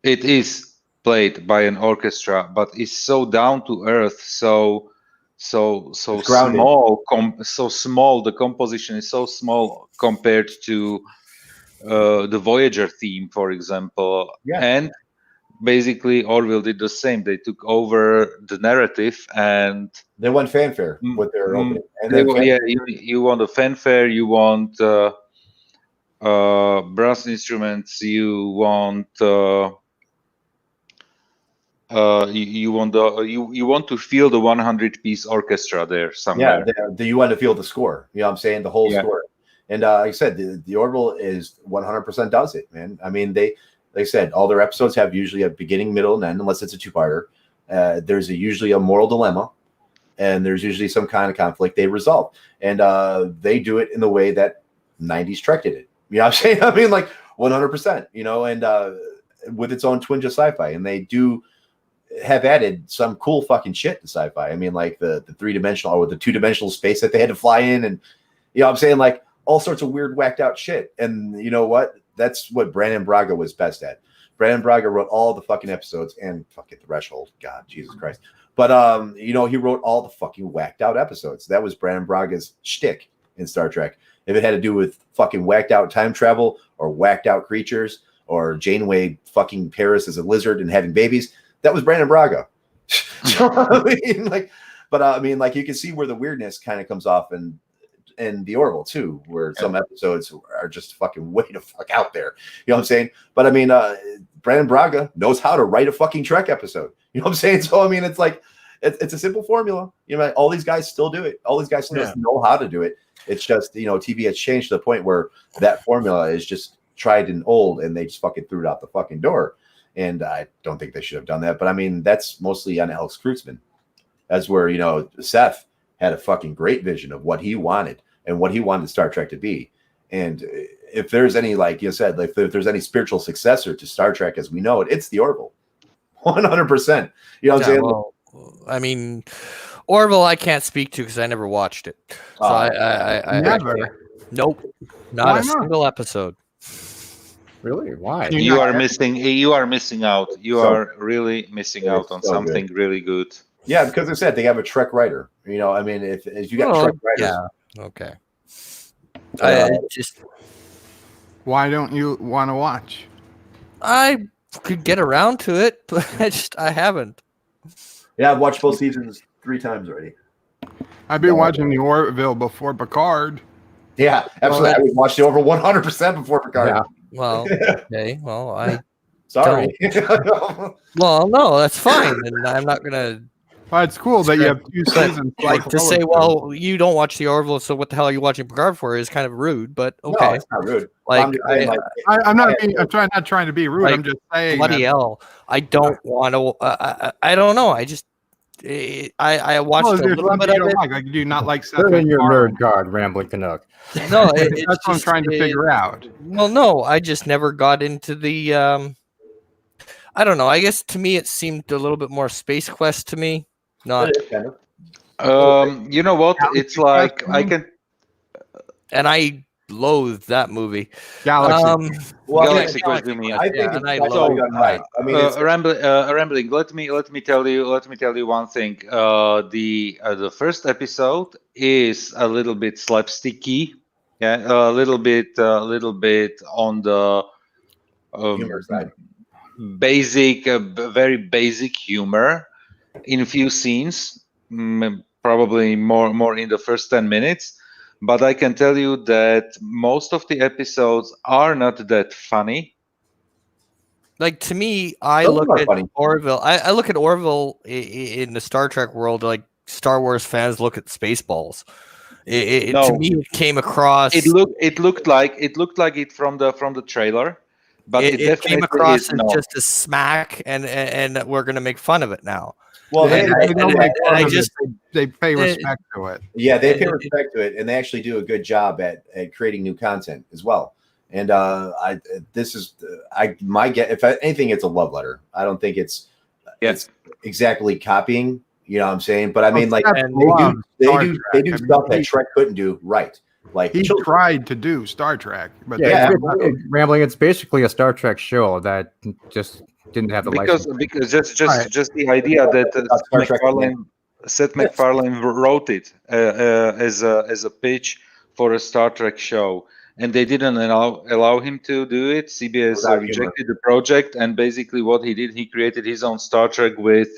it is played by an orchestra, but it's so down to earth, so small. So small. The composition is so small compared to the Voyager theme, for example. Yeah. And basically Orville did the same. They took over the narrative and they went fanfare with their opening. And you want a fanfare, you want brass instruments, you want you want to feel the 100-piece orchestra there somewhere. Yeah, you want to feel the score. You know what I'm saying? The whole score. And like I said, the Orville is 100% does it, man. I mean, like I said, all their episodes have usually a beginning, middle, and end, unless it's a two-parter. There's usually a moral dilemma, and there's usually some kind of conflict they resolve. And they do it in the way that 90s Trek did it. You know what I'm saying? I mean, like 100%, you know, and with its own twinge of sci-fi. And they do have added some cool fucking shit to sci-fi. I mean, like the 3-dimensional or the 2-dimensional space that they had to fly in, and you know what I'm saying, like all sorts of weird whacked out shit. And you know what? That's what Brandon Braga was best at. Brandon Braga wrote all the fucking episodes and fucking Threshold. God, Jesus Christ. But you know, he wrote all the fucking whacked out episodes. That was Brandon Braga's shtick in Star Trek. If it had to do with fucking whacked out time travel or whacked out creatures or Janeway fucking Paris as a lizard and having babies, that was Brandon Braga. So, I mean, like, but I mean, like, you can see where the weirdness kind of comes off in the Orville too, where some episodes are just fucking way the fuck out there. You know what I'm saying? But I mean, Brandon Braga knows how to write a fucking Trek episode. You know what I'm saying? So I mean, it's like it's a simple formula. You know, all these guys still do it. All these guys still know how to do it. It's just, you know, TV has changed to the point where that formula is just tried and old, and they just fucking threw it out the fucking door. And I don't think they should have done that. But I mean, that's mostly on Alex Kurtzman. That's where, you know, Seth had a fucking great vision of what he wanted and what he wanted Star Trek to be. And if there's any, like you said, like if there's any spiritual successor to Star Trek as we know it, it's the Orville. 100%. You know what I'm saying? Well, I mean, Orville, I can't speak to because I never watched it. So I never. Nope, not a single episode. Really? Why? You are missing out. You are really missing out on something really good. Yeah, because I said they have a Trek writer. You know, I mean, if you got Trek writers, yeah, okay. I just. Why don't you want to watch? I could get around to it, but I haven't. Yeah, I've watched both seasons 3 times already. I've been watching the Orville before Picard. Yeah, absolutely. I would watch the Orville 100% before Picard. Yeah. Well, okay. Well, I. Sorry. Well, no, that's fine, and I'm not gonna. Well, it's cool that you have 2 seasons. Like to say, well, you don't watch the Orville, so what the hell are you watching Picard for? Is kind of rude, but okay. No, it's not rude. Like, I'm not trying to be rude. Like, I'm just saying. Bloody hell! I don't want to. I don't know. I just. I watched a little bit of it. Like, do you not like Seth? Put in your nerd card, Rambling Canuck. No, that's what I'm trying to figure out. Well, no, I just never got into the. I don't know. I guess to me it seemed a little bit more Space Quest to me. Not. You know what? It's like I can. And I loathe that movie. Galaxy. Galaxy Quest to me. I think right. I mean, rambling. Let me tell you one thing. The first episode is a little bit slapsticky. Yeah, a little bit on the humor side. Basic, very basic humor in a few scenes. Probably more in the first 10 minutes. But I can tell you that most of the episodes are not that funny. Like, to me, I look at Orville. I look at Orville in the Star Trek world like Star Wars fans look at Spaceballs. No. To me, it came across. It looked like it from the trailer, but it it definitely came across is as not. just a smack, and we're gonna make fun of it now. Well, And I just they pay respect to it. yeah, they pay respect to it, and they actually do a good job at creating new content as well. And my guess. If anything, it's a love letter. I don't think it's exactly copying. You know what I'm saying? But I mean, like they do stuff that Trek couldn't do right. Like He tried to do Star Trek, but Yeah, Rambling. It's basically a Star Trek show that just didn't have the because license. just the idea that Seth MacFarlane wrote it as a pitch for a Star Trek show, and they didn't allow him to do it. CBS rejected the project, and basically what he did, he created his own Star Trek with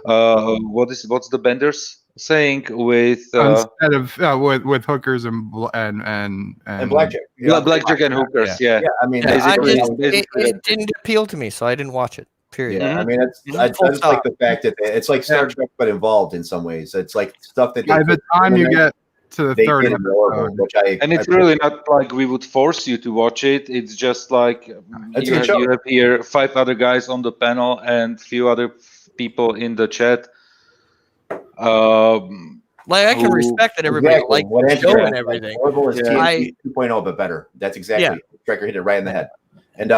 what's the Benders saying with instead of with hookers and blackjack, blackjack and hookers. Yeah. I mean, it didn't appeal to me, so I didn't watch it. Period. Yeah, I mean, I just like the fact that it's like Star Trek, but involved in some ways. It's like stuff that by the time you get to the third episode, and it's really not like we would force you to watch it. It's just like you have here 5 other guys on the panel and few other people in the chat. Like I can respect that everybody likes the show and everything. Orville is TNG 2.0, but better. That's exactly Trekker hit it right in the head, and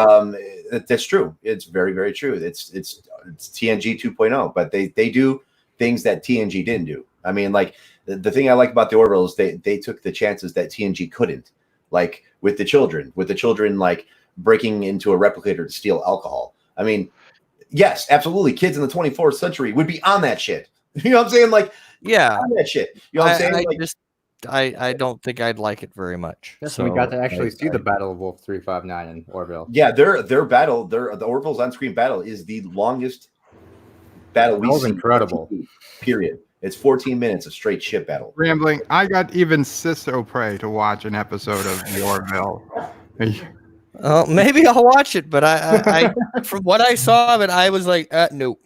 that's true. It's very, very true. It's TNG 2.0, but they do things that TNG didn't do. I mean, like the thing I like about the Orville is they took the chances that TNG couldn't, like with the children like breaking into a replicator to steal alcohol. I mean, yes, absolutely. Kids in the 24th century would be on that shit. You know what I'm saying? Like, on that shit. You know what I'm saying? I don't think I'd like it very much. Yes, so we got to actually see the Battle of Wolf 359 in Orville. Yeah, their battle, the Orville's on-screen battle is the longest battle we've seen. Incredible. Period. It's 14 minutes of straight ship battle. Rambling. I got even Sisso Prey to watch an episode of the Orville. Maybe I'll watch it, but I from what I saw of it, I was like, no.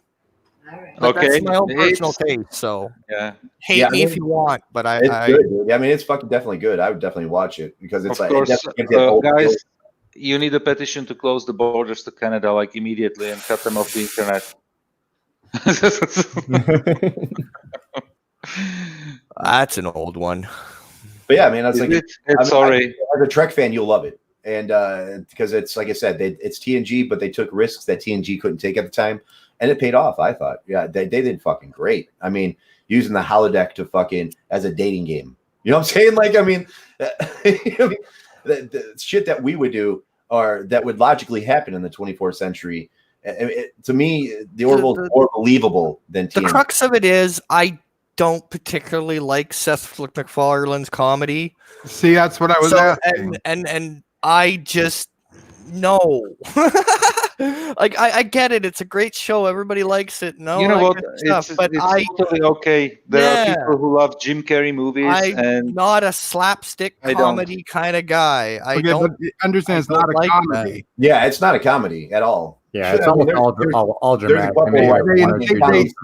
But okay, that's my own personal taste. So hate me if you want, but it's good, dude. I mean, it's fucking definitely good. I would definitely watch it because it's of like, course, guys, you need a petition to close the borders to Canada like immediately and cut them off the internet. That's an old one. But yeah, I mean, that's like, sorry. As a Trek fan, you'll love it, and because it's like I said, it's TNG, but they took risks that TNG couldn't take at the time. And it paid off, I thought. Yeah, they did fucking great. I mean, using the holodeck to fucking as a dating game. You know what I'm saying? Like, I mean, the shit that we would do or that would logically happen in the 24th century. To me, the Orville is more believable than TNG. The crux of it is I don't particularly like Seth MacFarlane's comedy. See, that's what I was asking. And I just no. Like I get it. It's a great show. Everybody likes it. No, you know what? It's totally okay. There are people who love Jim Carrey movies. I'm not a slapstick comedy kind of guy. I don't understand. It's not a comedy. Yeah, it's not a comedy at all. Yeah, it's almost all dramatic.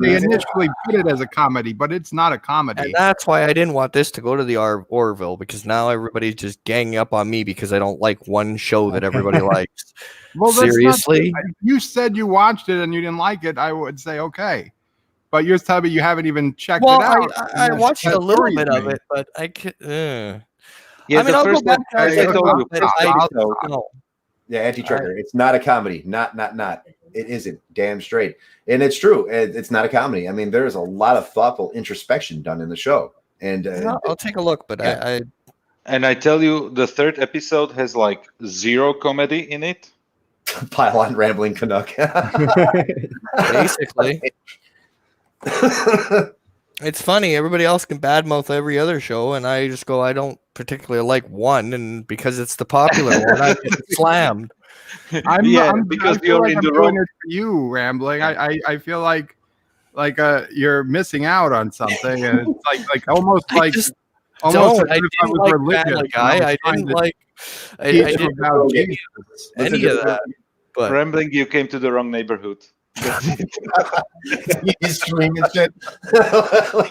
They initially put it as a comedy, but it's not a comedy. And that's why I didn't want this to go to the Orville, because now everybody's just ganging up on me because I don't like one show that everybody likes. Well, seriously, you said you watched it and you didn't like it. I would say okay, but you're telling me you haven't even checked it out. I watched a little bit of it, but I can't. Yeah, I mean, I'll go back to Yeah, Anti-Trekker. It's not a comedy. Not. It isn't. Damn straight. And it's true. It's not a comedy. I mean, there is a lot of thoughtful introspection done in the show. And I'll take a look, but And I tell you, the 3rd episode has like 0 comedy in it. Pile on Rambling Canuck. Basically. It's funny. Everybody else can badmouth every other show, and I just go, I don't particularly like one, and because it's the popular one, I get slammed. Because you're in the wrong. It for you, Rambling. I feel like you're missing out on something, and it's like almost like almost. I didn't like Family Guy. I didn't like. I didn't like any of that. But Rambling, you came to the wrong neighborhood. You stream and shit.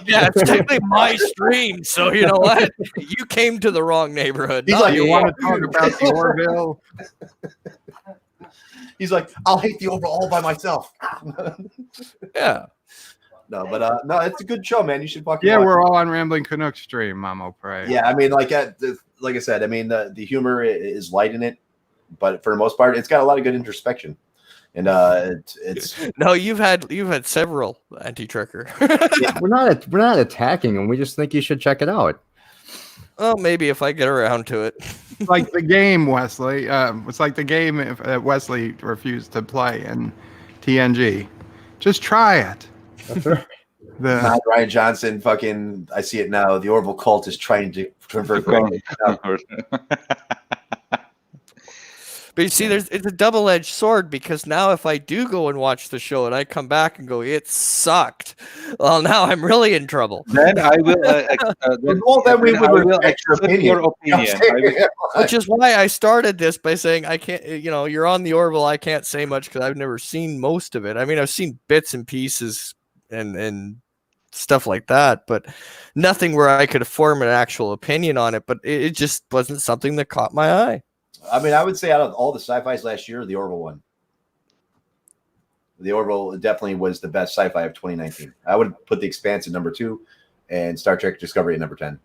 Yeah, it's technically my stream, so you know what? You came to the wrong neighborhood. He's not like, You me. want to talk about the Orville? He's like, I'll hate the Orville all by myself. Yeah. No, but no, it's a good show, man. You should fucking Yeah, watch we're it. all on Rambling Canuck stream, Mamo Pray. Yeah, I mean, like I said, I mean, the humor is light in it, but for the most part, it's got a lot of good introspection, and it's No, you've had several anti-trucker. We're not attacking him. We just think you should check it out. Well, maybe if I get around to it. It's like the game, Wesley. It's like the game Wesley refused to play in TNG. Just try it. That's right. not Ryan Johnson. Fucking, I see it now. The Orville cult is trying to convert. But you see, it's a double-edged sword, because now if I do go and watch the show and I come back and go, it sucked, well, now I'm really in trouble. Then I will. Then we I will will accept accept your opinion. Which is why I started this by saying I can't, you're on the Orville. I can't say much because I've never seen most of it. I mean, I've seen bits and pieces and stuff like that, but nothing where I could form an actual opinion on it. But it just wasn't something that caught my eye. I mean, I would say out of all the sci-fis last year, the Orville won. The Orville definitely was the best sci-fi of 2019. I would put The Expanse at number 2 and Star Trek Discovery at number 10.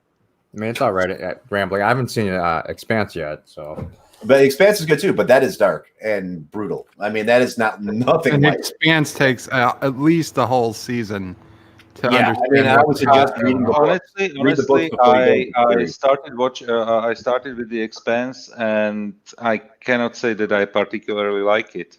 I mean, it's all right at Rambling. I haven't seen Expanse yet, so. But Expanse is good too, but that is dark and brutal. I mean, that is nothing And like Expanse takes at least the whole season to understand. I mean, I would suggest reading the book. Honestly, Read the book before you go to the series. I started with The Expanse, and I cannot say that I particularly like it.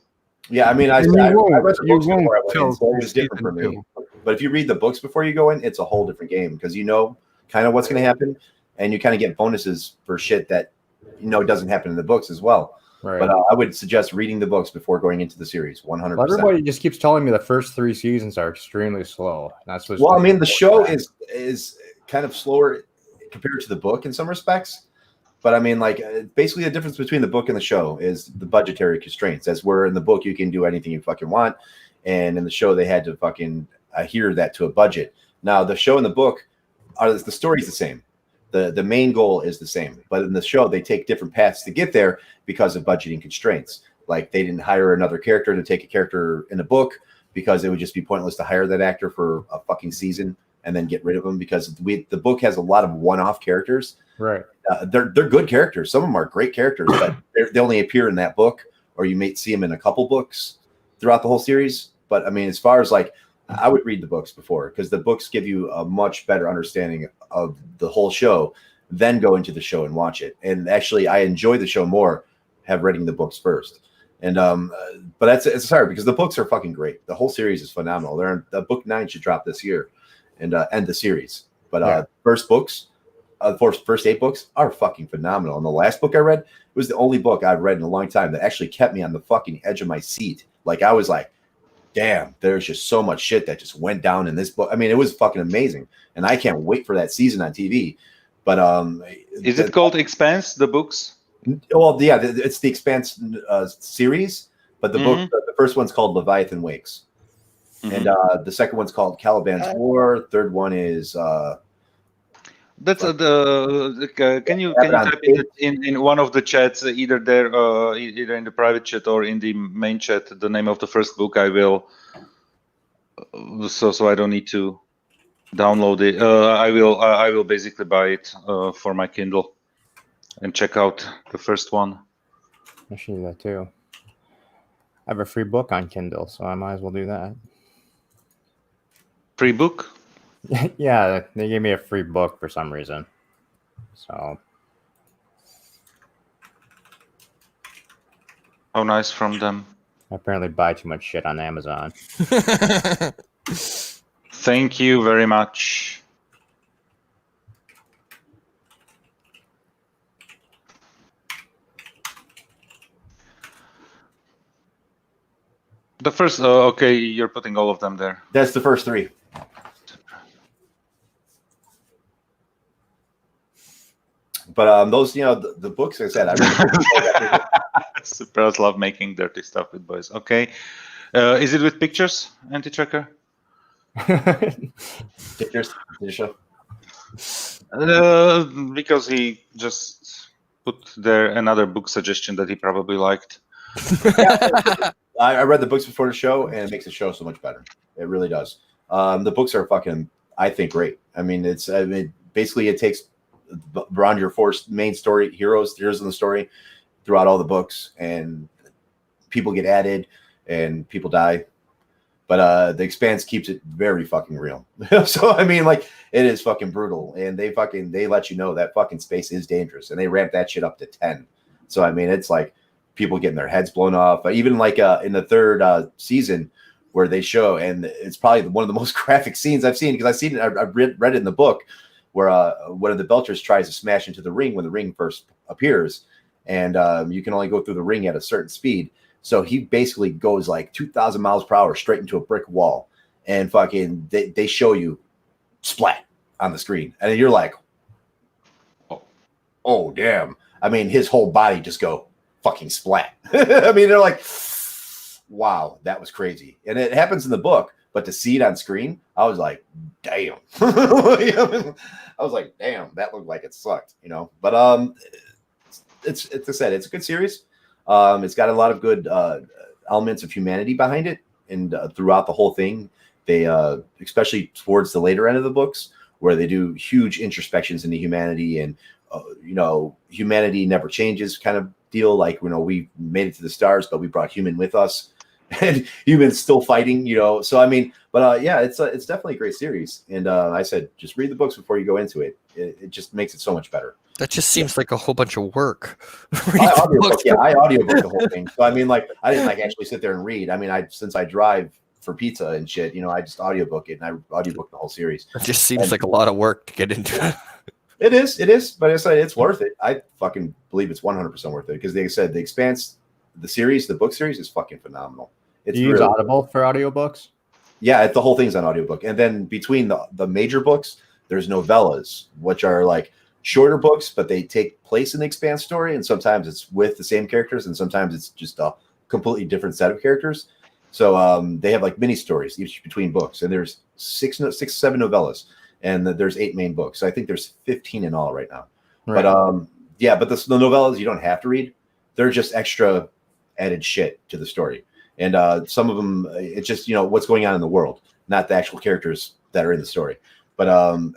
Yeah, I mean, I And read you the won't- books you before I won't went in, till so it was different for season me. 2. But if you read the books before you go in, it's a whole different game because you know kind of what's going to happen, and you kind of get bonuses for shit that doesn't happen in the books as well. Right. But I would suggest reading the books before going into the series, 100%. Well, everybody just keeps telling me the first 3 seasons are extremely slow. That's what's Well, I mean, the show is kind of slower compared to the book in some respects. But I mean, like, basically the difference between the book and the show is the budgetary constraints. As where in the book, you can do anything you fucking want. And in the show, they had to fucking adhere that to a budget. Now, the show and the book, the story's the same. The main goal is the same. But in the show, they take different paths to get there because of budgeting constraints. Like, they didn't hire another character to take a character in a book because it would just be pointless to hire that actor for a fucking season and then get rid of them because the book has a lot of one-off characters. right. They're good characters. Some of them are great characters, but they only appear in that book, or you may see them in a couple books throughout the whole series. But I mean, as far as like, I would read the books before because the books give you a much better understanding of the whole show, then go into the show and watch it. And actually, I enjoy the show more reading the books first. And but it's hard because the books are fucking great. The whole series is phenomenal. The book 9 should drop this year and end the series. But first 8 books are fucking phenomenal. And the last book I read was the only book I've read in a long time that actually kept me on the fucking edge of my seat. Like, I was like, damn, there's just so much shit that just went down in this book. I mean, it was fucking amazing. And I can't wait for that season on TV. But Is it called Expanse, the books? well, yeah, it's the Expanse series, but the book, the first one's called Leviathan Wakes. And the second one's called Caliban's War. Third one is That's can you type it in one of the chats, either there, either in the private chat or in the main chat, the name of the first book? I will, so I don't need to download it. I will basically buy it for my Kindle and check out the first one. I should do that too. I have a free book on Kindle, so I might as well do that. Free book? Yeah, they gave me a free book for some reason. So. How nice from them. I apparently buy too much shit on Amazon. Thank you very much. The first, okay, you're putting all of them there. that's the first 3. But those, the books, like I said, I read Supers love making dirty stuff with boys. Okay. Is it with pictures, Anti-Tracker? Pictures, the show. Because he just put there another book suggestion that he probably liked. I read the books before the show, and it makes the show so much better. It really does. The books are fucking, I think, great. I mean, basically it takes around your four main story heroes in the story throughout all the books, and people get added and people die. But the Expanse keeps it very fucking real. So I mean, like, it is fucking brutal, and they let you know that fucking space is dangerous, and they ramp that shit up to 10. So I mean, it's like people getting their heads blown off. Even like in the third season, where they show, and it's probably one of the most graphic scenes I've seen, because I've seen it. I've read it in the book, where one of the Belters tries to smash into the ring when the ring first appears, and you can only go through the ring at a certain speed. So he basically goes like 2,000 miles per hour straight into a brick wall, and fucking they show you splat on the screen, and you're like, oh damn. I mean, his whole body just go fucking splat. I mean, they're like, wow, that was crazy. And it happens in the book, but to see it on screen, I was like, damn. I was like, damn, that looked like it sucked, you know. But it's I said, it's a good series. It's got a lot of good elements of humanity behind it, and throughout the whole thing, they especially towards the later end of the books, where they do huge introspections into humanity, and you know, humanity never changes kind of deal. Like, you know, we made it to the stars, but we brought human with us, and humans still fighting, you know. So I mean, but yeah, it's definitely a great series, and I said, just read the books before you go into it. It just makes it so much better. That just seems like a whole bunch of work. I audiobook the whole thing. So I mean, like, I didn't like actually sit there and read. I mean, since I drive for pizza and shit, you know, I just audiobook it, and I audiobook the whole series. It just seems like a lot of work to get into. It is, but I said it's worth it. I fucking believe it's 100% worth it, because they said the Expanse, the book series is fucking phenomenal. It's Do you use Audible for audiobooks? Yeah, the whole thing's on audiobook, and then between the major books, there's novellas, which are like shorter books, but they take place in the Expanse story, and sometimes it's with the same characters, and sometimes it's just a completely different set of characters. So they have like mini stories each between books, and there's 7 novellas, and there's 8 main books. So I think there's 15 in all right now. Right. But yeah, but the novellas you don't have to read; they're just extra added shit to the story, and some of them it's just, you know, what's going on in the world, not the actual characters that are in the story. But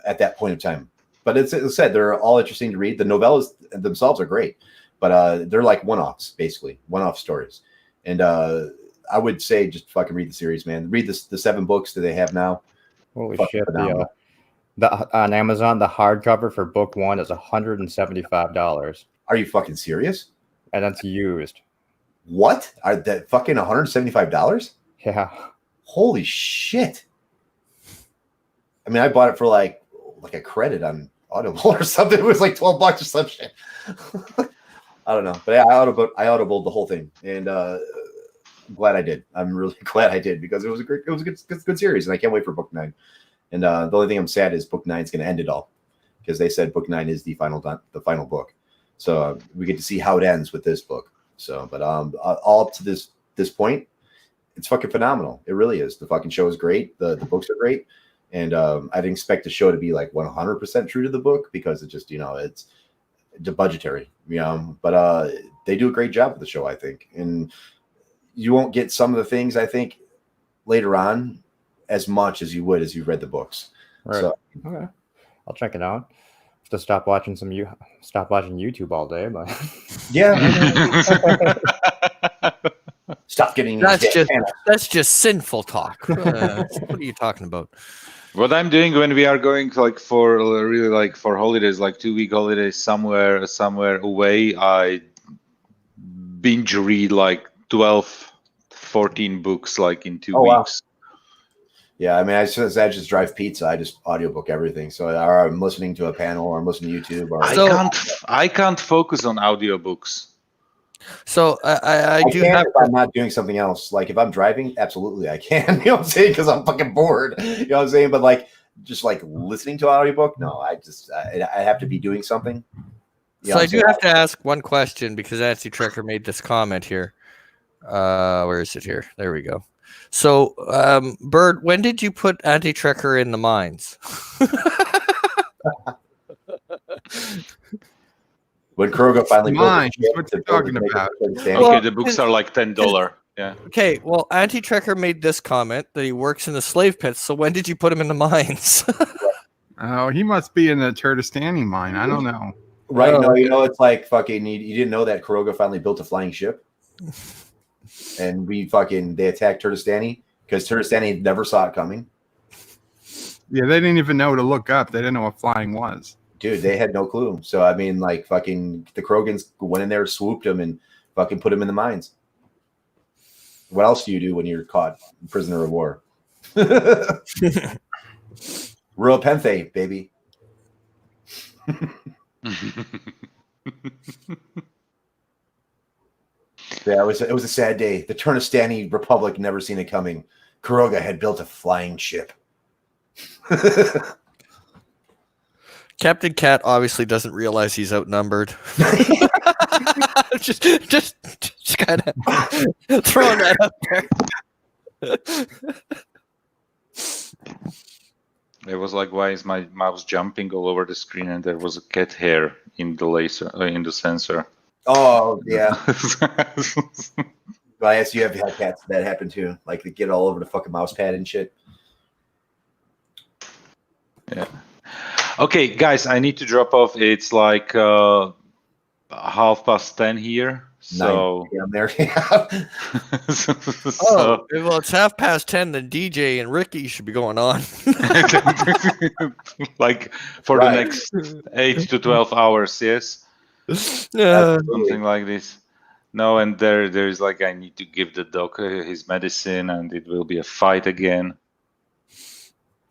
at that point in time. But it's said they're all interesting to read. The novellas themselves are great, but they're like one-offs, basically one-off stories. And I would say just fucking read the series, man. Read the 7 books that they have now. Holy shit! On Amazon, the hardcover for book 1 is $175. Are you fucking serious? And that's used. What? Are that fucking $175? Yeah. Holy shit! I mean, I bought it for like a credit on Audible or something. It was like $12 or some shit. I don't know, but yeah, I audibled the whole thing, and I'm glad I did. I'm really glad I did, because it was a good series, and I can't wait for book 9. And the only thing I'm sad is book 9 is going to end it all, because they said book 9 is the final book. So we get to see how it ends with this book. So, but all up to this point, it's fucking phenomenal. It really is. The fucking show is great. The books are great. And I didn't expect the show to be like 100% true to the book, because it just, you know, it's budgetary, you know, but they do a great job with the show, I think. And you won't get some of the things, I think, later on as much as you would as you read the books. Right. So, okay, I'll check it out. Have to stop watching YouTube all day, but yeah. Stop getting that's just sinful talk. What are you talking about? What I'm doing when we are going like for holidays, like 2-week holidays somewhere away, I binge read like 12, 14 books like in 2 weeks. Wow. Yeah, I mean, I just drive pizza. I just audiobook everything. So I'm listening to a panel, or I'm listening to YouTube. Or I can't focus on audiobooks. So I do can have. If I'm not doing something else, like if I'm driving, absolutely I can. You know what I'm saying? Because I'm fucking bored. You know what I'm saying? But like, just like listening to an audiobook, no. I have to be doing something. So I do have to ask one question, because Anti-Tracker made this comment here. Where is it here? There we go. So, Bird, when did you put Anti-Trekker in the mines? When Kroga finally built Mine. the ship What to you build talking it, make it about? understandable. Okay, the books are like $10. Yeah. Okay, well, Anti-Trekker made this comment that he works in the slave pits. So when did you put him in the mines? Oh, he must be in the Turdistani mine. I don't know. Right? Oh, No, okay. you know, it's like fucking. You didn't know that Kroga finally built a flying ship, and they attacked Turdistani because Turdistani never saw it coming. Yeah, they didn't even know to look up. They didn't know what flying was. Dude, they had no clue. So I mean, like fucking the Krogans went in there, swooped him, and fucking put him in the mines. What else do you do when you're caught prisoner of war? Real Penthe, baby. Yeah, it was a sad day. The Turnistani Republic never seen it coming. Kroga had built a flying ship. Captain Cat obviously doesn't realize he's outnumbered. just kind of throwing that out there. It was like, why is my mouse jumping all over the screen and there was a cat hair in the laser, in the sensor? Oh, yeah. Well, I guess you have had cats that happen too. Like they get all over the fucking mouse pad and shit. Yeah. Okay, guys, I need to drop off. It's like 10:30 here. So I'm there. Oh, well, it's 10:30. Then DJ and Ricky should be going on. like for the next 8 to 12 hours, yes. Something like this. No, and there's like I need to give the dog his medicine, and it will be a fight again.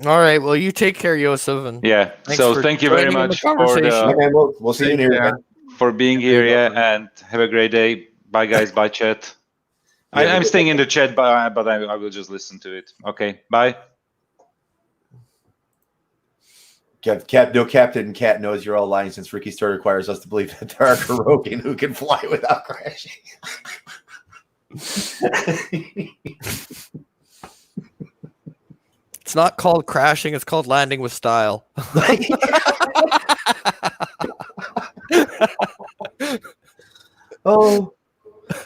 All right. Well, you take care, Yosef. And yeah. So thank you very much for we'll see you in here again. For being here. Yeah, and have a great day. Bye, guys. Bye, chat. I'm staying in the chat, but I will just listen to it. Okay. Bye. No Captain Cat knows you're all lying since Ricky Star requires us to believe that there are Kurogan who can fly without crashing. It's not called crashing, it's called landing with style. Oh.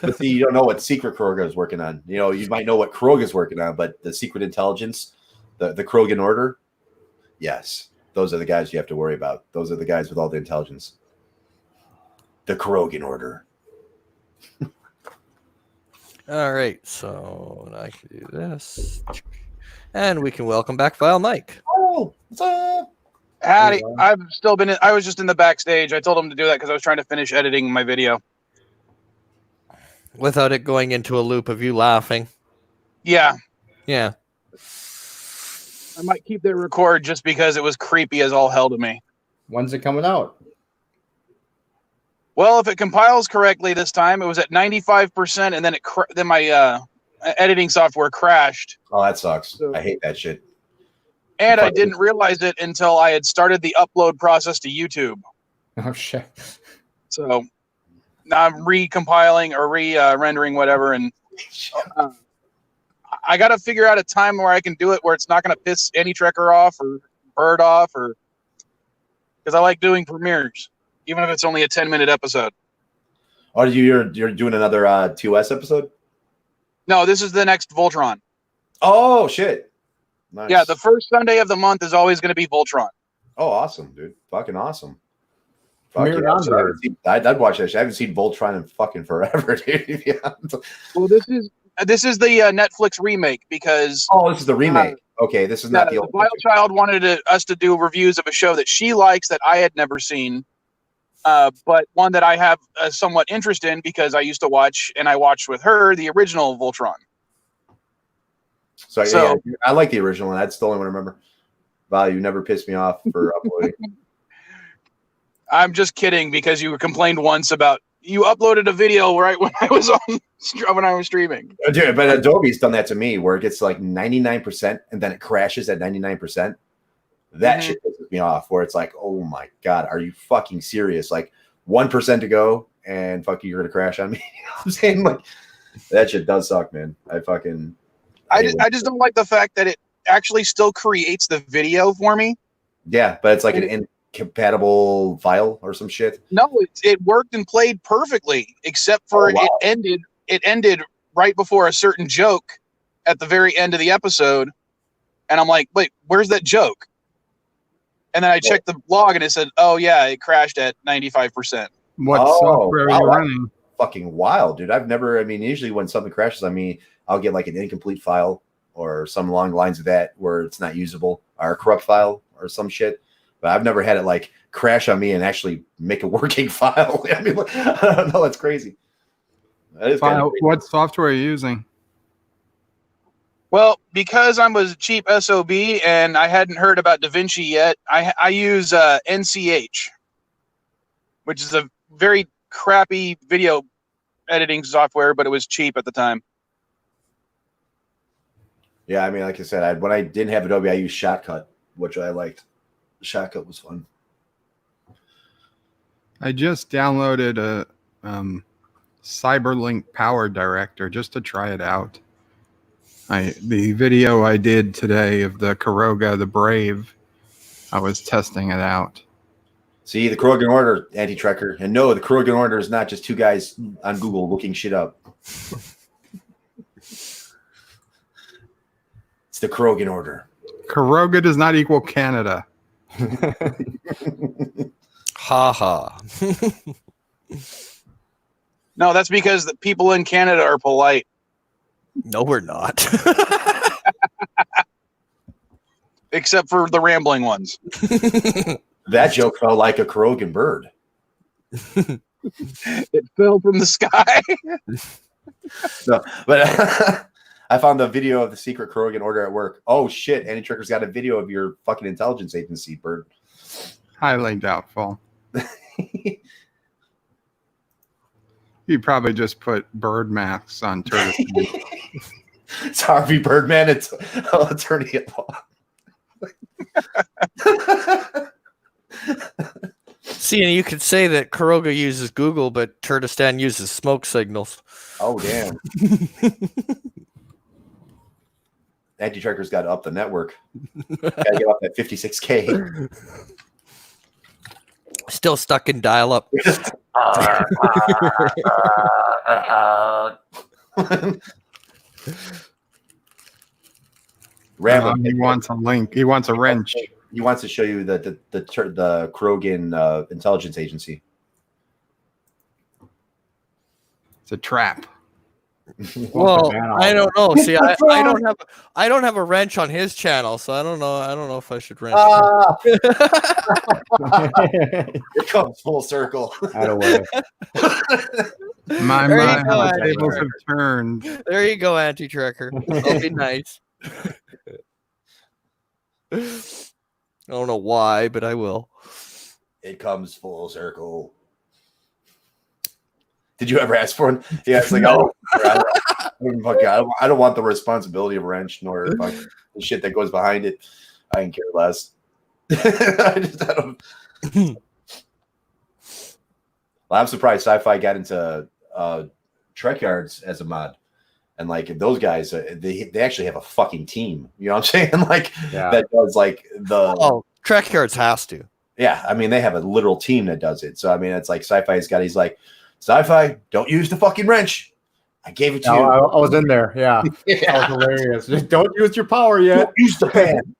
But see, you don't know what secret Kroga is working on. You know, you might know what Kroga is working on, but the secret intelligence, the Krogan order, yes. Those are the guys you have to worry about. Those are the guys with all the intelligence. The Krogan order. All right, so I can do this. And we can welcome back Vile Mike. Oh, what's up? Howdy. I've still been I was just in the backstage. I told him to do that because I was trying to finish editing my video. Without it going into a loop of you laughing. Yeah. Yeah. I might keep that record just because it was creepy as all hell to me. When's it coming out? Well, if it compiles correctly this time, it was at 95%, and then then my editing software crashed. Oh, that sucks. I hate that shit. And I didn't realize it until I had started the upload process to YouTube. Oh shit! So now I'm recompiling or rendering whatever, and I got to figure out a time where I can do it where it's not going to piss any Trekker off or Bird off, or because I like doing premieres, even if it's only a 10-minute episode. Oh, you're doing another 2S episode? No, this is the next Voltron. Oh shit! Nice. Yeah, the first Sunday of the month is always going to be Voltron. Oh, awesome, dude! Fucking awesome. Fuck yeah. I'd watch that shit. I haven't seen Voltron in fucking forever, dude. Yeah. Well, this is the Netflix remake because. Oh, this is the remake. Okay, this is not the old. Vile Child wanted us to do reviews of a show that she likes that I had never seen, but one that I have a somewhat interest in because I used to watch, and I watched with her, the original Voltron. So yeah, I like the original one. That's the only one I remember. Wow, you never pissed me off for uploading. I'm just kidding because you complained once about you uploaded a video right when I was streaming. Dude, but Adobe's done that to me where it gets like 99% and then it crashes at 99%. That shit pisses me off. Where it's like, oh my god, are you fucking serious? Like 1% to go and fuck you're gonna crash on me. You know what I'm saying? Like that shit does suck, man. I just don't like the fact that it actually still creates the video for me. Yeah, but it's like an incompatible file or some shit. No, it worked and played perfectly, except for it ended right before a certain joke at the very end of the episode. And I'm like, wait, where's that joke? And then I checked the log and it said, oh, yeah, it crashed at 95%. What software are you running? Fucking wild, dude. Usually when something crashes on me, I'll get like an incomplete file or some along the lines of that where it's not usable, or a corrupt file or some shit. But I've never had it like crash on me and actually make a working file. I don't know. That's crazy. That is kind of crazy. What software are you using? Well, because I was a cheap SOB and I hadn't heard about DaVinci yet, I use NCH, which is a very crappy video editing software, but it was cheap at the time. Yeah, like I said, when I didn't have Adobe, I used Shotcut, which I liked. Shotcut was fun. I just downloaded a Cyberlink Power Director just to try it out. The video I did today of the Kuroga the Brave, I was testing it out. See, the Kurogan Order, Anti-Trekker. And no, the Kurogan Order is not just two guys on Google looking shit up. It's the Kurogan Order. Kuroga does not equal Canada. Ha ha. No, that's because the people in Canada are polite. No, we're not. Except for the rambling ones. That joke felt like a Kurogan bird. It fell from the sky. No, but I found the video of the secret Kurogan Order at work. Oh shit, Anti-Trekker's got a video of your fucking intelligence agency, bird. Highly doubtful. You probably just put bird masks on turtles. It's Harvey Birdman. It's attorney at law. See, and you could say that Kuroga uses Google, but Turtistan uses smoke signals. Oh, damn. Anti-Trekker's got to up the network. Got to get up that 56K. Still stuck in dial-up. Ramble. He wants a link. He wants a wrench. He wants to show you the Kurogan intelligence agency. It's a trap. Well, I don't know. See, I don't have a wrench on his channel, so I don't know if I should wrench. It comes full circle. Out of way. My how the tables have turned. There you go, Anti-Trekker. That'll be nice. I don't know why, but I will. It comes full circle. Did you ever ask for one? Yeah, it's like, no. I don't want the responsibility of a wrench nor the shit that goes behind it. I can care less. I don't. Well, I'm surprised Sci-Fi got into Trek Yards as a mod. And like those guys, they actually have a fucking team. You know what I'm saying? That does like the. Oh, Trek Yards has to. Yeah, they have a literal team that does it. So it's like Sci-Fi's got. He's like, Sci-Fi, don't use the fucking wrench. I gave it to you. I was in there. Yeah, that was hilarious. Just don't use your power yet. Don't use the band.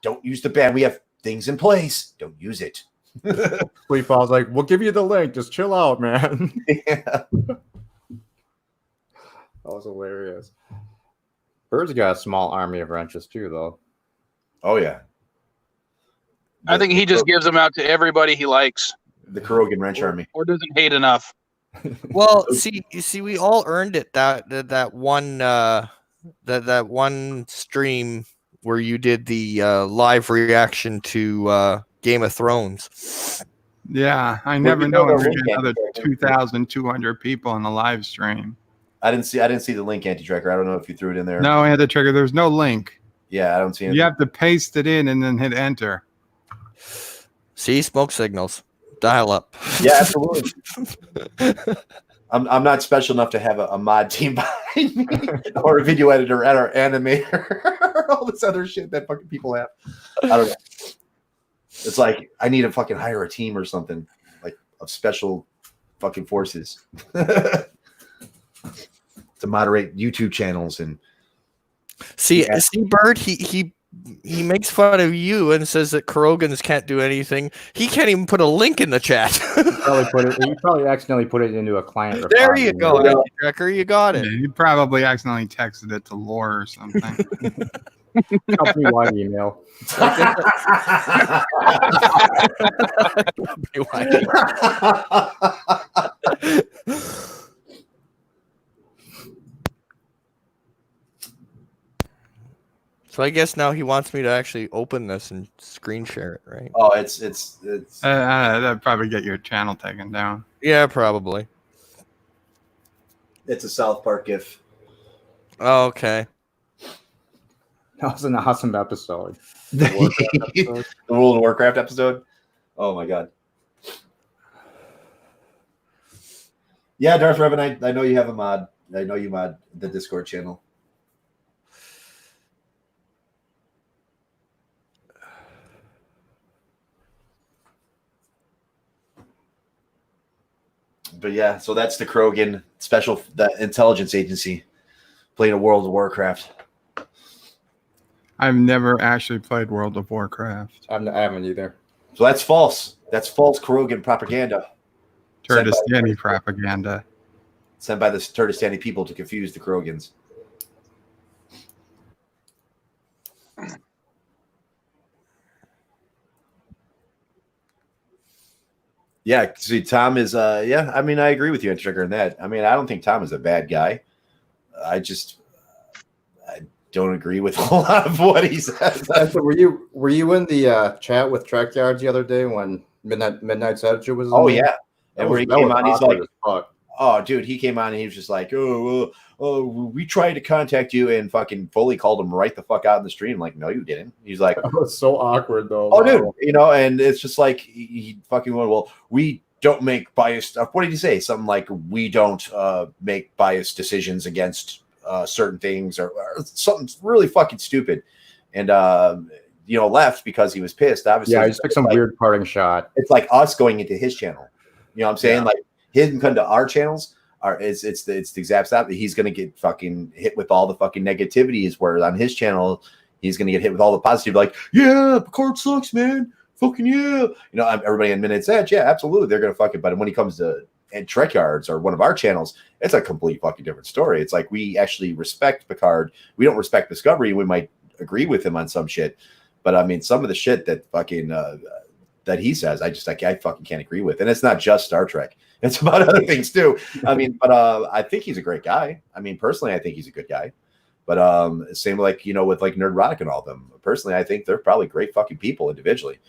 Don't use the band. We have things in place. Don't use it. Sleep. I was like, we'll give you the link. Just chill out, man. Yeah. That was hilarious. Bird's got a small army of wrenches too, though. Oh yeah. I think he just gives them out to everybody he likes. The Kurogan wrench army, or doesn't hate enough. Well, see, we all earned it. That one stream where you did the live reaction to Game of Thrones. Yeah, I never know if there's another 2,200 people in the live stream. I didn't see the link, Anti-Trekker. I don't know if you threw it in there. No, Anti-Trekker, there's no link. Yeah, I don't see it. You have to paste it in and then hit enter. See, smoke signals. Dial up. Yeah, absolutely. I'm not special enough to have a mod team behind me or a video editor and our animator, all this other shit that fucking people have. I don't know. It's like I need to fucking hire a team or something like of special fucking forces to moderate YouTube channels and see Bird. He makes fun of you and says that Kurogans can't do anything. He can't even put a link in the chat. He probably accidentally put it into a client. There you go, Anti-Tracker. You got it. Yeah, you probably accidentally texted it to Lore or something. Company-wide email. So I guess now he wants me to actually open this and screen share it, right? Oh, it's That'd probably get your channel taken down. Yeah, probably. It's a South Park gif. Oh, okay. That was an awesome episode. The World of Warcraft episode. Oh my god. Yeah, Darth Revan, I know you have a mod. I know you mod the Discord channel. But yeah, so that's the Krogan the intelligence agency playing a World of Warcraft. I've never actually played World of Warcraft. I haven't either. So that's false. That's false Krogan propaganda. Turtistani propaganda. Sent by the Turtistani people to confuse the Krogans. Yeah, see, Tom is, yeah, I mean, I agree with you, Anti-Trigger, on that. I mean, I don't think Tom is a bad guy. I don't agree with a lot of what he says. So were you in the chat with Track Yards the other day when Midnight's Editor was? Oh yeah, and where he came on, he's like, fuck. "Oh, dude," he came on and he was just like, "Oh, we tried to contact you," and fucking fully called him right the fuck out in the stream. Like, no, you didn't. He's like, That was so awkward though. "Oh, dude," you know, and it's just like he fucking went, "Well, we don't make biased stuff." What did he say? Something like, "We don't make biased decisions against certain things," or something really fucking stupid. And you know, left because he was pissed. Obviously, yeah, he just took some weird parting shot. It's like us going into his channel. You know what I'm saying? Yeah. Like him come to our channels. It's the exact stop. He's gonna get fucking hit with all the fucking negativities. Where on his channel, he's gonna get hit with all the positive. Like, yeah, Picard sucks, man. Fucking yeah. You know, everybody in Minute's Edge, yeah, absolutely, they're gonna fuck it. But when he comes to Trek Yards or one of our channels, it's a complete fucking different story. It's like we actually respect Picard. We don't respect Discovery. We might agree with him on some shit, but I mean, some of the shit that fucking that he says, I fucking can't agree with. And it's not just Star Trek. It's about other things too. I mean, but I think he's a great guy. I mean, personally, I think he's a good guy. But same like, you know, with like Nerdrotic and all of them. Personally, I think they're probably great fucking people individually.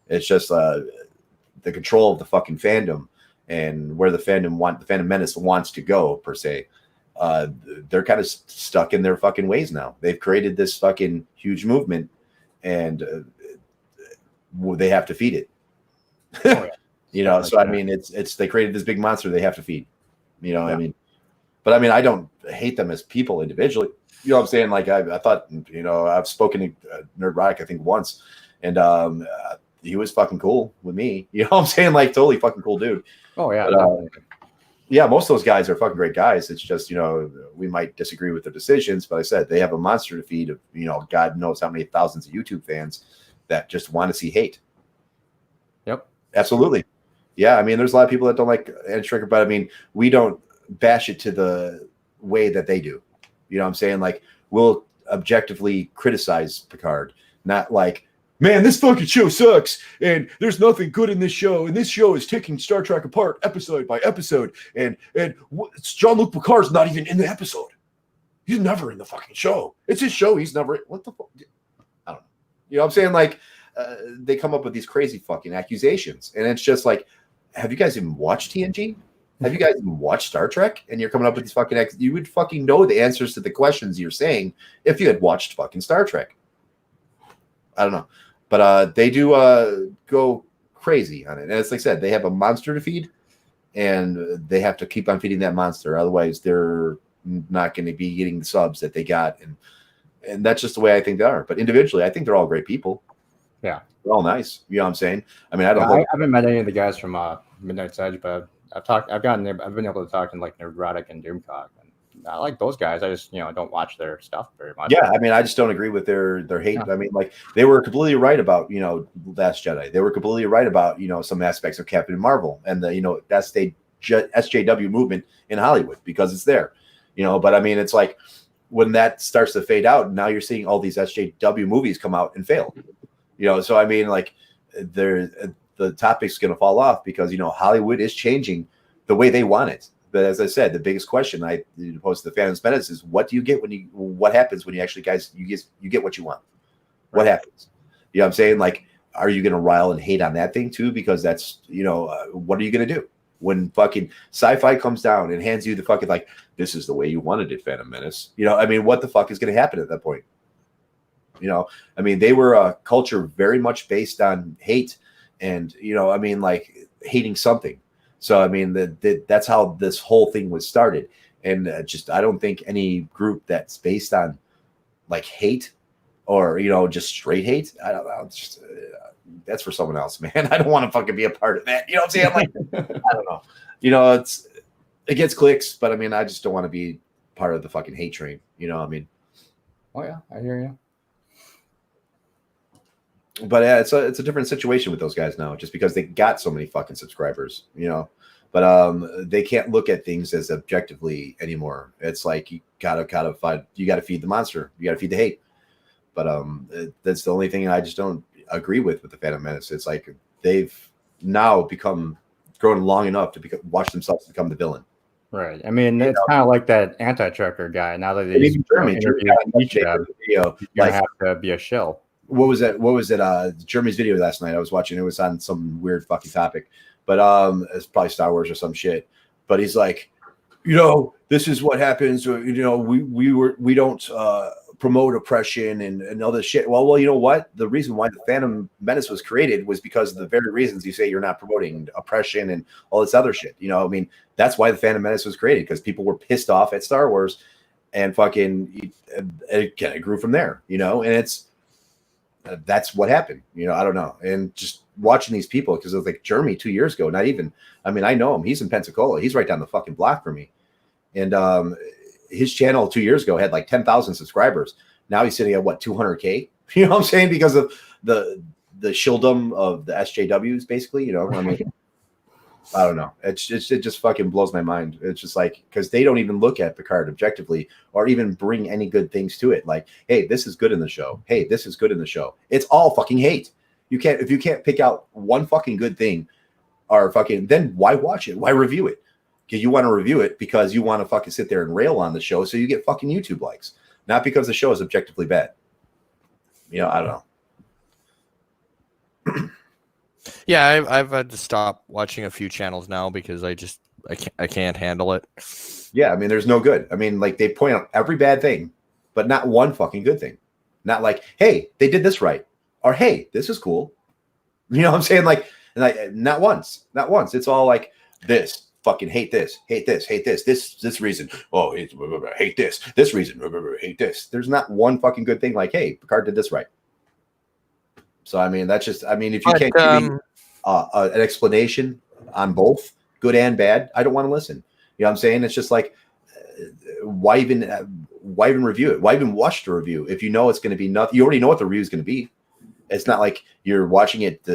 It's just the control of the fucking fandom and where the Phantom Menace wants to go per se. They're kind of stuck in their fucking ways now. They've created this fucking huge movement, and they have to feed it. Oh, yeah. You know, so I mean, it's they created this big monster they have to feed. You know, yeah. I mean, but I mean, I don't hate them as people individually. You know what I'm saying? Like I thought, you know, I've spoken to Nerdrotic I think once, and he was fucking cool with me. You know what I'm saying? Like totally fucking cool dude. Oh yeah. But, yeah, most of those guys are fucking great guys. It's just, you know, we might disagree with their decisions, but I said they have a monster to feed of, you know, God knows how many thousands of YouTube fans that just want to see hate. Yep. Absolutely. Yeah, I mean, there's a lot of people that don't like Anti-Trigger, but I mean, we don't bash it to the way that they do. You know what I'm saying? Like, we'll objectively criticize Picard, not like, man, this fucking show sucks, and there's nothing good in this show, and this show is taking Star Trek apart episode by episode, and Jean-Luc Picard's not even in the episode. He's never in the fucking show. It's his show. He's never. What the fuck? I don't know. You know what I'm saying? Like, they come up with these crazy fucking accusations, and it's just like, have you guys even watched TNG? Have you guys even watched Star Trek? And you're coming up with these fucking you would fucking know the answers to the questions you're saying if you had watched fucking Star Trek. I don't know. But they do go crazy on it. And it's like I said, they have a monster to feed. and they have to keep on feeding that monster. Otherwise, they're not going to be getting the subs that they got, and that's just the way I think they are. But individually, I think they're all great people. Yeah, they're all nice. You know what I'm saying? I mean, I haven't met any of the guys from Midnight's Edge, but I've been able to talk to like Neurotic and Doomcock, and I like those guys. I just don't watch their stuff very much. Yeah, I mean, I just don't agree with their hate. Yeah. I mean, like they were completely right about Last Jedi. They were completely right about some aspects of Captain Marvel and the that's the SJW movement in Hollywood because it's there. But I mean, it's like when that starts to fade out, now you're seeing all these SJW movies come out and fail. So I mean, like the topic's going to fall off because Hollywood is changing the way they want it. But as I said, the biggest question I pose to the Phantom Menace is, what do you get what happens when you actually you get what you want? What happens? You know what I'm saying? Like, are you going to rile and hate on that thing too? Because that's, what are you going to do when fucking sci-fi comes down and hands you the fucking, like, this is the way you wanted it, Phantom Menace. I mean, what the fuck is going to happen at that point? I mean, they were a culture very much based on hate and, I mean, like hating something. So, I mean, that's how this whole thing was started. And I don't think any group that's based on like hate or, just straight hate, I don't know. It's just, that's for someone else, man. I don't want to fucking be a part of that. You know what I'm saying? Like, I don't know. It gets clicks, but I mean, I just don't want to be part of the fucking hate train. I mean? Oh, yeah, I hear you. But yeah, it's a different situation with those guys now, just because they got so many fucking subscribers, But they can't look at things as objectively anymore. It's like you gotta feed the monster, you gotta feed the hate. But that's the only thing I just don't agree with the Phantom Menace. It's like they've now grown long enough to watch themselves become the villain. Right. I mean, it's kind of like that anti-trucker guy. Now that he's interviewing each of them, you're gonna have to be a shill. What was it? Jeremy's video last night I was watching. It was on some weird fucking topic, but it's probably Star Wars or some shit. But he's like, this is what happens. We don't promote oppression and all this shit. Well, you know what? The reason why the Phantom Menace was created was because of the very reasons you say you're not promoting oppression and all this other shit. I mean, that's why the Phantom Menace was created, because people were pissed off at Star Wars, and fucking it grew from there. And that's what happened. I don't know. And just watching these people, because it was like Jeremy 2 years ago, not even, I mean, I know him. He's in Pensacola. He's right down the fucking block from me. And his channel 2 years ago had like 10,000 subscribers. Now he's sitting at what, 200K? You know what I'm saying? Because of the shieldom of the SJWs, basically. I mean, I don't know. It just fucking blows my mind. It's just like, because they don't even look at Picard objectively or even bring any good things to it. Like, hey, this is good in the show. Hey, this is good in the show. It's all fucking hate. If you can't pick out one fucking good thing, or fucking, then why watch it? Why review it? Because you want to review it because you want to fucking sit there and rail on the show so you get fucking YouTube likes, not because the show is objectively bad. I don't know. Yeah, I've had to stop watching a few channels now because I can't handle it. Yeah, I mean, there's no good. I mean, like, they point out every bad thing, but not one fucking good thing. Not like, hey, they did this right, or hey, this is cool. You know what I'm saying? Like not once. It's all like this. Fucking hate this, hate this, hate this reason. Oh, hate this reason, hate this. There's not one fucking good thing. Like, hey, Picard did this right. So I mean, that's just. I mean, if you can't give me an explanation on both good and bad, I don't want to listen. You know what I'm saying? It's just like, why even review it? Why even watch the review if you know it's going to be nothing? You already know what the review is going to be. It's not like you're watching it.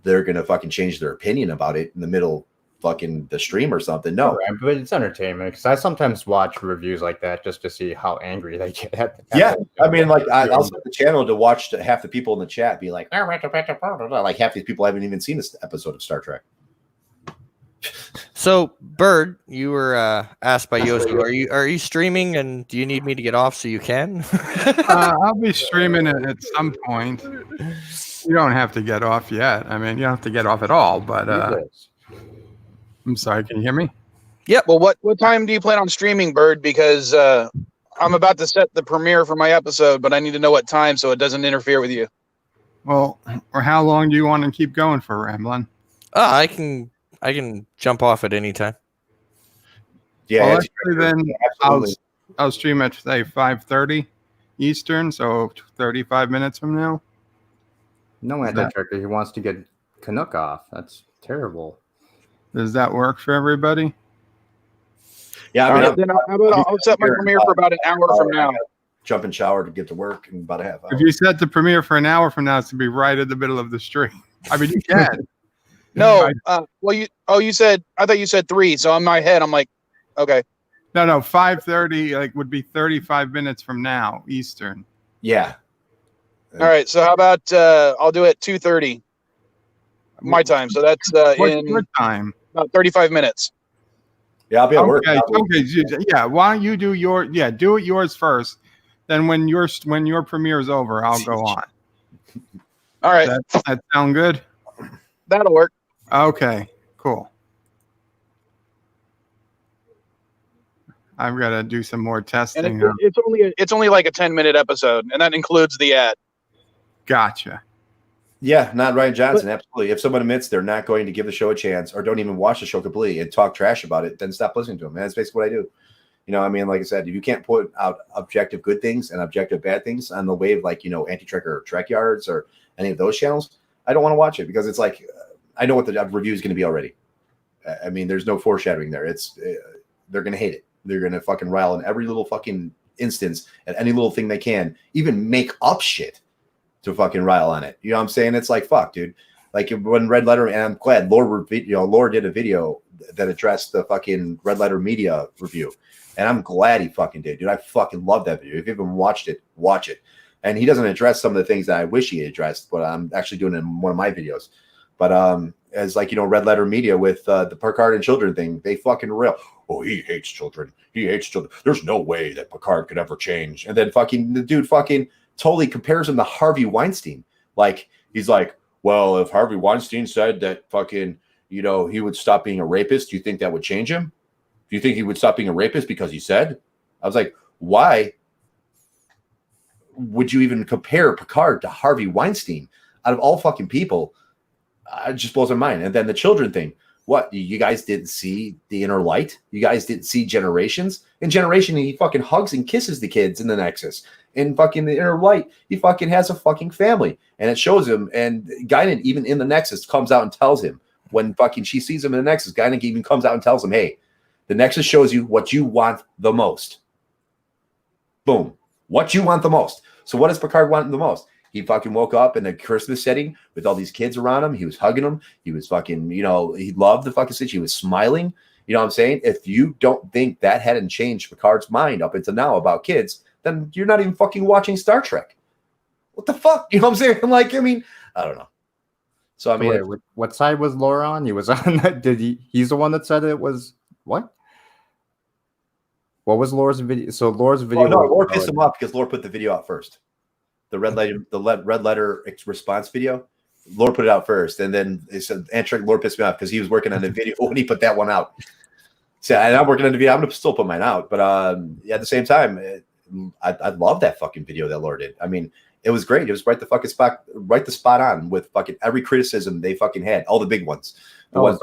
They're going to fucking change their opinion about it in the middle. Fucking the stream or something. No, right, but it's entertainment, because I sometimes watch reviews like that just to see how angry they get at yeah, I mean, like, I'll set the channel to watch half the people in the chat be like half these people haven't even seen this episode of Star Trek. So, Bird, you were asked by Yosu, are you streaming, and do you need me to get off so you can? I'll be streaming it at some point. You don't have to get off yet. I mean, you don't have to get off at all, but I'm sorry, can you hear me? Yep. Well, what time do you plan on streaming, Bird? Because I'm about to set the premiere for my episode, but I need to know what time so it doesn't interfere with you. Well, or how long do you want to keep going for, Ramblin'? I can can jump off at any time. Yeah, Well, Anti let's say then absolutely. I'll stream at say 5:30 Eastern, so 35 minutes from now. No anti-tracker. He wants to get Canuck off. That's terrible. Does that work for everybody? Yeah, I All mean, right, then how about I'll set my premiere for about an hour from now. Jump in shower to get to work in about a half hour. If you set the premiere for an hour from now, it's to be right in the middle of the stream. I mean, you can. No, you said, I thought you said 3. So in my head, I'm like, okay. No, 5:30 like would be 35 minutes from now Eastern. Yeah. All right. So how about I'll do it 2:30 my time. So that's What's in your time? about 35 minutes. Yeah, I'll be at work. Okay. Yeah. Why don't you do do it yours first. Then when your premiere is over, I'll go on. All right. That sound good? That'll work. Okay. Cool. I've got to do some more testing. And it's only like a 10-minute episode, and that includes the ad. Gotcha. Yeah, not Ryan Johnson. Absolutely. If someone admits they're not going to give the show a chance or don't even watch the show completely and talk trash about it, then stop listening to them. And that's basically what I do. You know, I mean, like I said, if you can't put out objective good things and objective bad things on the wave, like, Anti-Tracker or Trek Yards or any of those channels, I don't want to watch it because it's like, I know what the review is going to be already. I mean, there's no foreshadowing there. They're going to hate it. They're going to fucking rile in every little fucking instance and any little thing they can, even make up shit to fucking rile on it. You know what I'm saying? It's like, fuck, dude. Like when Red Letter, and I'm glad Lore did a video that addressed the fucking Red Letter Media review. And I'm glad he fucking did, dude. I fucking love that video. If you haven't watched it, watch it. And he doesn't address some of the things that I wish he had addressed, but I'm actually doing it in one of my videos. But as like, Red Letter Media with the Picard and children thing, they fucking rail. Oh, he hates children. He hates children. There's no way that Picard could ever change. And then fucking the dude fucking totally compares him to Harvey Weinstein. Like, he's like, well, if Harvey Weinstein said that fucking, he would stop being a rapist, do you think that would change him? Do you think he would stop being a rapist because he said? I was like, why would you even compare Picard to Harvey Weinstein? Out of all fucking people, it just blows my mind. And then the children thing. What? You guys didn't see The Inner Light? You guys didn't see Generations? In Generation, he fucking hugs and kisses the kids in the Nexus. In fucking The Inner Light, he fucking has a fucking family. And it shows him. And Guinan, even in the Nexus, comes out and tells him. When fucking she sees him in the Nexus, Guinan even comes out and tells him, hey, the Nexus shows you what you want the most. Boom. What you want the most. So what does Picard want the most? He fucking woke up in a Christmas setting with all these kids around him. He was hugging them. He was fucking, he loved the fucking situation. He was smiling. You know what I'm saying? If you don't think that hadn't changed Picard's mind up until now about kids, then you're not even fucking watching Star Trek. What the fuck? You know what I'm saying? Like, I don't know. So, Wait, what side was Laura on? He was on that. He's the one that said it was what? What was Laura's video? So Laura's video. Oh, no, Laura pissed him off because Laura put the video out first. The red letter response video. Laura put it out first, and then it said, Laura pissed me off because he was working on the video when he put that one out. So, and I'm working on the video. I'm gonna still put mine out, but at the same time, I love that fucking video that Laura did. I mean, it was great. It was right the spot on with fucking every criticism they fucking had, all the big ones. So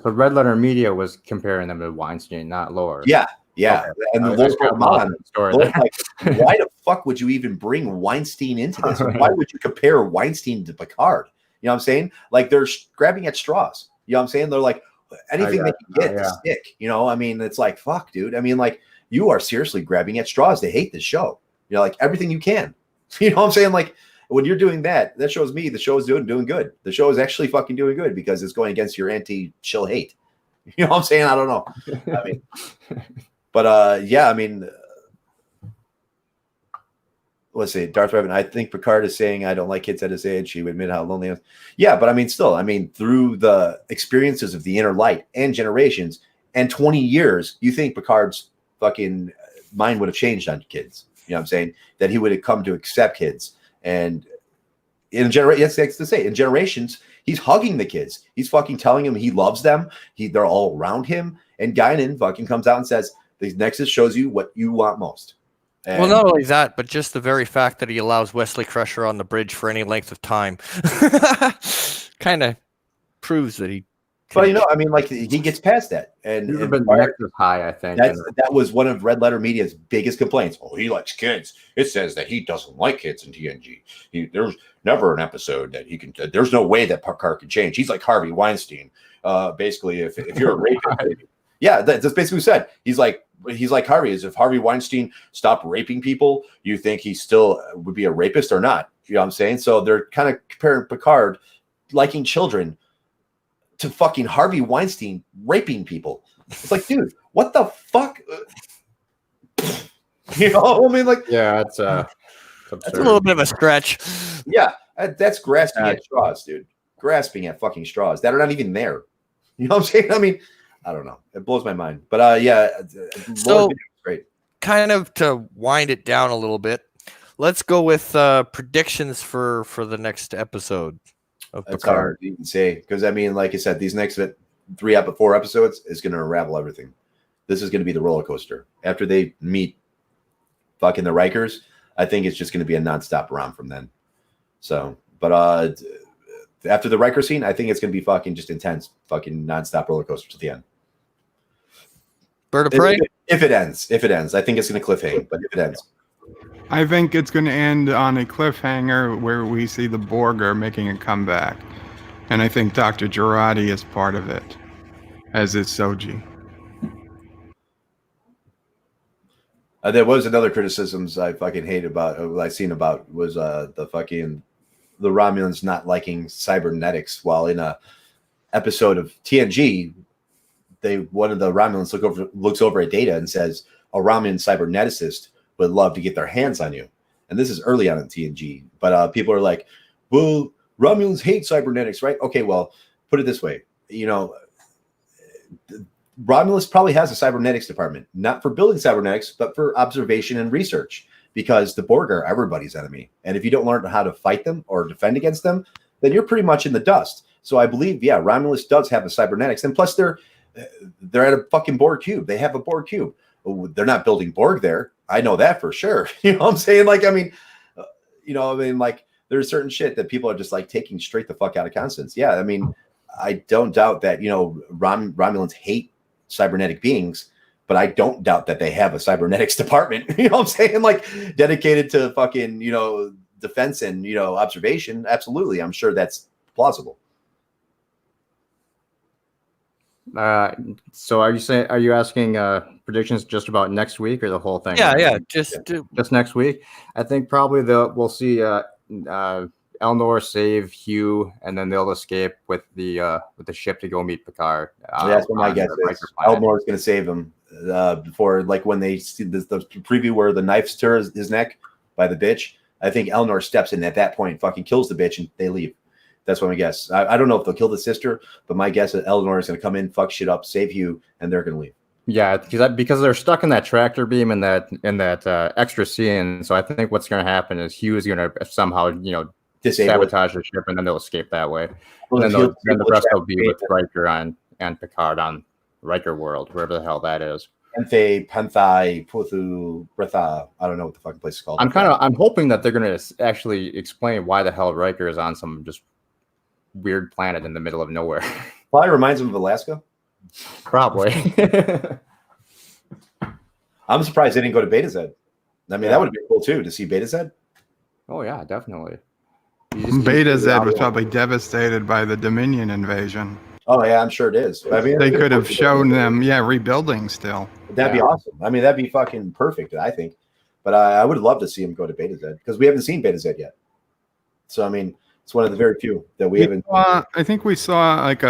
Red Letter Media was comparing them to Weinstein, not Laura. Yeah. Okay. And the Lord put him on. Like, why the fuck would you even bring Weinstein into this? Why would you compare Weinstein to Picard? You know what I'm saying? Like, they're grabbing at straws. You know what I'm saying? They're like, anything they can get to stick. It's like, fuck, dude. I mean, like, you are seriously grabbing at straws to hate this show. Like, everything you can. You know what I'm saying? Like, when you're doing that, that shows me the show is doing good. The show is actually fucking doing good because it's going against your anti-chill hate. You know what I'm saying? I don't know. I mean, but let's see. Darth Revan, I think Picard is saying, I don't like kids at his age. He would admit how lonely he is. Yeah, but through the experiences of The Inner Light and Generations and 20 years, you think Picard's fucking mind would have changed on kids. You know what I'm saying? That he would have come to accept kids. And in Generations, he's hugging the kids. He's fucking telling them he loves them. They're all around him. And Guinan fucking comes out and says, the Nexus shows you what you want most. And well, not only that, but just the very fact that he allows Wesley Crusher on the bridge for any length of time kind of proves that he But I mean, like he gets past that, and He's been Nexus high, I think. That was one of Red Letter Media's biggest complaints. Oh, he likes kids. It says that he doesn't like kids in TNG. There's never an episode that he can. There's no way that Picard can change. He's like Harvey Weinstein. Basically, if you're a rapist, yeah, that's basically what he said. He's like Harvey. Is if Harvey Weinstein stopped raping people, you think he still would be a rapist or not? You know what I'm saying? So they're kind of comparing Picard liking children to fucking Harvey Weinstein raping people. It's like, dude, what the fuck? You know, I mean, like, yeah, that's a little bit of a stretch. Yeah, that's grasping at straws, dude. Grasping at fucking straws that are not even there. You know what I'm saying? I mean, I don't know. It blows my mind. But yeah, so great. Kind of to wind it down a little bit, let's go with predictions for the next episode of That's Picard. hard to even say because I mean, like I said, these next 4 episodes is going to unravel everything. This is going to be the roller coaster. After they meet fucking the Rikers, I think it's just going to be a nonstop romp from then. So, but after the Riker scene, I think it's going to be fucking just intense, fucking nonstop roller coaster to the end. Bird of Prey? If it ends, I think it's going to cliffhang, but if it ends. I think it's going to end on a cliffhanger where we see the Borger making a comeback. And I think Dr. Girardi is part of it, as is Soji. There was another criticisms I fucking hate about, I seen about was the Romulans not liking cybernetics. While in a episode of TNG, one of the Romulans looks over at Data and says, a Romulan cyberneticist would love to get their hands on you. And this is early on in TNG. But people are like, well, Romulans hate cybernetics, right? Okay, well, put it this way. You know, Romulus probably has a cybernetics department, not for building cybernetics, but for observation and research, because the Borg are everybody's enemy. And if you don't learn how to fight them or defend against them, then you're pretty much in the dust. So I believe, yeah, Romulus does have a cybernetics. And plus they're at a fucking Borg cube. They have a Borg cube. They're not building Borg there. I know that for sure. You know what I'm saying? Like, I mean, like there's certain shit that people are just like taking straight the fuck out of consonants. Yeah. I mean, I don't doubt that, Romulans hate cybernetic beings, but I don't doubt that they have a cybernetics department, you know what I'm saying? Like dedicated to fucking, defense and, observation. Absolutely. I'm sure that's plausible. So are you asking predictions just about next week or the whole thing? Yeah, just next week. I think probably we'll see Elnor save Hugh, and then they'll escape with the ship to go meet Picard. That's what my guess is. Elnor is going to save him before, like when they see the preview where the knife tears his neck by the bitch. I think Elnor steps in at that point, fucking kills the bitch, and they leave. That's what my guess. I don't know if they'll kill the sister, but my guess is Elnor is going to come in, fuck shit up, save Hugh, and they're going to leave. Yeah, because they're stuck in that tractor beam in that extra scene. So I think what's going to happen is Hugh is going to somehow sabotage the ship, and then they'll escape that way. And then the rest will be with Riker and Picard on Riker World, wherever the hell that is. Panthai, Puthu, Bretha. I don't know what the fucking place is called. I'm hoping that they're going to actually explain why the hell Riker is on some just weird planet in the middle of nowhere. Probably reminds him of Alaska. Probably. I'm surprised they didn't go to Beta Z. I mean, that would have been cool too to see Beta Z. Oh yeah, definitely. Beta Z was probably devastated by the Dominion invasion. Oh yeah, I'm sure it is. I mean, they could have shown them, rebuilding still. That'd be awesome. I mean, that'd be fucking perfect, I think. But I would love to see him go to Beta Z because we haven't seen Beta Z yet. So I mean, it's one of the very few that we haven't. I think we saw like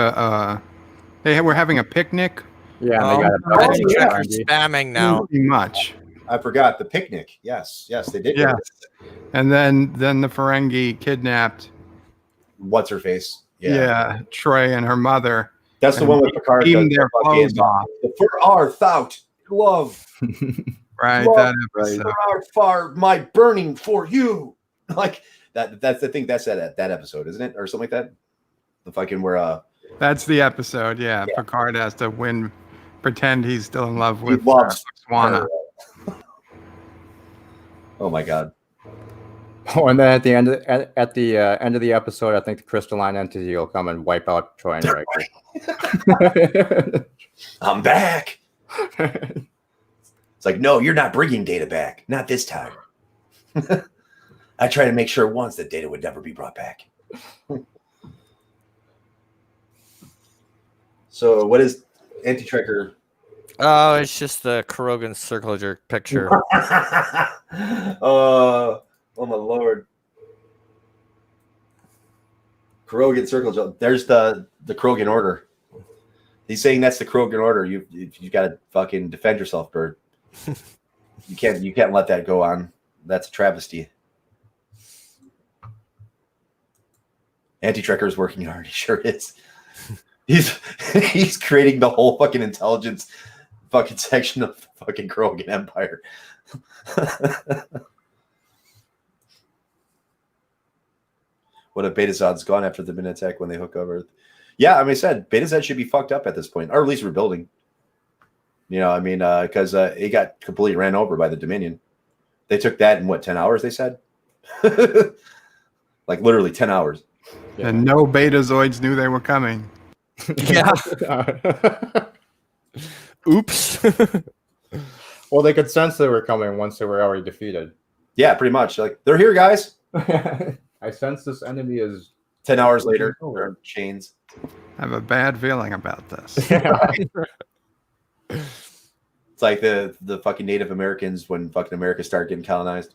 they were having a picnic. Yeah, they're spamming now. Pretty much. I forgot the picnic. Yes, they did. Yeah, and then the Ferengi kidnapped. What's her face? Yeah, Trey and her mother. That's the one with Picard. Their clothes off. For our thought, love. Right. Love, that episode. For our far, my burning for you. Like that. I think that's that episode, isn't it, or something like that? The fucking where. That's the episode. Yeah, Picard has to pretend he's still in love with Swana. Swana. Oh my god. Oh, and then at the end of the episode, I think the crystalline entity will come and wipe out Troy and Riker. I'm back. It's like, no, you're not bringing Data back. Not this time. I tried to make sure once that Data would never be brought back. So, what is Anti-Tracker? Oh, it's just the Krogan circle jerk picture. Oh my lord. Krogan circle jerk. There's the Krogan order. He's saying that's the Krogan order. You got to fucking defend yourself, Bird. You can't let that go on. That's a travesty. Anti-Trekker is working hard. He sure is. He's creating the whole fucking intelligence fucking section of the fucking Krogan Empire. What if Beta-Zod's gone after the Midnight attack when they hook over? Yeah, I mean, I said Beta-Zod should be fucked up at this point, or at least rebuilding. You know, I mean, because it got completely ran over by the Dominion. They took that in, what, 10 hours, they said? Like, literally 10 hours. Yeah. And no Betazoids knew they were coming. Yeah. Oops. Well, they could sense they were coming once they were already defeated. Yeah, pretty much. Like, they're here, guys. I sense this enemy is 10 hours later. They're chains. I have a bad feeling about this. It's like the fucking Native Americans when fucking America started getting colonized.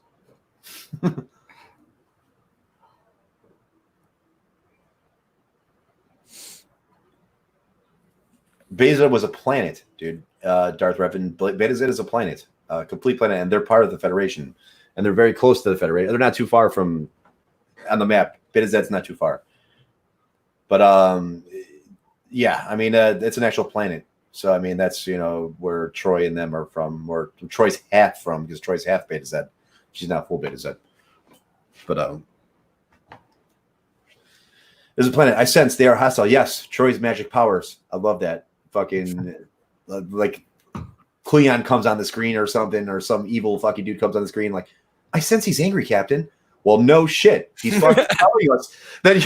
Beta was a planet, dude. Darth Revan. Beta-Z is a planet, a complete planet, and they're part of the Federation, and they're very close to the Federation. They're not too far from on the map. Beta-Z's not too far, but yeah, I mean, it's an actual planet. So I mean, that's where Troy and them are from, or Troy's half from, because Troy's half Beta-Z. She's not full Beta-Z, but there's a planet. I sense they are hostile. Yes, Troy's magic powers. I love that. Fucking like Cleon comes on the screen or something, or some evil fucking dude comes on the screen. Like, I sense he's angry, Captain. Well, no shit. He's fucking telling us that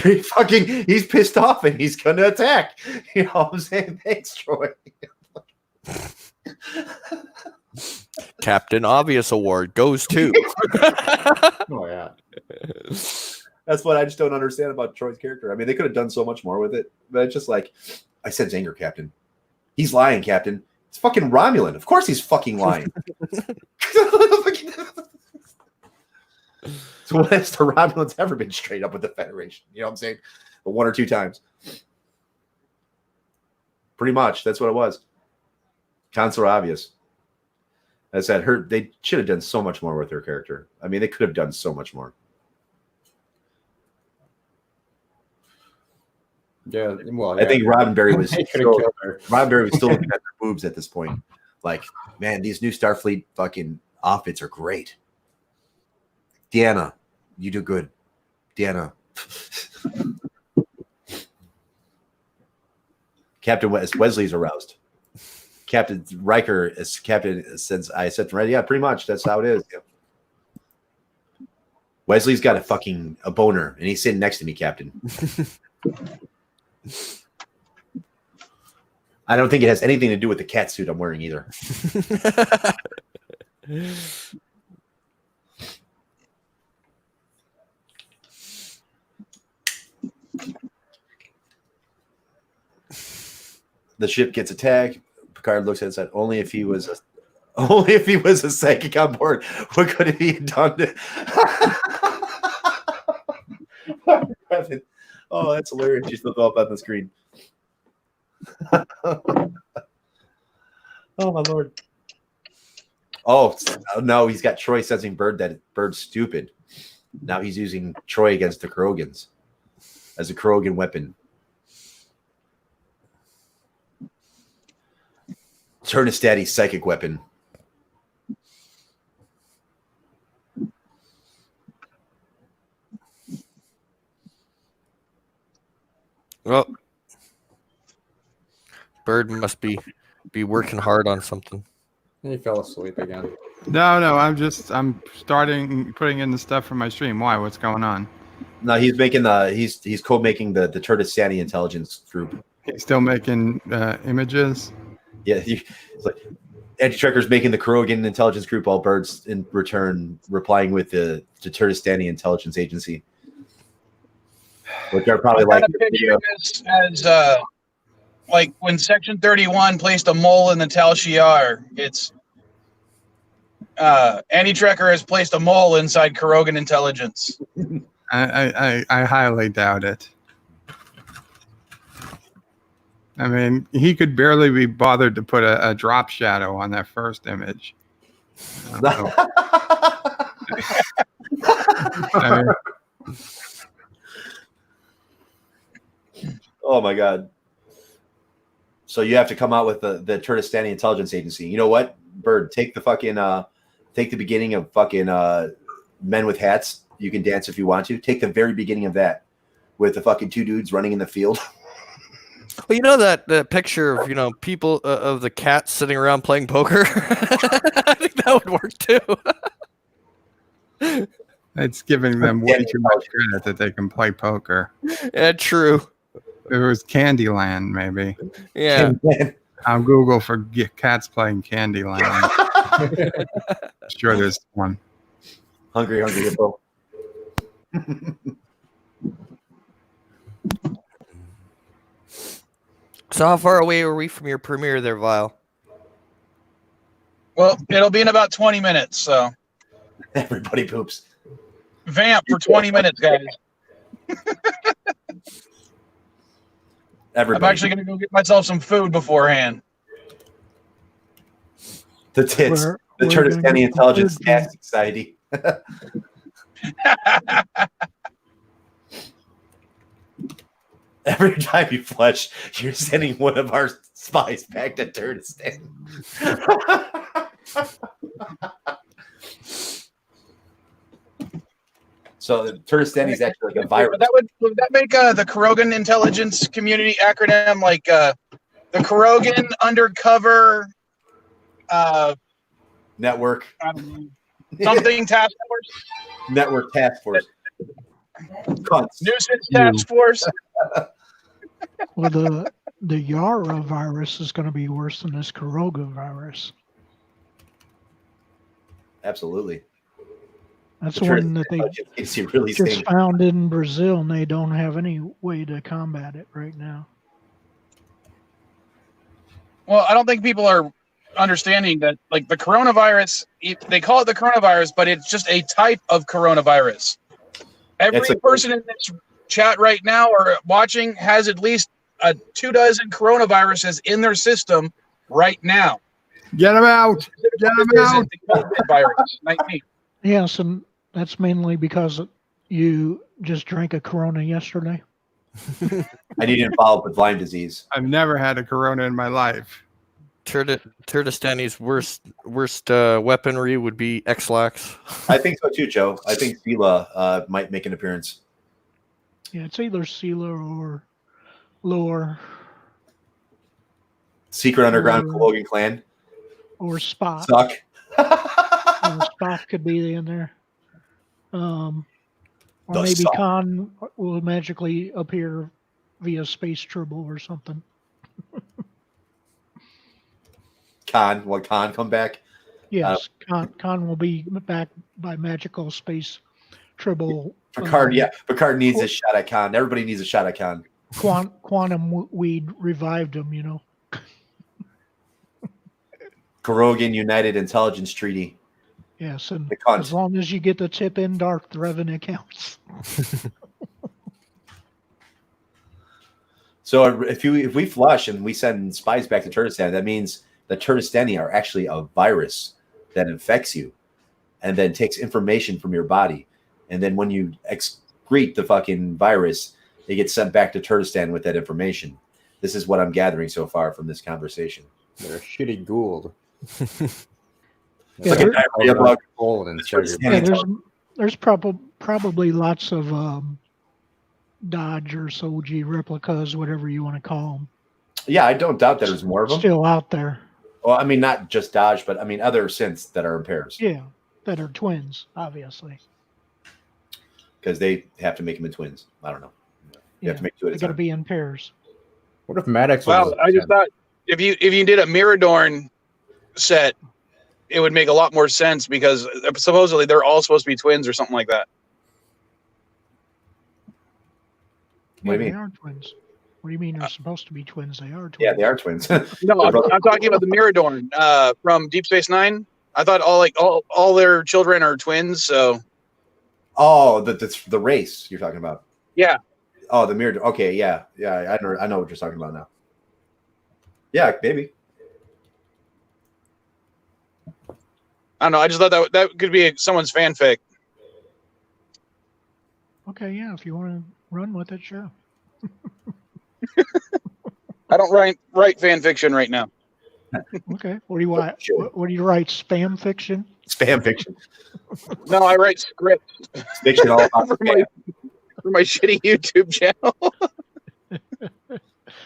he's pissed off and he's gonna attack. You know what I'm saying? Thanks, Troy. Captain Obvious Award goes to. Oh yeah. That's what I just don't understand about Troy's character. I mean, they could have done so much more with it, but it's just like, I sense anger, Captain. He's lying, Captain. It's fucking Romulan. Of course he's fucking lying. So when has the Romulans ever been straight up with the Federation? You know what I'm saying? But one or two times. Pretty much. That's what it was. Counselor Obvious. I said, they should have done so much more with her character. I mean, they could have done so much more. Yeah, well, I think Roddenberry was still looking at their boobs at this point. Like, man, these new Starfleet fucking outfits are great. Deanna, you do good. Deanna. Captain Wesley's aroused. Captain Riker is Captain since I said right. Yeah, pretty much. That's how it is. Yeah. Wesley's got a boner, and he's sitting next to me, Captain. I don't think it has anything to do with the cat suit I'm wearing either. The ship gets attacked. Picard looks at it and said, only if he was a psychic on board, what could he have done to... Oh, that's hilarious. She's still up on the screen. Oh, my Lord. Oh, no, he's got Troy sensing Bird that Bird's stupid. Now he's using Troy against the Krogans as a Krogan weapon. Turn his daddy's psychic weapon. Well, Bird must be working hard on something. He fell asleep again. No, I'm putting in the stuff for my stream. Why? What's going on? No, he's making he's co-making the Turtistani intelligence group. He's still making images. Yeah, it's like Anti-Trekker's making the Kurogan intelligence group. All birds in return replying with the Turtistani intelligence agency, which are probably like picture this as like when Section 31 placed a mole in the Tal Shiar. It's Anti-Trekker has placed a mole inside Kurogan intelligence. I highly doubt it. I mean, he could barely be bothered to put a drop shadow on that first image. Oh my god! So you have to come out with the Turtistani intelligence agency. You know what, Bird? Take the beginning of fucking Men with Hats. You can dance if you want to. Take the very beginning of that with the fucking two dudes running in the field. Well, you know that picture of people of the cats sitting around playing poker. I think that would work too. It's giving them way too much credit that they can play poker. Yeah, true. It was Candyland, maybe. Yeah. I'll Google for cats playing Candyland. Sure, there's one. Hungry hippo. So how far away are we from your premiere there, Vile? Well, it'll be in about 20 minutes, so. Everybody poops. Vamp for 20 minutes, guys. Everybody. I'm actually going to go get myself some food beforehand. The tits. The Turtistani Intelligence Task Society. Every time you flush, you're sending one of our spies back to Turtistan. So the Turtistani is actually like a virus. Would that make the Kurogan intelligence community acronym like the Kurogan Undercover Network? I don't know, something task force? Network task force. Nuisance task force. Well, the Yara virus is going to be worse than this Kuroga virus. Absolutely. That's the one that they just found in Brazil, and they don't have any way to combat it right now. Well, I don't think people are understanding that, like, the coronavirus, they call it the coronavirus, but it's just a type of coronavirus. Every person in this chat right now or watching has at least 24 coronaviruses in their system right now. Get them out! Get them out! The COVID virus, 19. Yes, and that's mainly because you just drank a Corona yesterday. I need to follow up with Lyme disease. I've never had a Corona in my life. Turtistani's worst weaponry would be X-Lax. I think so too, Joe. I think Sela might make an appearance. Yeah, it's either Sela or Lore. Secret Underground Logan Clan. Or Spot. Suck. Spot could be in there. Or maybe Khan will magically appear via Space Turbo or something. Will Khan come back? Yes, Khan will be back by magical Space Turbo. Picard, Picard needs a shot at Khan. Everybody needs a shot at Khan. Quantum Weed revived him, you know. Kurogan United Intelligence Treaty. Yes, and as long as you get the tip in, Dark Revan accounts. So if we flush and we send spies back to Turtistan, that means the Turtistani are actually a virus that infects you and then takes information from your body. And then when you excrete the fucking virus, it gets sent back to Turtistan with that information. This is what I'm gathering so far from this conversation. They're a shitty Gould. It's like a diarrhea bug. There's probably lots of Dodge or Soji replicas, whatever you want to call them. Yeah, I don't doubt that there's more of them. Still out there. Well, I mean, not just Dodge, but I mean other synths that are in pairs. Yeah, that are twins, obviously. Because they have to make them in twins. I don't know. You have to make two at They a got to time. be in pairs. What if Maddox Well, was? I just thought if you did a Miradorn set, it would make a lot more sense because supposedly they're all supposed to be twins or something like that. What do you They mean? are twins. What do you mean they're supposed to be twins? They are twins. Yeah, they are twins. No, I'm talking about the Miradorn from Deep Space Nine. I thought all their children are twins. So, Oh, the race you're talking about. yeah. Oh, the mirror. Okay, yeah. I know what you're talking about now. Yeah, maybe. I don't know. I just thought that could be someone's fanfic. Okay, yeah. If you want to run with it, sure. I don't write fan fiction right now. Okay. What do you write? Sure. What do you write? Spam fiction? Spam fiction. No, I write scripts Fiction all about for spam. my shitty YouTube channel.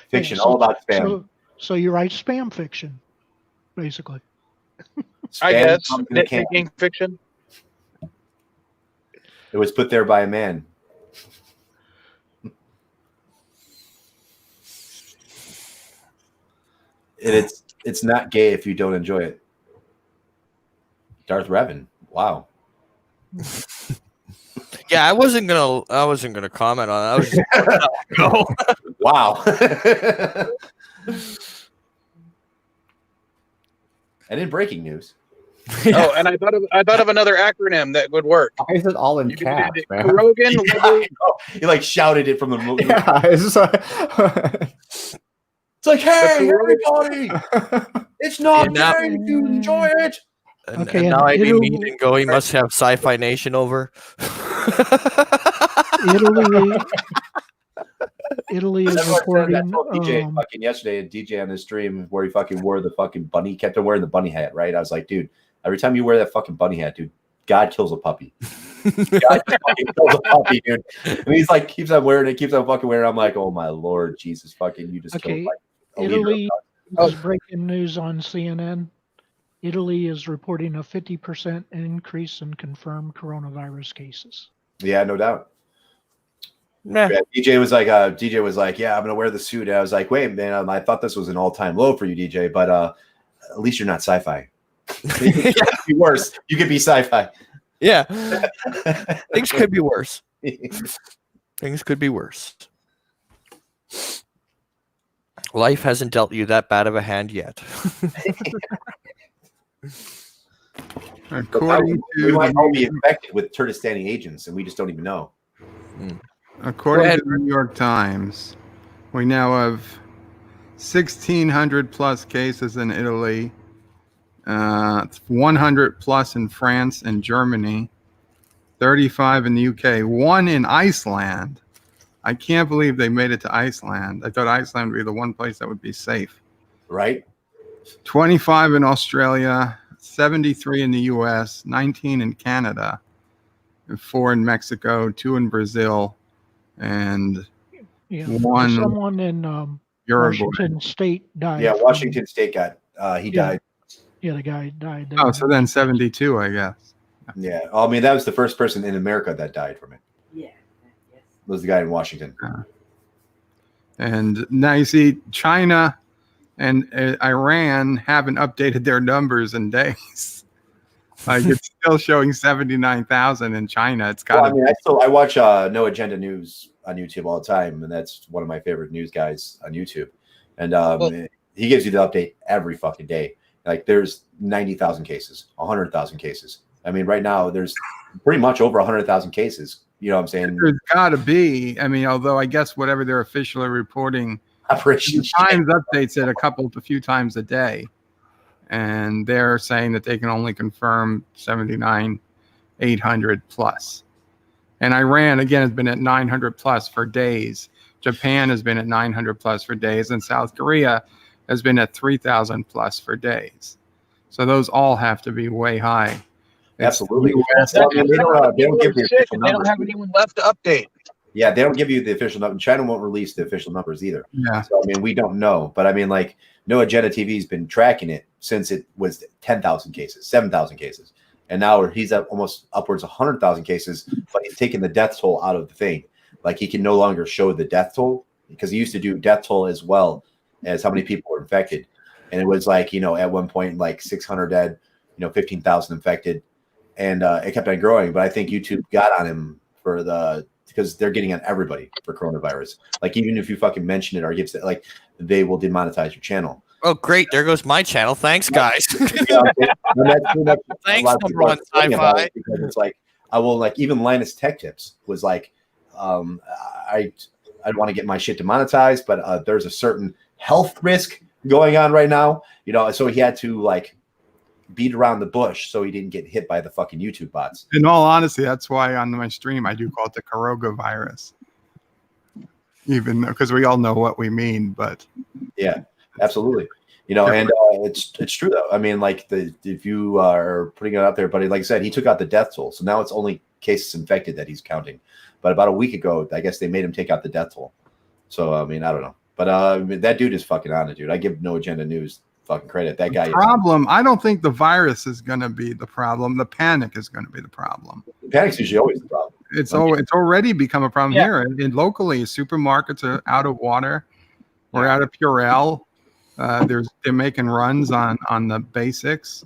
Fiction Yeah, all about spam. So you write spam fiction, basically. I Spam guess comes in a can. nitpicking fiction. It was put there by a man. It's not gay if you don't enjoy it. Darth Revan. Wow. Yeah, I wasn't gonna comment on that. I was just go. Wow. And in breaking news. Oh, and I thought of another acronym that would work. Why is it all in You could caps, do it. man? Krogan, Yeah, I know. You like shouted it from the movie. Yeah, it's like, It's like, hey, The everybody, it's not And now- gay if you enjoy it. And, Okay, and and now I'd be it'll- mean and go, he must have Sci-Fi Nation over. Italy is That's what I said. I reporting. told DJ fucking yesterday, and DJ on the stream where he fucking wore the fucking bunny, kept on wearing the bunny hat, right? I was like, dude, every time you wear that fucking bunny hat, dude, God kills a puppy. God fucking kills a puppy, dude. And he's like, keeps on wearing it, keeps on fucking wearing it. I'm like, oh my Lord, Jesus fucking, you just Okay, killed like a leader of Italy dogs. is breaking news on CNN. Italy is reporting a 50% increase in confirmed coronavirus cases. Yeah, no doubt. Nah. Yeah, DJ was like, yeah, I'm gonna wear the suit. And I was like, wait, man, I thought this was an all-time low for you, DJ, but at least you're not sci-fi. It could be worse. You could be sci-fi. Yeah. Things could be worse. Things could be worse. Life hasn't dealt you that bad of a hand yet. According We to might all be the, infected with Turkestani agents, and we just don't even know. according to the New York Times, we now have 1,600 plus cases in Italy, 100 plus in France and Germany, 35 in the UK, 1 in Iceland. I can't believe they made it to Iceland. I thought Iceland would be the one place that would be safe. Right? 25 in Australia, 73 in the US, 19 in Canada, 4 in Mexico, 2 in Brazil, and Yeah, One someone in Uruguay. Washington State died. Yeah, from- Washington State got he Yeah. died. Yeah, the guy died. Oh, so then 72, I guess. Yeah. I mean, that was the first person in America that died from it. Yeah. Was the guy in Washington. And now you see China and Iran haven't updated their numbers in days. Like it's still showing 79,000 in China. It's got Well, I mean, I watch No Agenda News on YouTube all the time, and that's one of my favorite news guys on YouTube. And he gives you the update every fucking day. Like there's 90,000 cases, 100,000 cases. I mean, right now there's pretty much over 100,000 cases. You know what I'm saying? there's got to be. I mean, although I guess whatever they're officially reporting, Operation the Times updates it a few times a day, and they're saying that they can only confirm 79,800 plus. And Iran again has been at 900 plus for days. Japan has been at 900 plus for days, and South Korea has been at 3,000 plus for days. So those all have to be way high. It's Absolutely. US. Well, I mean, they don't give the Sick official and they don't numbers. have anyone left to update. Yeah, they don't give you the official number. China won't release the official numbers either. Yeah. So I mean, we don't know. But I mean, like, No Agenda TV's been tracking it since it was 10,000 cases, 7,000 cases, and now he's at almost upwards of 100,000 cases. But he's taken the death toll out of the thing. Like, he can no longer show the death toll because he used to do death toll as well as how many people were infected, and it was like, you know, at one point like 600 dead, you know, 15,000 infected, and it kept on growing. But I think YouTube got on him for because they're getting on everybody for coronavirus. Like, even if you fucking mention it or give, like, they will demonetize your channel. Oh, great. There goes my channel. Thanks, guys. Thanks, number one sci-fi. Because it's like, I will, like, even Linus Tech Tips was like, I'd want to get my shit demonetized, but there's a certain health risk going on right now, you know, so he had to, like, beat around the bush so he didn't get hit by the fucking YouTube bots. In all honesty, that's why on my stream I do call it the coronavirus, even because we all know what we mean. But yeah, absolutely, you know, and it's true though. I mean, like, if you are putting it out there, but like I said, he took out the death toll, so now it's only cases infected that he's counting. But about a week ago, I guess they made him take out the death toll. So I mean, I don't know, but that dude is fucking on it, dude. I give No Agenda News fucking credit. That guy. I don't think the virus is going to be the problem. The panic is going to be the problem. The panic's usually always the problem. It's already become a problem here. And locally, supermarkets are out of water. We're out of Purell. They're making runs on the basics.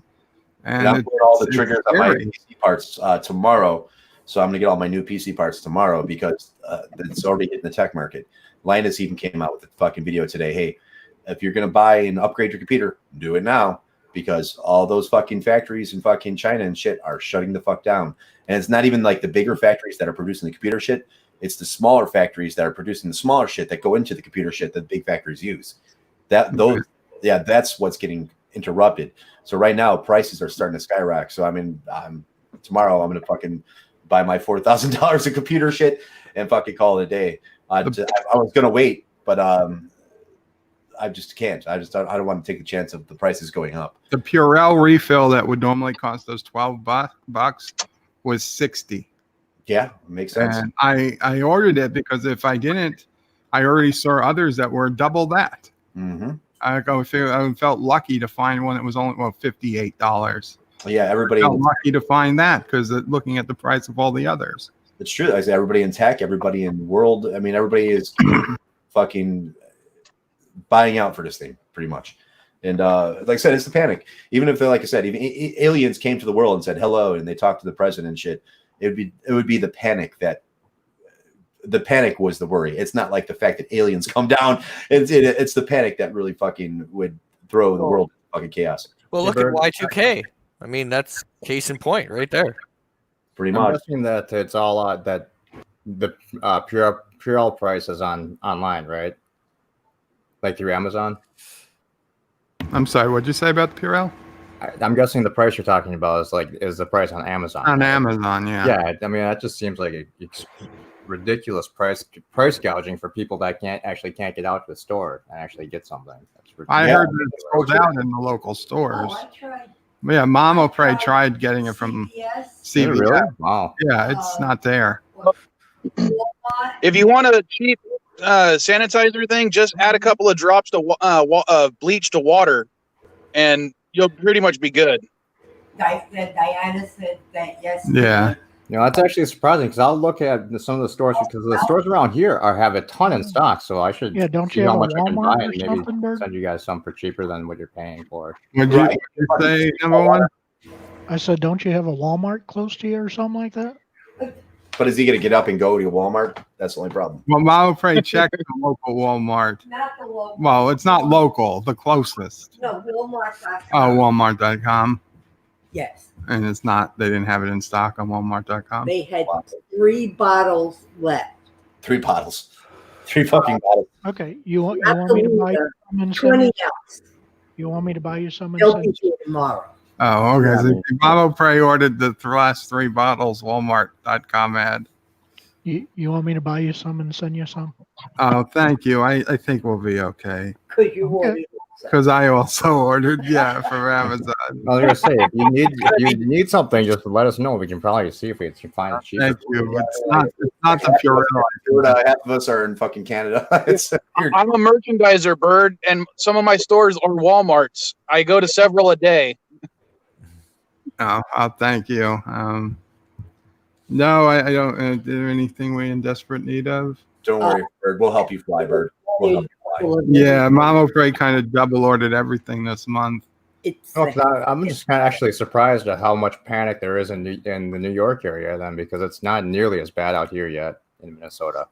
And I'm putting all the triggers on my PC parts tomorrow. So I'm going to get all my new PC parts tomorrow because it's already hitting the tech market. Linus even came out with a fucking video today. Hey, if you're going to buy and upgrade your computer, do it now, because all those fucking factories in fucking China and shit are shutting the fuck down. And it's not even like the bigger factories that are producing the computer shit. It's the smaller factories that are producing the smaller shit that go into the computer shit that big factories use. That's what's getting interrupted. So right now prices are starting to skyrocket. So I mean, tomorrow I'm going to fucking buy my $4,000 of computer shit and fucking call it a day. I was going to wait, but I just can't. I don't want to take the chance of the prices going up. The Purell refill that would normally cost us $12 was $60. Yeah, makes sense. And I ordered it because if I didn't, I already saw others that were double that. Mm-hmm. I felt lucky to find one that was only $58. Yeah, everybody felt lucky to find that because looking at the price of all the others. It's true. I say everybody in tech, everybody in the world. I mean, everybody is fucking buying out for this thing pretty much. And like I said, it's the panic. Even if they're, like I said, even aliens came to the world and said hello and they talked to the president and shit, it would be the panic that the panic was the worry. It's not like the fact that aliens come down. It's the panic that really fucking would throw the world into fucking chaos. Well, look at Y2K. I mean, that's case in point right there. Pretty much. I'm guessing that it's all that the Purell price is online, right? Like through Amazon. I'm sorry, what'd you say about the Purell? I'm guessing the price you're talking about is the price on Amazon. On Amazon, yeah. Yeah, I mean that just seems like a ridiculous price gouging for people that can't get out to the store and actually get something. I heard that it's sold out in the local stores. Oh, I tried. Yeah, Mama tried getting it from CVS. Really? Wow. Yeah, it's not there. If you want a cheap sanitizer thing, just add a couple of drops of bleach to water, and you'll pretty much be good. Diana said that yesterday. Yeah. You know, that's actually surprising because I'll look at some of the stores because the stores around here have a ton in stock. So I should don't see you how have much a I can Walmart buy or and maybe something, Bert? send you guys some for cheaper than what you're paying for. Would you say number one? I said, don't you have a Walmart close to you or something like that? But is he going to get up and go to Walmart? That's the only problem. Well, Mama check the local Walmart. Not the local. Well, it's not local, the closest. No, Walmart.com. Oh, Walmart.com. Yes. And it's not, they didn't have it in stock on Walmart.com. They had 3 bottles left. 3 bottles. 3 fucking bottles. Okay, you want Not me to the buy liter, some and 20 send? ounce. You want me to buy you some and They'll send? be here tomorrow. Oh, okay. So Mama ordered the last 3 bottles Walmart.com ad. You want me to buy you some and send you some? Oh, thank you. I think we'll be okay. Because you Okay. ordered because I also ordered, from Amazon. I was gonna say if you need something, just let us know. We can probably see if we can find it cheaper. Thank you. It's not the Purell. Half of us are in fucking Canada. It's weird. I'm a merchandiser, Bird, and some of my stores are Walmarts. I go to several a day. Oh, thank you. No, I don't. Is there anything we're in desperate need of? Don't worry, Bird. We'll help you fly, Bird. We'll help you fly. Yeah, Mama Frey kind of double ordered everything this month. It's Oh, 'cause I'm just kind of actually surprised at how much panic there is in the New York area then, because it's not nearly as bad out here yet in Minnesota.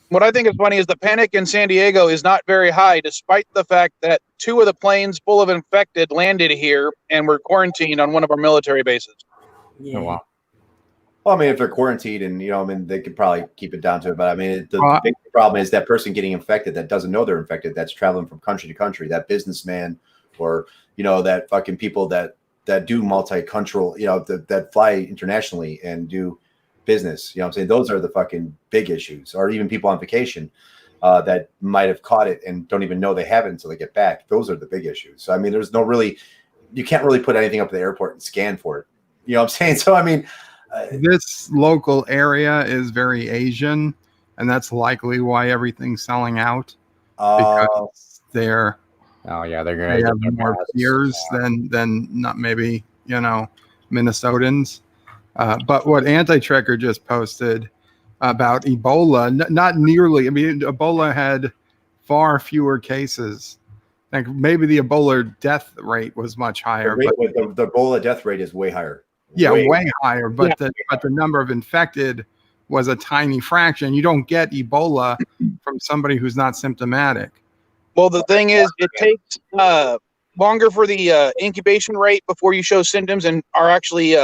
What I think is funny is the panic in San Diego is not very high, despite the fact that 2 of the planes full of infected landed here and were quarantined on one of our military bases. yeah. Oh, wow. Well, I mean, if they're quarantined and, they could probably keep it down to it. But I mean, the big problem is that person getting infected that doesn't know they're infected, that's traveling from country to country, that businessman or, that fucking people that do multicultural, that fly internationally and do business. You know what I'm saying? Those are the fucking big issues. Or even people on vacation that might have caught it and don't even know they have it until they get back. Those are the big issues. So, I mean, you can't really put anything up at the airport and scan for it. You know what I'm saying? So, I mean, this local area is very Asian, and that's likely why everything's selling out. Because they're they're gonna they have more fears than not maybe Minnesotans. But what Anti-Trekker just posted about Ebola, not nearly. I mean, Ebola had far fewer cases. Like maybe the Ebola death rate was much higher. The Ebola death rate is way higher. Yeah, way higher. But the number of infected was a tiny fraction. You don't get Ebola from somebody who's not symptomatic. Well, the thing is, it takes longer for the incubation rate before you show symptoms and are actually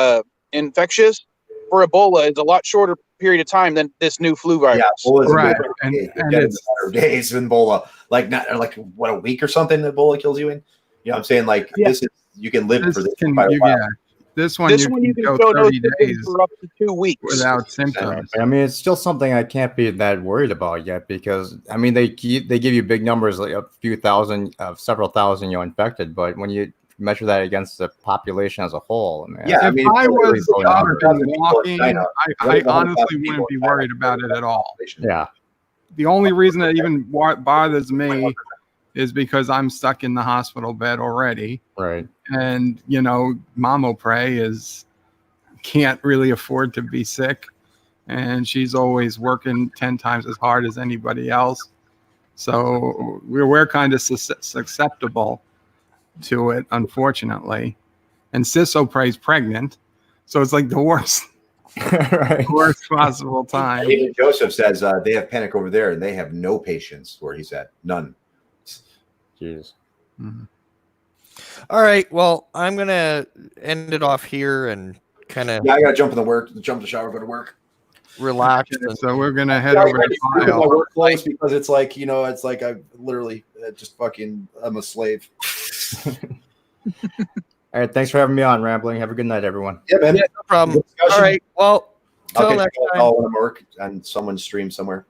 infectious. For Ebola, it's a lot shorter period of time than this new flu virus. Yeah, Ebola is Right. and And it's a matter of days in Ebola. What, a week or something that Ebola kills you in? You know what I'm saying? This is, you can live for this quite a while. This one you can go 30 days for up to 2 weeks without symptoms. I mean, it's still something I can't be that worried about yet, because I mean they give you big numbers, like a few thousand, several thousand, infected, but when you measure that against the population as a whole, man, If I was walking, I honestly wouldn't be worried about it at all. Yeah. The only reason that even bothers me is because I'm stuck in the hospital bed already. Right. And, Mama Prey can't really afford to be sick. And she's always working 10 times as hard as anybody else. So we're kind of susceptible to it, unfortunately. And Sisso Prey's pregnant. So it's like the worst, worst possible time. Even Joseph says they have panic over there and they have no patients where he's at. None. Jeez. Mm-hmm. All right. Well, I'm going to end it off here and kind of. Yeah, I got to jump in the shower, go to work. Relax. So we're going to head over to my work clothes because it's like, it's like I literally I'm a slave. All right. Thanks for having me on, Rambling. Have a good night, everyone. Yeah, man. Yeah, no problem. All right. Well, till next time. I'll when I'm work on someone's stream somewhere.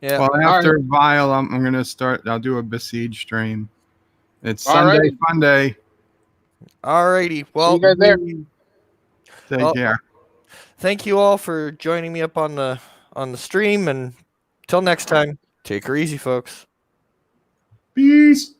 Yeah. Well, after Vile, I'm going to start. I'll do a Besiege stream. It's Sunday, fun day. All righty. Well, see you guys there. Take care. Thank you all for joining me up on the stream, and till next time, take her easy, folks. Peace.